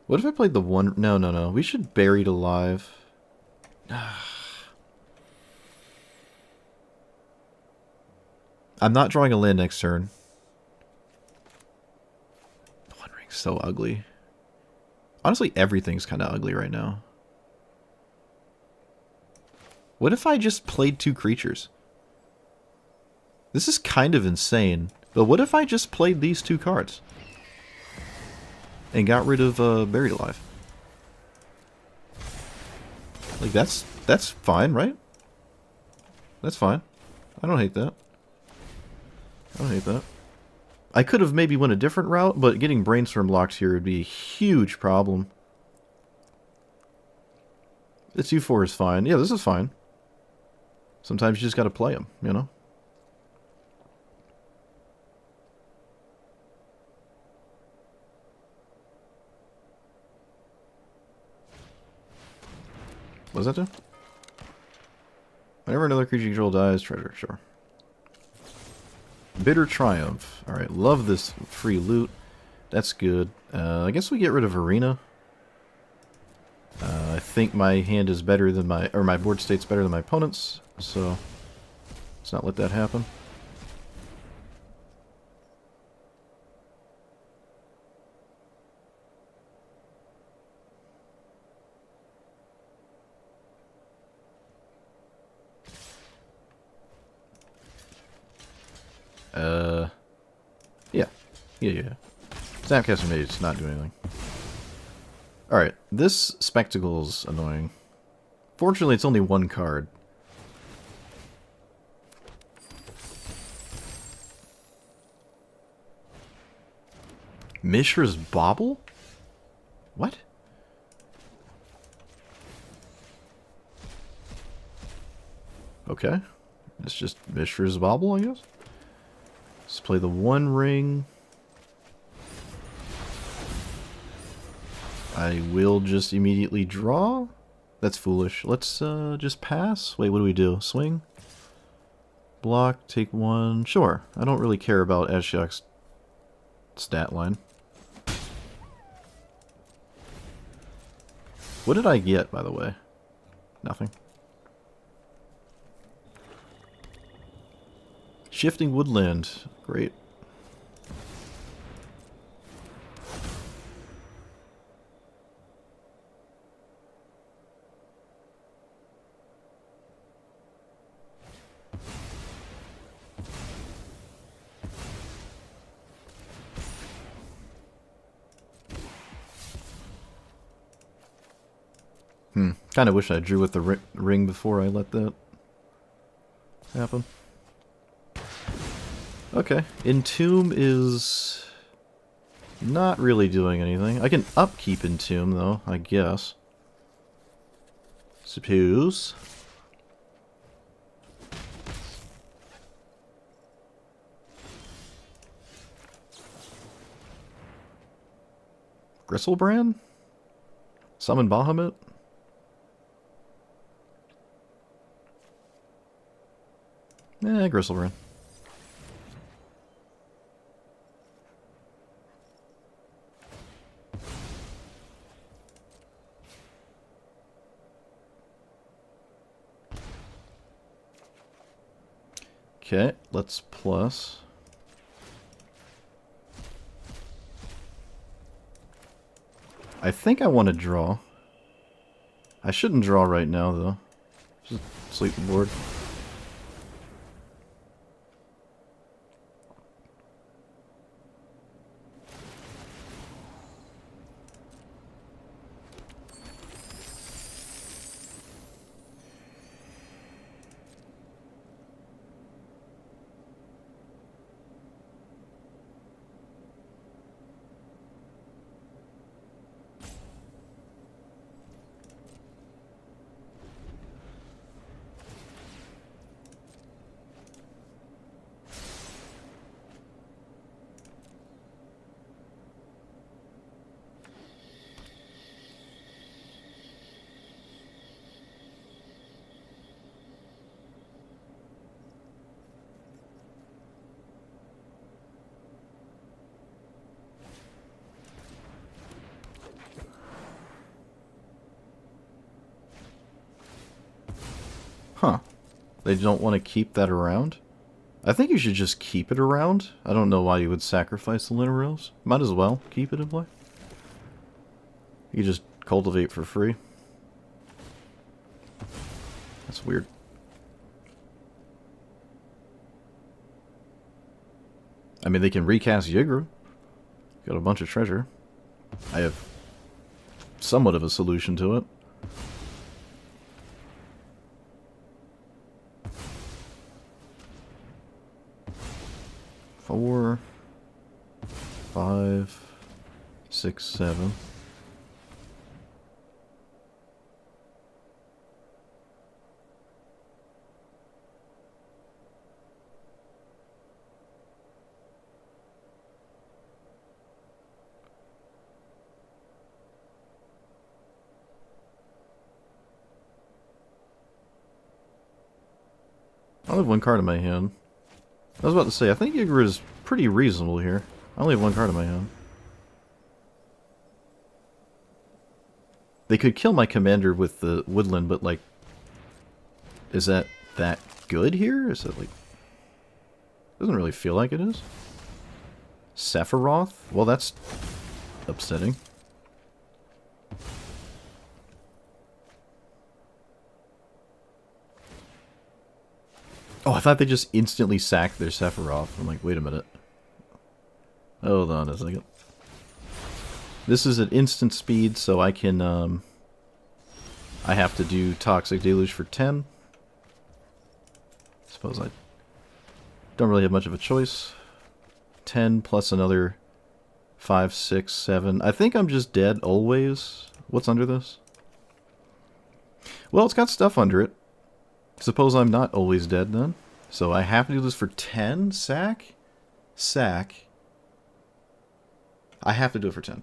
Speaker 1: What if I played the one... No. We should Buried Alive. I'm not drawing a land next turn. One Ring's so ugly. Honestly, everything's kind of ugly right now. What if I just played 2 creatures? This is kind of insane. But what if I just played these 2 cards? And got rid of Buried Alive? Like, that's fine, right? That's fine. I don't hate that. I could have maybe went a different route, but getting Brainstorm locked here would be a huge problem. The 2/4 is fine. Yeah, this is fine. Sometimes you just gotta play them, you know? What does that do? Whenever another creature you control dies, treasure, sure. Bitter Triumph. Alright, love this free loot. That's good. I guess we get rid of Arena. I think my hand is better than my... Or my board state's better than my opponent's, so... Let's not let that happen. Yeah. Snapcaster Mage's not doing anything. Alright, this Spectacle's annoying. Fortunately, it's only 1 card. Mishra's Bauble? What? Okay. It's just Mishra's Bauble, I guess? Let's play the One Ring. I will just immediately draw. That's foolish. Let's just pass. Wait, what do we do? Swing? Block, take 1. Sure. I don't really care about Ashiok's stat line. What did I get, by the way? Nothing. Shifting woodland. Great. Kind of wish I drew with the ring before I let that happen. Okay. Entomb is not really doing anything. I can upkeep Entomb, though, I guess. Suppose. Gristlebrand? Summon Bahamut? Gristlebrand. Okay, let's plus. I think I want to draw. I shouldn't draw right now, though. Just sleep the board. Huh. They don't want to keep that around? I think you should just keep it around. I don't know why you would sacrifice the Linnerils. Might as well keep it in play. You just cultivate for free. That's weird. I mean, they can recast Yigru. Got a bunch of treasure. I have somewhat of a solution to it. Four, 5, 6, 7. I only have one card in my hand. I was about to say, I think Yigru is pretty reasonable here. I only have one card in my hand. They could kill my commander with the woodland, but like... Is that good here? Is it like... Doesn't really feel like it is. Sephiroth? Well, that's upsetting. Oh, I thought they just instantly sacked their Sephiroth. I'm like, wait a minute. Hold on a second. This is at instant speed, so I can, I have to do Toxic Deluge for 10. Suppose I don't really have much of a choice. 10 plus another 5, 6, 7. I think I'm just dead always. What's under this? Well, it's got stuff under it. Suppose I'm not always dead then. So I have to do this for 10? Sack? Sack. I have to do it for 10.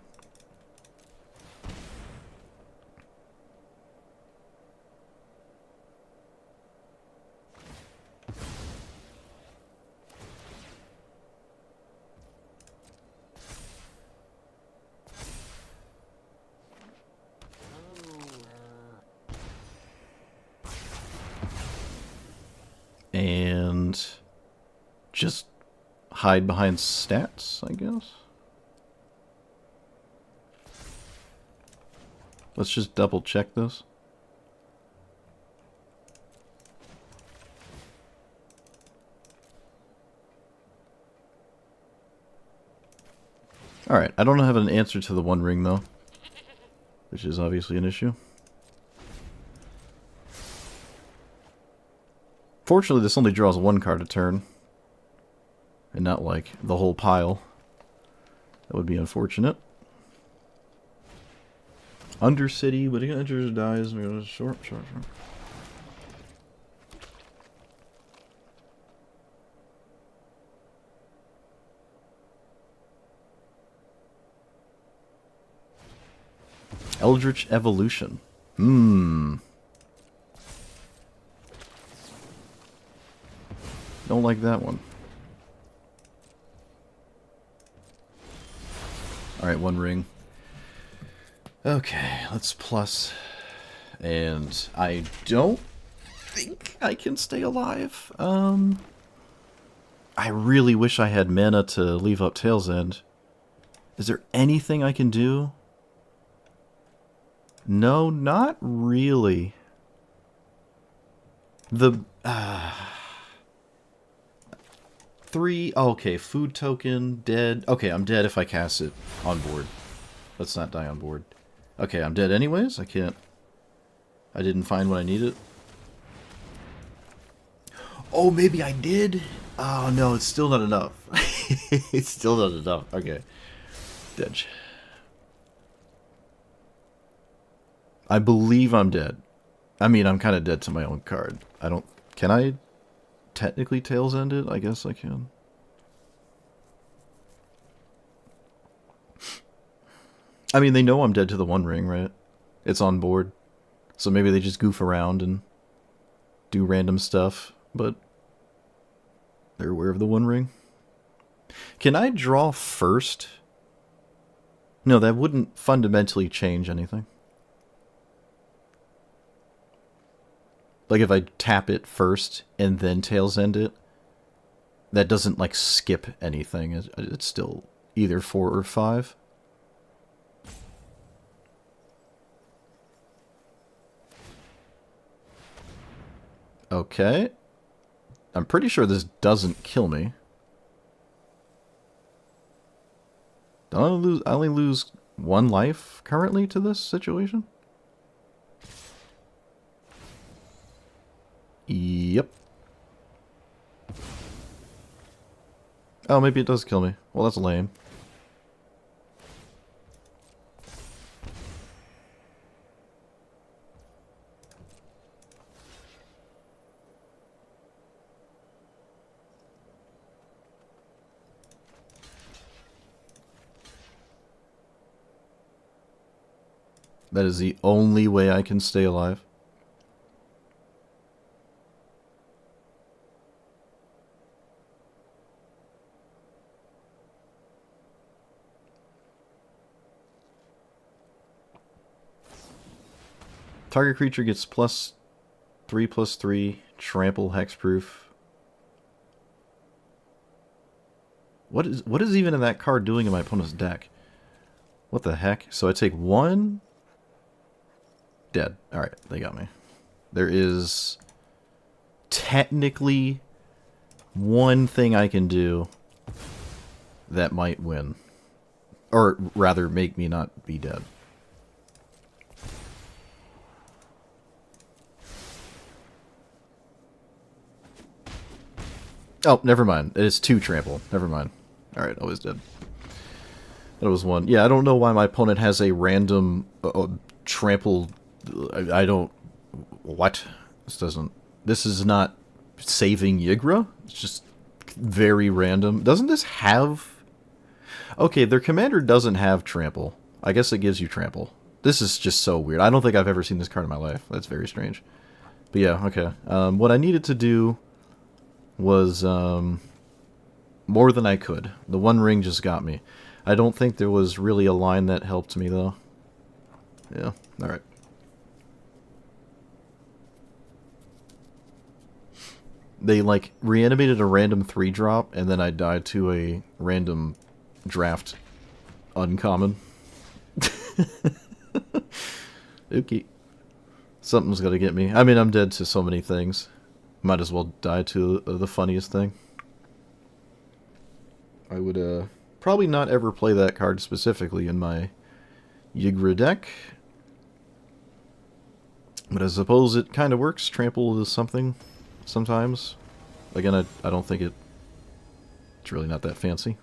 Speaker 1: just hide behind stats, I guess. Let's just double check this. Alright, I don't have an answer to the One Ring though, which is obviously an issue. Fortunately, this only draws one card a turn, and not like the whole pile. That would be unfortunate. Undercity, but he enters, dies, and goes short. Eldritch Evolution. Don't like that one. Alright, One Ring. Okay, let's plus. And I don't think I can stay alive. I really wish I had mana to leave up Tail's End. Is there anything I can do? No, not really. The... 3... okay, food token, dead. Okay, I'm dead if I cast it on board. Let's not die on board. Okay, I'm dead anyways. I can't... I didn't find what I needed. Oh, maybe I did? Oh, no, it's still not enough. It's still not enough. Okay. Dead. I believe I'm dead. I mean, I'm kind of dead to my own card. I don't... Can I technically Tails End it? I guess I can. I mean, they know I'm dead to the One Ring, right? It's on board. So maybe they just goof around and do random stuff, but they're aware of the One Ring. Can I draw first? No, that wouldn't fundamentally change anything. Like if I tap it first and then Tails End it, that doesn't like skip anything. It's still either 4 or 5. Okay. I'm pretty sure this doesn't kill me. I only lose 1 life currently to this situation? Yep. Oh, maybe it does kill me. Well, that's lame. That is the only way I can stay alive. Target creature gets +3/+3, trample, hexproof. What is even in that card doing in my opponent's deck? What the heck? So I take 1. Dead. Alright, they got me. There is technically 1 thing I can do that might win. Or rather, make me not be dead. Oh, never mind. It is 2 trample. Never mind. Alright, always dead. That was 1. Yeah, I don't know why my opponent has a random trample... I don't... What? This doesn't... This is not saving Ygra? It's just very random. Doesn't this have... Okay, their commander doesn't have trample. I guess it gives you trample. This is just so weird. I don't think I've ever seen this card in my life. That's very strange. But yeah, okay. What I needed to do was more than I could. The One Ring just got me. I don't think there was really a line that helped me, though. Yeah, alright. They, like, reanimated a random 3-drop, and then I died to a random draft uncommon. Okay. Something's gonna get me. I mean, I'm dead to so many things. Might as well die to the funniest thing. I would, probably not ever play that card specifically in my Ygra deck. But I suppose it kind of works. Trample is something sometimes. Again, I don't think it's really not that fancy.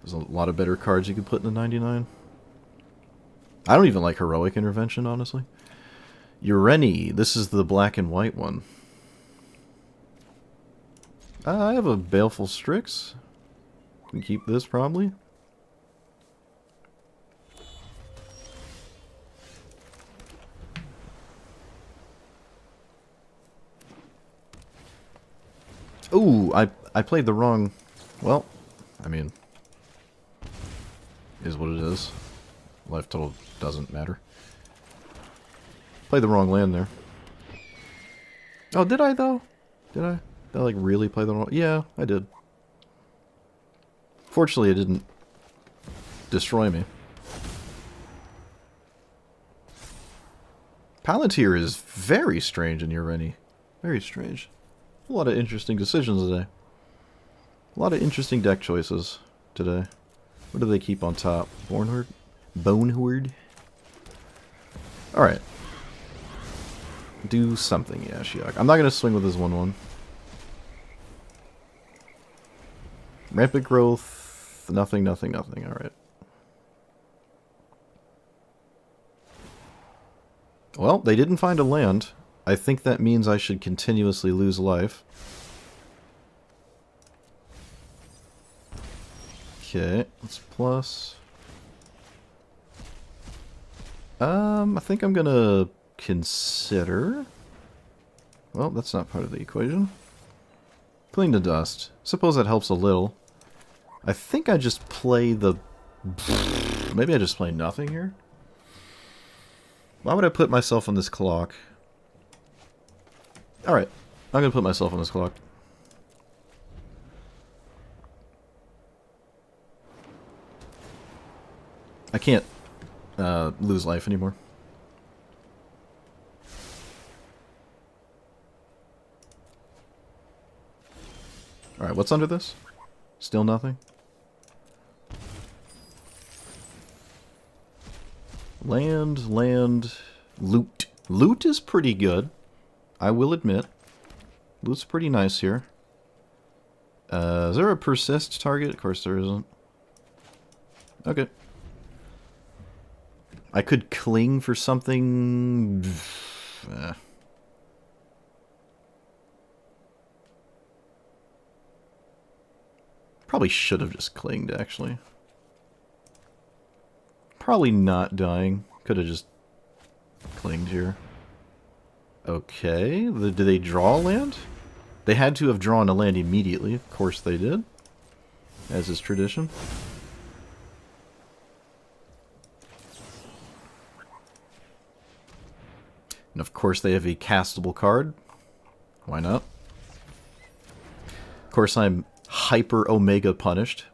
Speaker 1: There's a lot of better cards you could put in the 99. I don't even like Heroic Intervention, honestly. Ureni, this is the black and white one. I have a Baleful Strix. Can keep this, probably. Ooh, I played the wrong... Well, I mean... is what it is. Life total doesn't matter. Played the wrong land there. Oh, did I, though? Did I? Did I, like, really play the wrong... Yeah, I did. Fortunately, it didn't destroy me. Palantir is very strange in Ureni. Very strange. A lot of interesting decisions today. A lot of interesting deck choices today. What do they keep on top? Bornhorde? Bonehorde? Alright. Do something, yeah, Ashiok. I'm not going to swing with this 1-1. Rampant growth. Nothing, nothing, nothing. Alright. Well, they didn't find a land. I think that means I should continuously lose life. Okay, let's plus. I think I'm gonna consider... Well, that's not part of the equation. Clean the dust. Suppose that helps a little. I think I just play the... Maybe I just play nothing here? Why would I put myself on this clock? Alright, I'm gonna put myself on this clock. I can't lose life anymore. Alright, what's under this? Still nothing? Land, loot. Loot is pretty good, I will admit. Loot's pretty nice here. Is there a persist target? Of course there isn't. Okay. I could cling for something... Probably should have just clinged, actually. Probably not dying. Could have just clinged here. Okay. Did they draw a land? They had to have drawn a land immediately. Of course they did. As is tradition. And of course they have a castable card. Why not? Of course I'm hyper omega punished.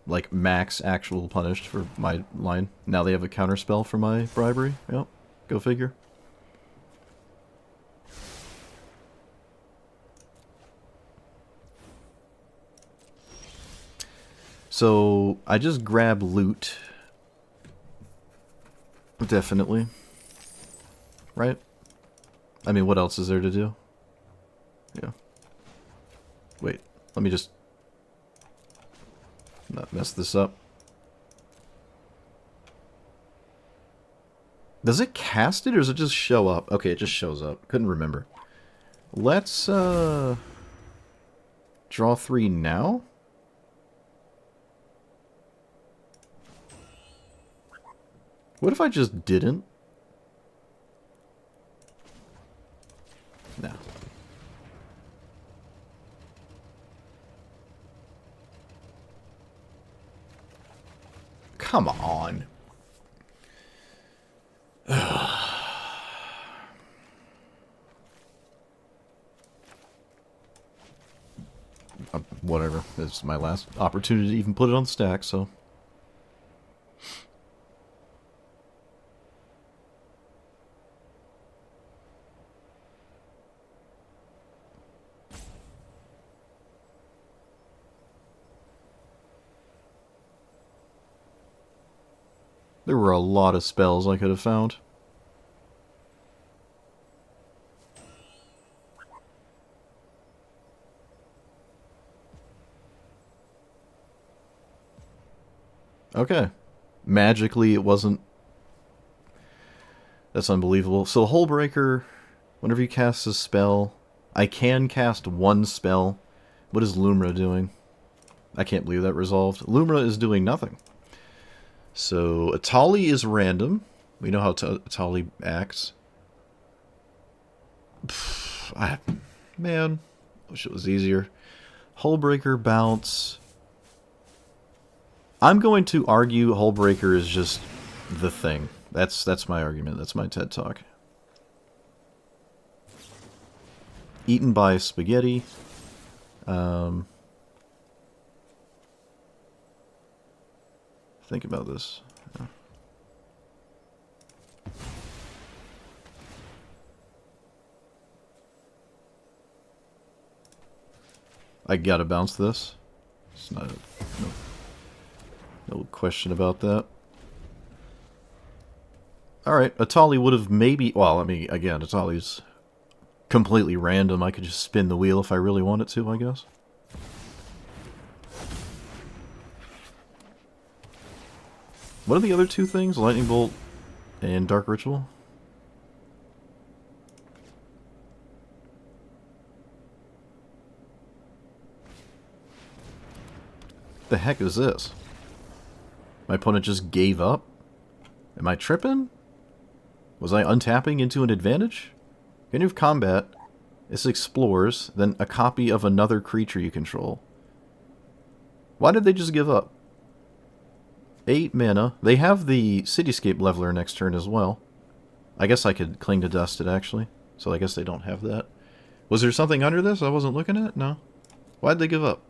Speaker 1: Like max actual punished for my line. Now they have a counterspell for my bribery. Yep. Go figure. So I just grab loot. Definitely. Right? I mean, what else is there to do? Yeah. Wait, let me just not mess this up. Does it cast it or does it just show up? Okay, it just shows up. Couldn't remember. Let's draw 3 now. What if I just didn't? No. Come on. it's my last opportunity to even put it on the stack, so... There were a lot of spells I could have found. Okay. Magically, it wasn't... That's unbelievable. So, Hullbreaker, whenever you cast a spell, I can cast one spell. What is Lumra doing? I can't believe that resolved. Lumra is doing nothing. So, Atali is random. We know how Atali acts. Man, wish it was easier. Hullbreaker, bounce. I'm going to argue Hullbreaker is just the thing. That's my argument. That's my TED Talk. Eaten by spaghetti. Think about this. I gotta bounce this. It's not no question about that. Alright, Atali would have maybe... Well, I mean, again, Atali's completely random. I could just spin the wheel if I really wanted to, I guess. What are the other two things? Lightning Bolt and Dark Ritual? The heck is this? My opponent just gave up? Am I tripping? Was I untapping into an advantage? Beginning of combat, this explores, then a copy of another creature you control. Why did they just give up? 8 mana. They have the Cityscape Leveler next turn as well. I guess I could Cling to Dust it, actually. So I guess they don't have that. Was there something under this I wasn't looking at? No. Why'd they give up?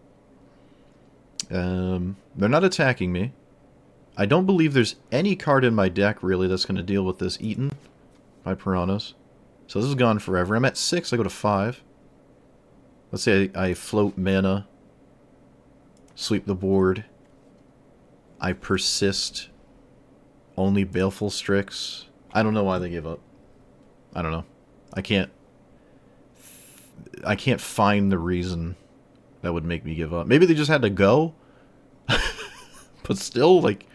Speaker 1: They're not attacking me. I don't believe there's any card in my deck, really, that's going to deal with this Eaten by Piranhas. So this is gone forever. I'm at 6, I go to 5. Let's say I float mana. Sweep the board. I persist. Only Baleful Strix. I don't know why they give up. I don't know. I can't find the reason that would make me give up. Maybe they just had to go. But still, like,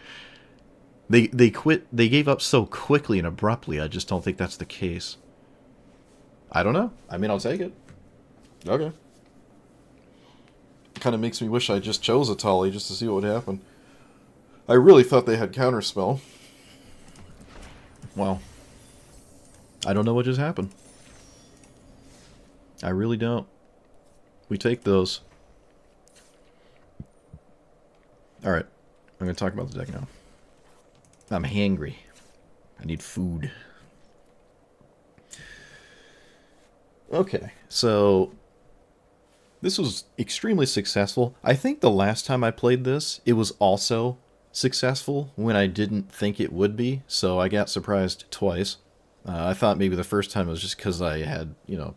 Speaker 1: they quit. They gave up so quickly and abruptly. I just don't think that's the case. I don't know. I mean, I'll take it. Okay. Kind of makes me wish I just chose Atali just to see what would happen. I really thought they had Counterspell. Wow. I don't know what just happened. I really don't. We take those. Alright. I'm going to talk about the deck now. I'm hangry. I need food. Okay, so this was extremely successful. I think the last time I played this, it was also successful when I didn't think it would be, so I got surprised twice. I thought maybe the first time it was just because I had, you know,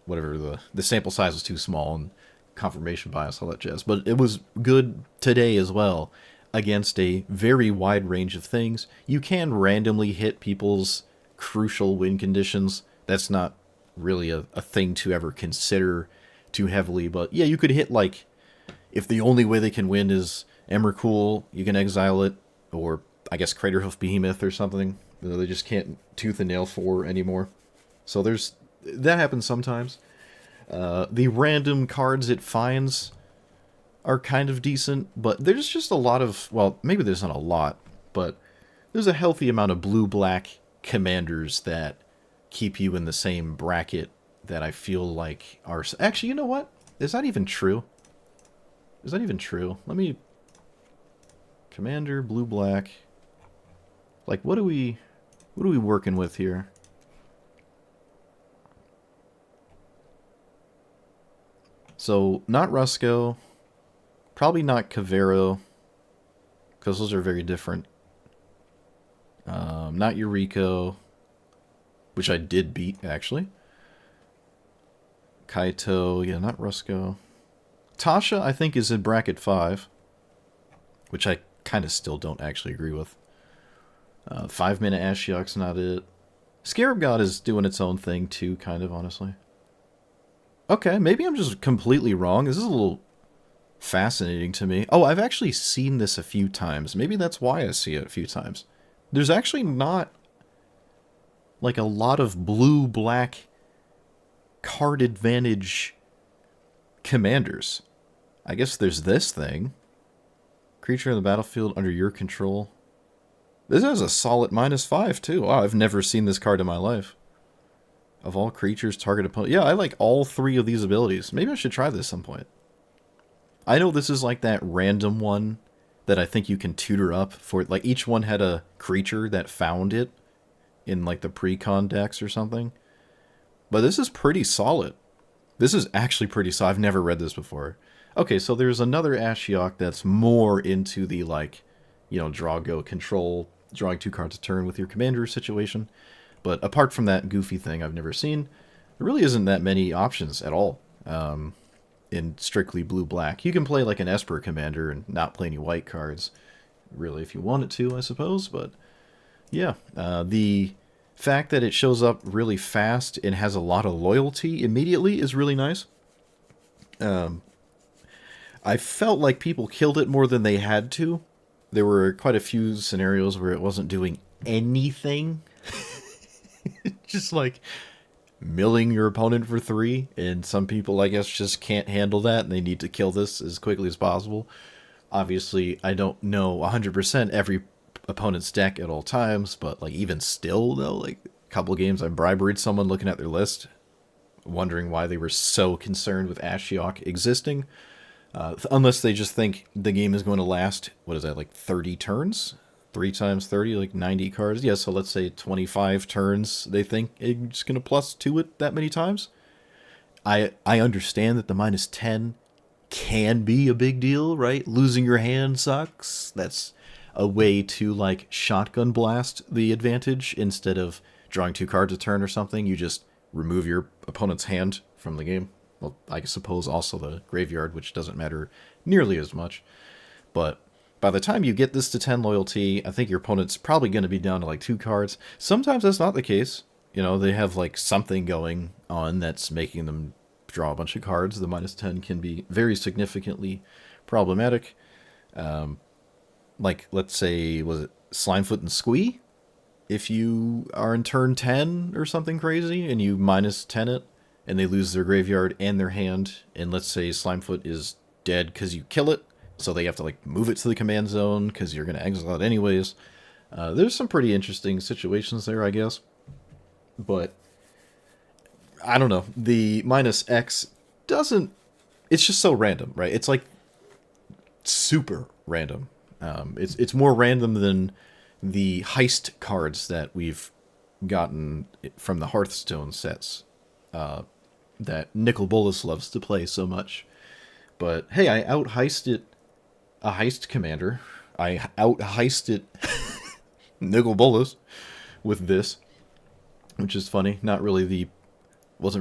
Speaker 1: whatever, the sample size was too small and confirmation bias, all that jazz. But it was good today as well against a very wide range of things. You can randomly hit people's crucial win conditions. That's not really a thing to ever consider too heavily. But yeah, you could hit, like, if the only way they can win is Emrakul, you can exile it, or I guess Craterhoof Behemoth or something. They just can't tooth and nail for anymore. So that happens sometimes. The random cards it finds are kind of decent, but there's just a lot of, well, maybe there's not a lot, but there's a healthy amount of blue-black commanders that keep you in the same bracket that I feel like are... Actually, you know what? Is that even true? Is that even true? Let me... Commander, blue-black... Like, what are we working with here? So, not Rusco, probably not Cavero, because those are very different. Not Eureka, which I did beat, actually. Kaito, yeah, not Rusco. Tasha, I think, is in bracket 5, which I kind of still don't actually agree with. 5-minute Ashiok's not it. Scarab God is doing its own thing, too, kind of, honestly. Okay, maybe I'm just completely wrong. This is a little fascinating to me. Oh, I've actually seen this a few times. Maybe that's why I see it a few times. There's actually not, like, a lot of blue-black card advantage commanders. I guess there's this thing. Creature in the battlefield under your control. This has a solid -5, too. Wow, I've never seen this card in my life. Of all creatures, target opponent. Yeah, I like all 3 of these abilities. Maybe I should try this some point. I know this is like that random one that I think you can tutor up for. Like, each one had a creature that found it in, like, the pre-con decks or something. But this is pretty solid. This is actually pretty solid. I've never read this before. Okay, so there's another Ashiok that's more into the, like, you know, draw, go, control, drawing 2 cards a turn with your commander situation. But apart from that goofy thing I've never seen, there really isn't that many options at all in strictly blue-black. You can play like an Esper commander and not play any white cards, really, if you wanted to, I suppose. But yeah, the fact that it shows up really fast and has a lot of loyalty immediately is really nice. I felt like people killed it more than they had to. There were quite a few scenarios where it wasn't doing anything. Just like milling your opponent for 3, and some people, I guess, just can't handle that and they need to kill this as quickly as possible. Obviously, I don't know 100% every opponent's deck at all times, but like even still, though, like a couple games I briberied someone looking at their list, wondering why they were so concerned with Ashiok existing. Unless they just think the game is going to last, what is that, like 30 turns? 3 times 30, like 90 cards. Yeah, so let's say 25 turns they think it's going to plus 2 it that many times. I understand that the -10 can be a big deal, right? Losing your hand sucks. That's a way to, like, shotgun blast the advantage. Instead of drawing 2 cards a turn or something, you just remove your opponent's hand from the game. Well, I suppose also the graveyard, which doesn't matter nearly as much. But by the time you get this to 10 loyalty, I think your opponent's probably going to be down to like 2 cards. Sometimes that's not the case. You know, they have like something going on that's making them draw a bunch of cards. The -10 can be very significantly problematic. Like, let's say, was it Slimefoot and Squee? If you are in turn 10 or something crazy and you -10 it, and they lose their graveyard and their hand, and let's say Slimefoot is dead because you kill it, so they have to like move it to the command zone because you're going to exile it anyways. There's some pretty interesting situations there, I guess. But I don't know. The -X doesn't... It's just so random, right? It's like super random. It's more random than the heist cards that we've gotten from the Hearthstone sets that Nicol Bolas loves to play so much. But hey, I out-heisted a heist commander. I out-heisted Nicol Bolas with this, which is funny. Wasn't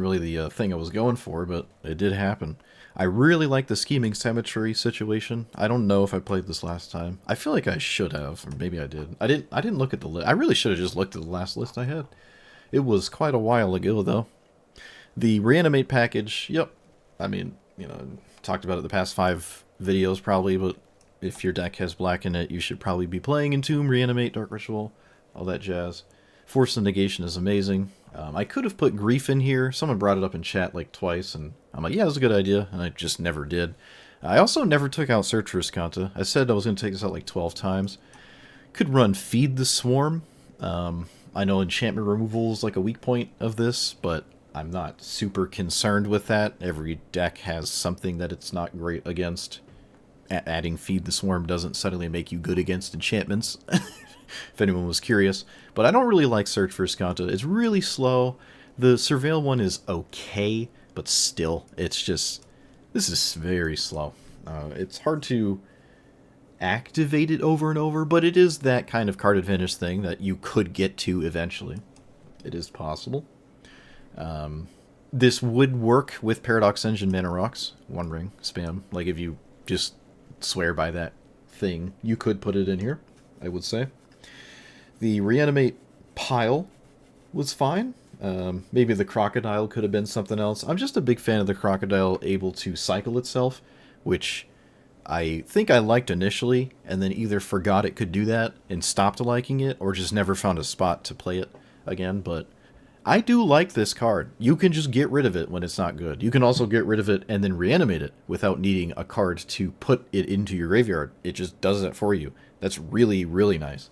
Speaker 1: really the thing I was going for, but it did happen. I really like the Scheming Cemetery situation. I don't know if I played this last time. I feel like I should have, or maybe I did. I didn't look at the list. I really should have just looked at the last list I had. It was quite a while ago, though. The Reanimate package, yep. I mean, you know, talked about it the past 5 videos probably, but if your deck has black in it, you should probably be playing Entomb, Reanimate, Dark Ritual, all that jazz. Force of Negation is amazing. I could have put Grief in here. Someone brought it up in chat like twice, and I'm like, yeah, that's a good idea, and I just never did. I also never took out Search for Iskanta. I said I was going to take this out like 12 times. Could run Feed the Swarm. I know enchantment removal is like a weak point of this, but I'm not super concerned with that. Every deck has something that it's not great against. Adding Feed the Swarm doesn't suddenly make you good against enchantments, if anyone was curious. But I don't really like Search for Iskanta. It's really slow. The Surveil one is okay, but still, it's just... This is very slow. It's hard to activate it over and over, but it is that kind of card advantage thing that you could get to eventually. It is possible. This would work with Paradox Engine Mana Rocks, One Ring, spam. Like if you just swear by that thing, you could put it in here, I would say. The Reanimate pile was fine. Maybe the Crocodile could have been something else. I'm just a big fan of the Crocodile able to cycle itself, which I think I liked initially, and then either forgot it could do that and stopped liking it, or just never found a spot to play it again. But I do like this card. You can just get rid of it when it's not good. You can also get rid of it and then reanimate it without needing a card to put it into your graveyard. It just does it for you. That's really, really nice.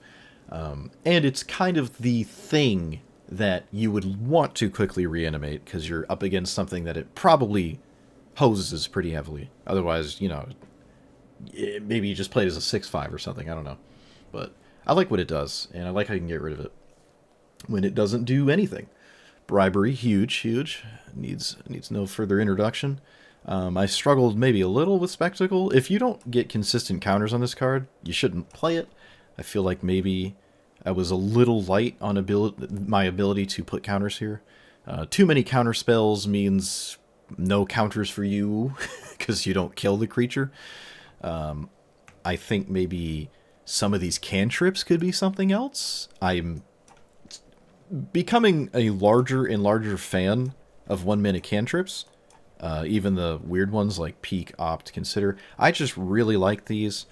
Speaker 1: And it's kind of the thing that you would want to quickly reanimate because you're up against something that it probably hoses pretty heavily. Otherwise, you know, maybe you just play it as a 6/5 or something. I don't know. But I like what it does, and I like how you can get rid of it when it doesn't do anything. Bribery, huge, huge. Needs no further introduction. I struggled maybe a little with Spectacle. If you don't get consistent counters on this card, you shouldn't play it. I feel like maybe I was a little light on my ability to put counters here. Too many counter spells means no counters for you because you don't kill the creature. I think maybe some of these cantrips could be something else. I'm becoming a larger and larger fan of 1-mana cantrips. Even the weird ones like Peek, Opt, Consider. I just really like these.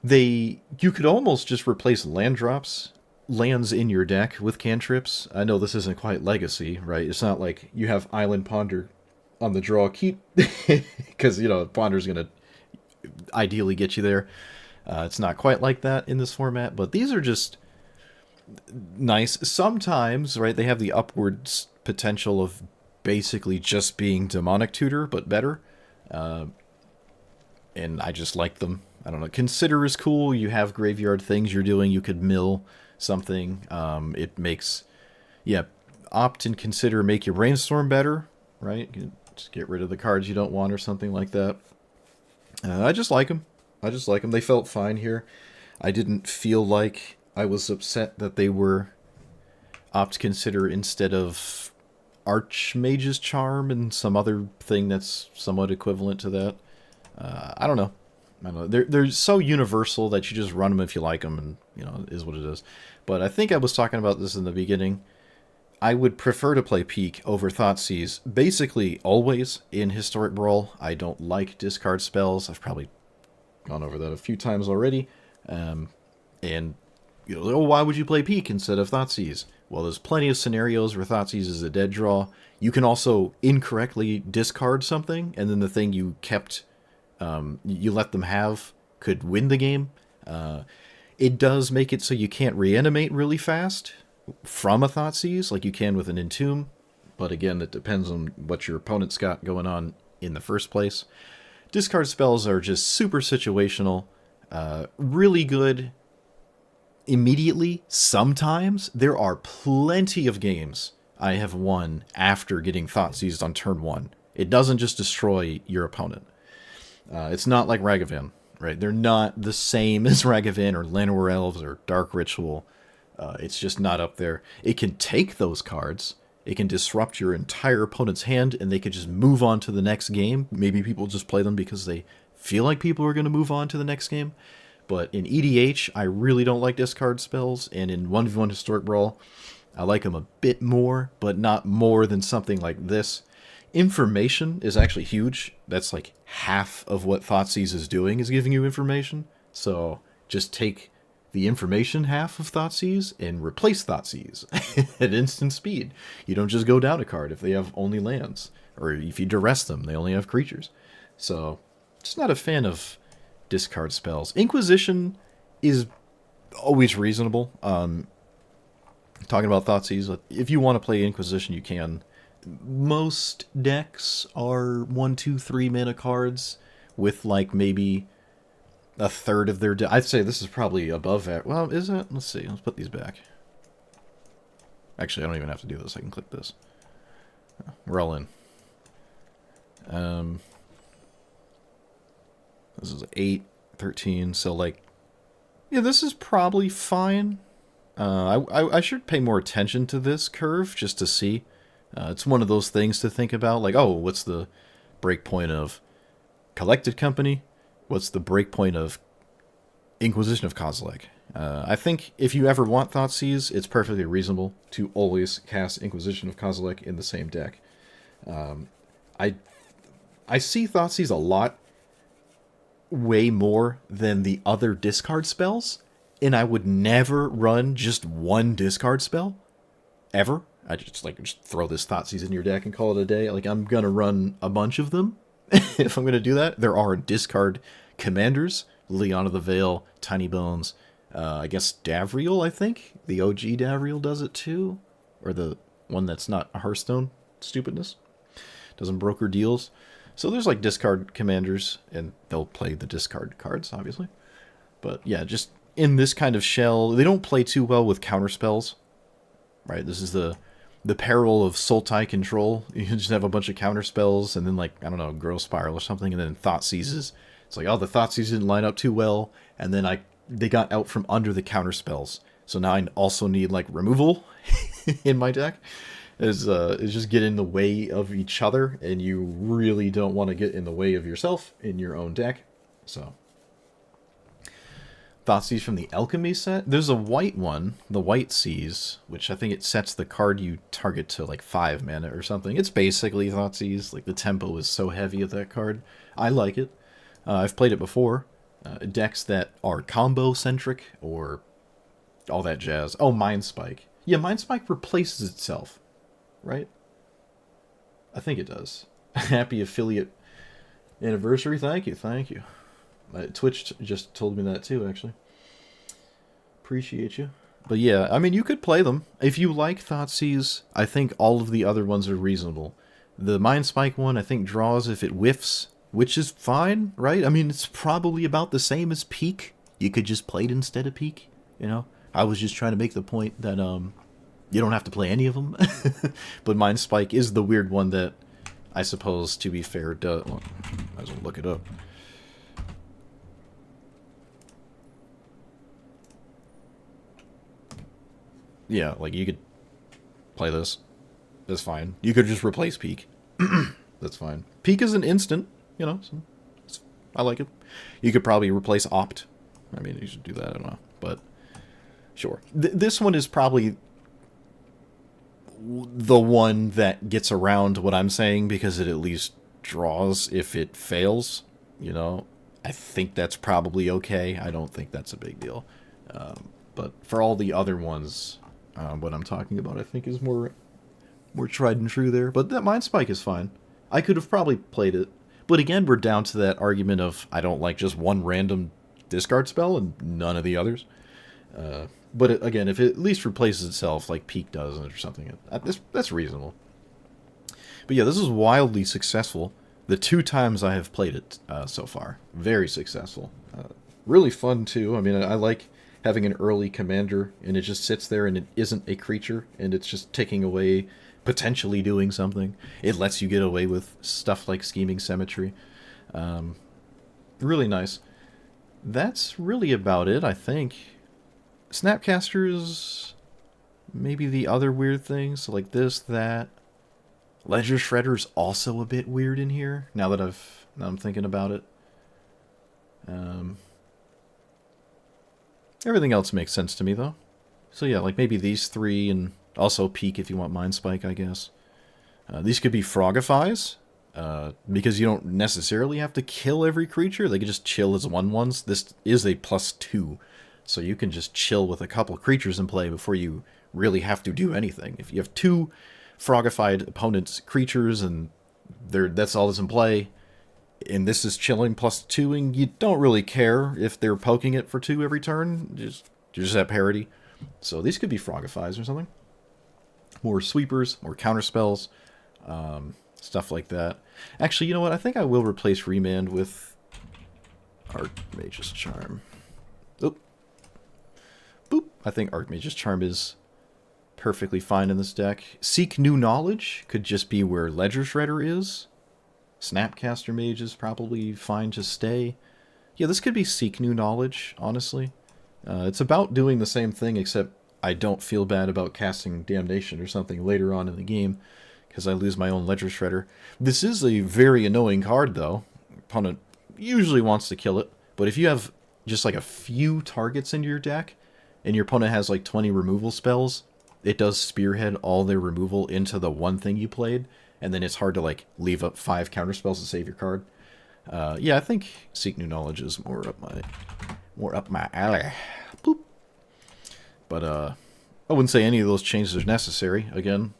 Speaker 1: You could almost just replace lands in your deck with cantrips. I know this isn't quite Legacy, right? It's not like you have Island Ponder on the draw keep, because, you know, Ponder's going to ideally get you there. It's not quite like that in this format, but these are just nice. Sometimes, right, they have the upwards potential of basically just being Demonic Tutor, but better. And I just like them. I don't know. Consider is cool. You have graveyard things you're doing. You could mill something. It makes, Opt and Consider make your Brainstorm better, right? You just get rid of the cards you don't want or something like that. I just like them. They felt fine here. I didn't feel like I was upset that they were Opt Consider instead of Archmage's Charm and some other thing that's somewhat equivalent to that. I don't know. They're so universal that you just run them if you like them, and, you know, it is what it is. But I think I was talking about this in the beginning. I would prefer to play Peek over Thoughtseize basically always in Historic Brawl. I don't like discard spells. I've probably gone over that a few times already. And, you know, why would you play Peek instead of Thoughtseize? Well, there's plenty of scenarios where Thoughtseize is a dead draw. You can also incorrectly discard something, and then the thing you kept, you let them have, could win the game. It does make it so you can't reanimate really fast from a Thoughtseize like you can with an Entomb, but again, it depends on what your opponent's got going on in the first place. Discard spells are just super situational, really good immediately. Sometimes there are plenty of games I have won after getting Thoughtseized on turn 1. It doesn't just destroy your opponent. It's not like Ragavan, right? They're not the same as Ragavan or Llanowar Elves or Dark Ritual. It's just not up there. It can take those cards. It can disrupt your entire opponent's hand, and they could just move on to the next game. Maybe people just play them because they feel like people are going to move on to the next game. But in EDH, I really don't like discard spells, and in 1v1 Historic Brawl, I like them a bit more, but not more than something like this. Information is actually huge. That's like half of what Thoughtseize is doing, is giving you information. So just take the information half of Thoughtseize and replace Thoughtseize at instant speed. You don't just go down a card if they have only lands, or if you duress them, they only have creatures. So just not a fan of discard spells. Inquisition is always reasonable. Talking about Thoughtseize, if you want to play Inquisition, you can. Most decks are 1, 2, 3 mana cards with like maybe a third of their I'd say this is probably above that. Well, is it? Let's see. Let's put these back. Actually, I don't even have to do this. I can click this. We're all in. This is 8, 13. So, like, yeah, this is probably fine. I should pay more attention to this curve just to see. It's one of those things to think about. Like, oh, what's the breakpoint of Collected Company? What's the breakpoint of Inquisition of Kozilek? I think if you ever want Thoughtseize, it's perfectly reasonable to always cast Inquisition of Kozilek in the same deck. I see Thoughtseize a lot, way more than the other discard spells, and I would never run just one discard spell, ever. I just throw this Thoughtseize in your deck and call it a day. Like, I'm gonna run a bunch of them if I'm gonna do that. There are discard commanders: Leon of the Veil, Tiny Bones. I guess Davriel, I think. The OG Davriel does it too. Or the one that's not a Hearthstone stupidness. Doesn't broker deals. So there's like discard commanders, and they'll play the discard cards, obviously. But yeah, just in this kind of shell, they don't play too well with counterspells. Right? This is the peril of Sultai control. You just have a bunch of counterspells, and then, like, I don't know, Growth Spiral or something, and then Thoughtseizes. It's like, oh, the Thoughtseizes didn't line up too well, and then they got out from under the counterspells. So now I also need, like, removal in my deck. Is just get in the way of each other, and you really don't want to get in the way of yourself in your own deck. So, Thoughtseize from the Alchemy set. There's a white one, the White Seas, which I think it sets the card you target to like 5 mana or something. It's basically Thoughtseize. Like, the tempo is so heavy of that card. I like it. I've played it before. Decks that are combo centric or all that jazz. Oh, Mind Spike. Yeah, Mind Spike replaces itself. Right? I think it does. Happy affiliate anniversary. Thank you. Twitch just told me that too, actually. Appreciate you. But yeah, I mean, you could play them. If you like Thoughtseize, I think all of the other ones are reasonable. The Mind Spike one, I think, draws if it whiffs, which is fine, right? I mean, it's probably about the same as Peak. You could just play it instead of Peak, you know? I was just trying to make the point that, you don't have to play any of them. But Mind Spike is the weird one that, I suppose, to be fair, does... Well, might as well look it up. Yeah, like, you could play this. That's fine. You could just replace Peak. That's fine. Peak is an instant, you know, so I like it. You could probably replace Opt. I mean, you should do that, I don't know. But, sure. This one is probably the one that gets around what I'm saying, because it at least draws if it fails, you know. I think that's probably okay. I don't think that's a big deal. But for all the other ones, what I'm talking about, I think is more tried and true there. But that Mind Spike is fine. I could have probably played it. But again, we're down to that argument of I don't like just one random discard spell and none of the others. But again, if it at least replaces itself like Peak does or something, that's reasonable. But yeah, this is wildly successful. The 2 times I have played it so far. Very successful. Really fun, too. I mean, I like having an early commander, and it just sits there, and it isn't a creature, and it's just ticking away, potentially doing something. It lets you get away with stuff like Scheming Symmetry. Really nice. That's really about it, I think. Snapcasters, maybe the other weird things, like this, that. Ledger Shredder's also a bit weird in here, now I'm thinking about it. Everything else makes sense to me, though. So yeah, like maybe these 3, and also Peak if you want Mind Spike, I guess. These could be Frogifies, because you don't necessarily have to kill every creature. They could just chill as 1/1s. This is a +2. So you can just chill with a couple creatures in play before you really have to do anything. If you have 2 Frogified opponents' creatures and that's all that's in play, and this is chilling +2ing, you don't really care if they're poking it for 2 every turn. You just have parity. So these could be Frogifies or something. More sweepers, more counterspells, stuff like that. Actually, you know what? I think I will replace Remand with Archmage's Charm. Oop. Boop. I think Archmage's Charm is perfectly fine in this deck. Seek New Knowledge could just be where Ledger Shredder is. Snapcaster Mage is probably fine to stay. Yeah, this could be Seek New Knowledge, honestly. It's about doing the same thing, except I don't feel bad about casting Damnation or something later on in the game, because I lose my own Ledger Shredder. This is a very annoying card, though. Opponent usually wants to kill it, but if you have just like a few targets into your deck, and your opponent has like 20 removal spells, it does spearhead all their removal into the one thing you played, and then it's hard to like leave up 5 counterspells to save your card. Yeah, I think Seek New Knowledge is more up my alley. Boop. But I wouldn't say any of those changes are necessary. Again,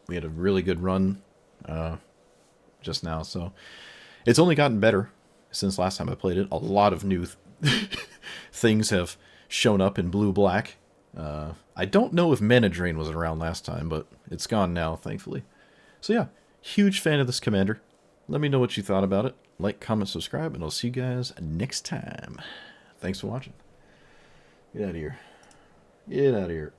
Speaker 1: we had a really good run just now, so it's only gotten better since last time I played it. A lot of new things have shown up in blue-black. I don't know if Mana Drain was around last time, but it's gone now, thankfully. So yeah, huge fan of this commander. Let me know what you thought about it. Like, comment, subscribe, and I'll see you guys next time. Thanks for watching. Get out of here. Get out of here.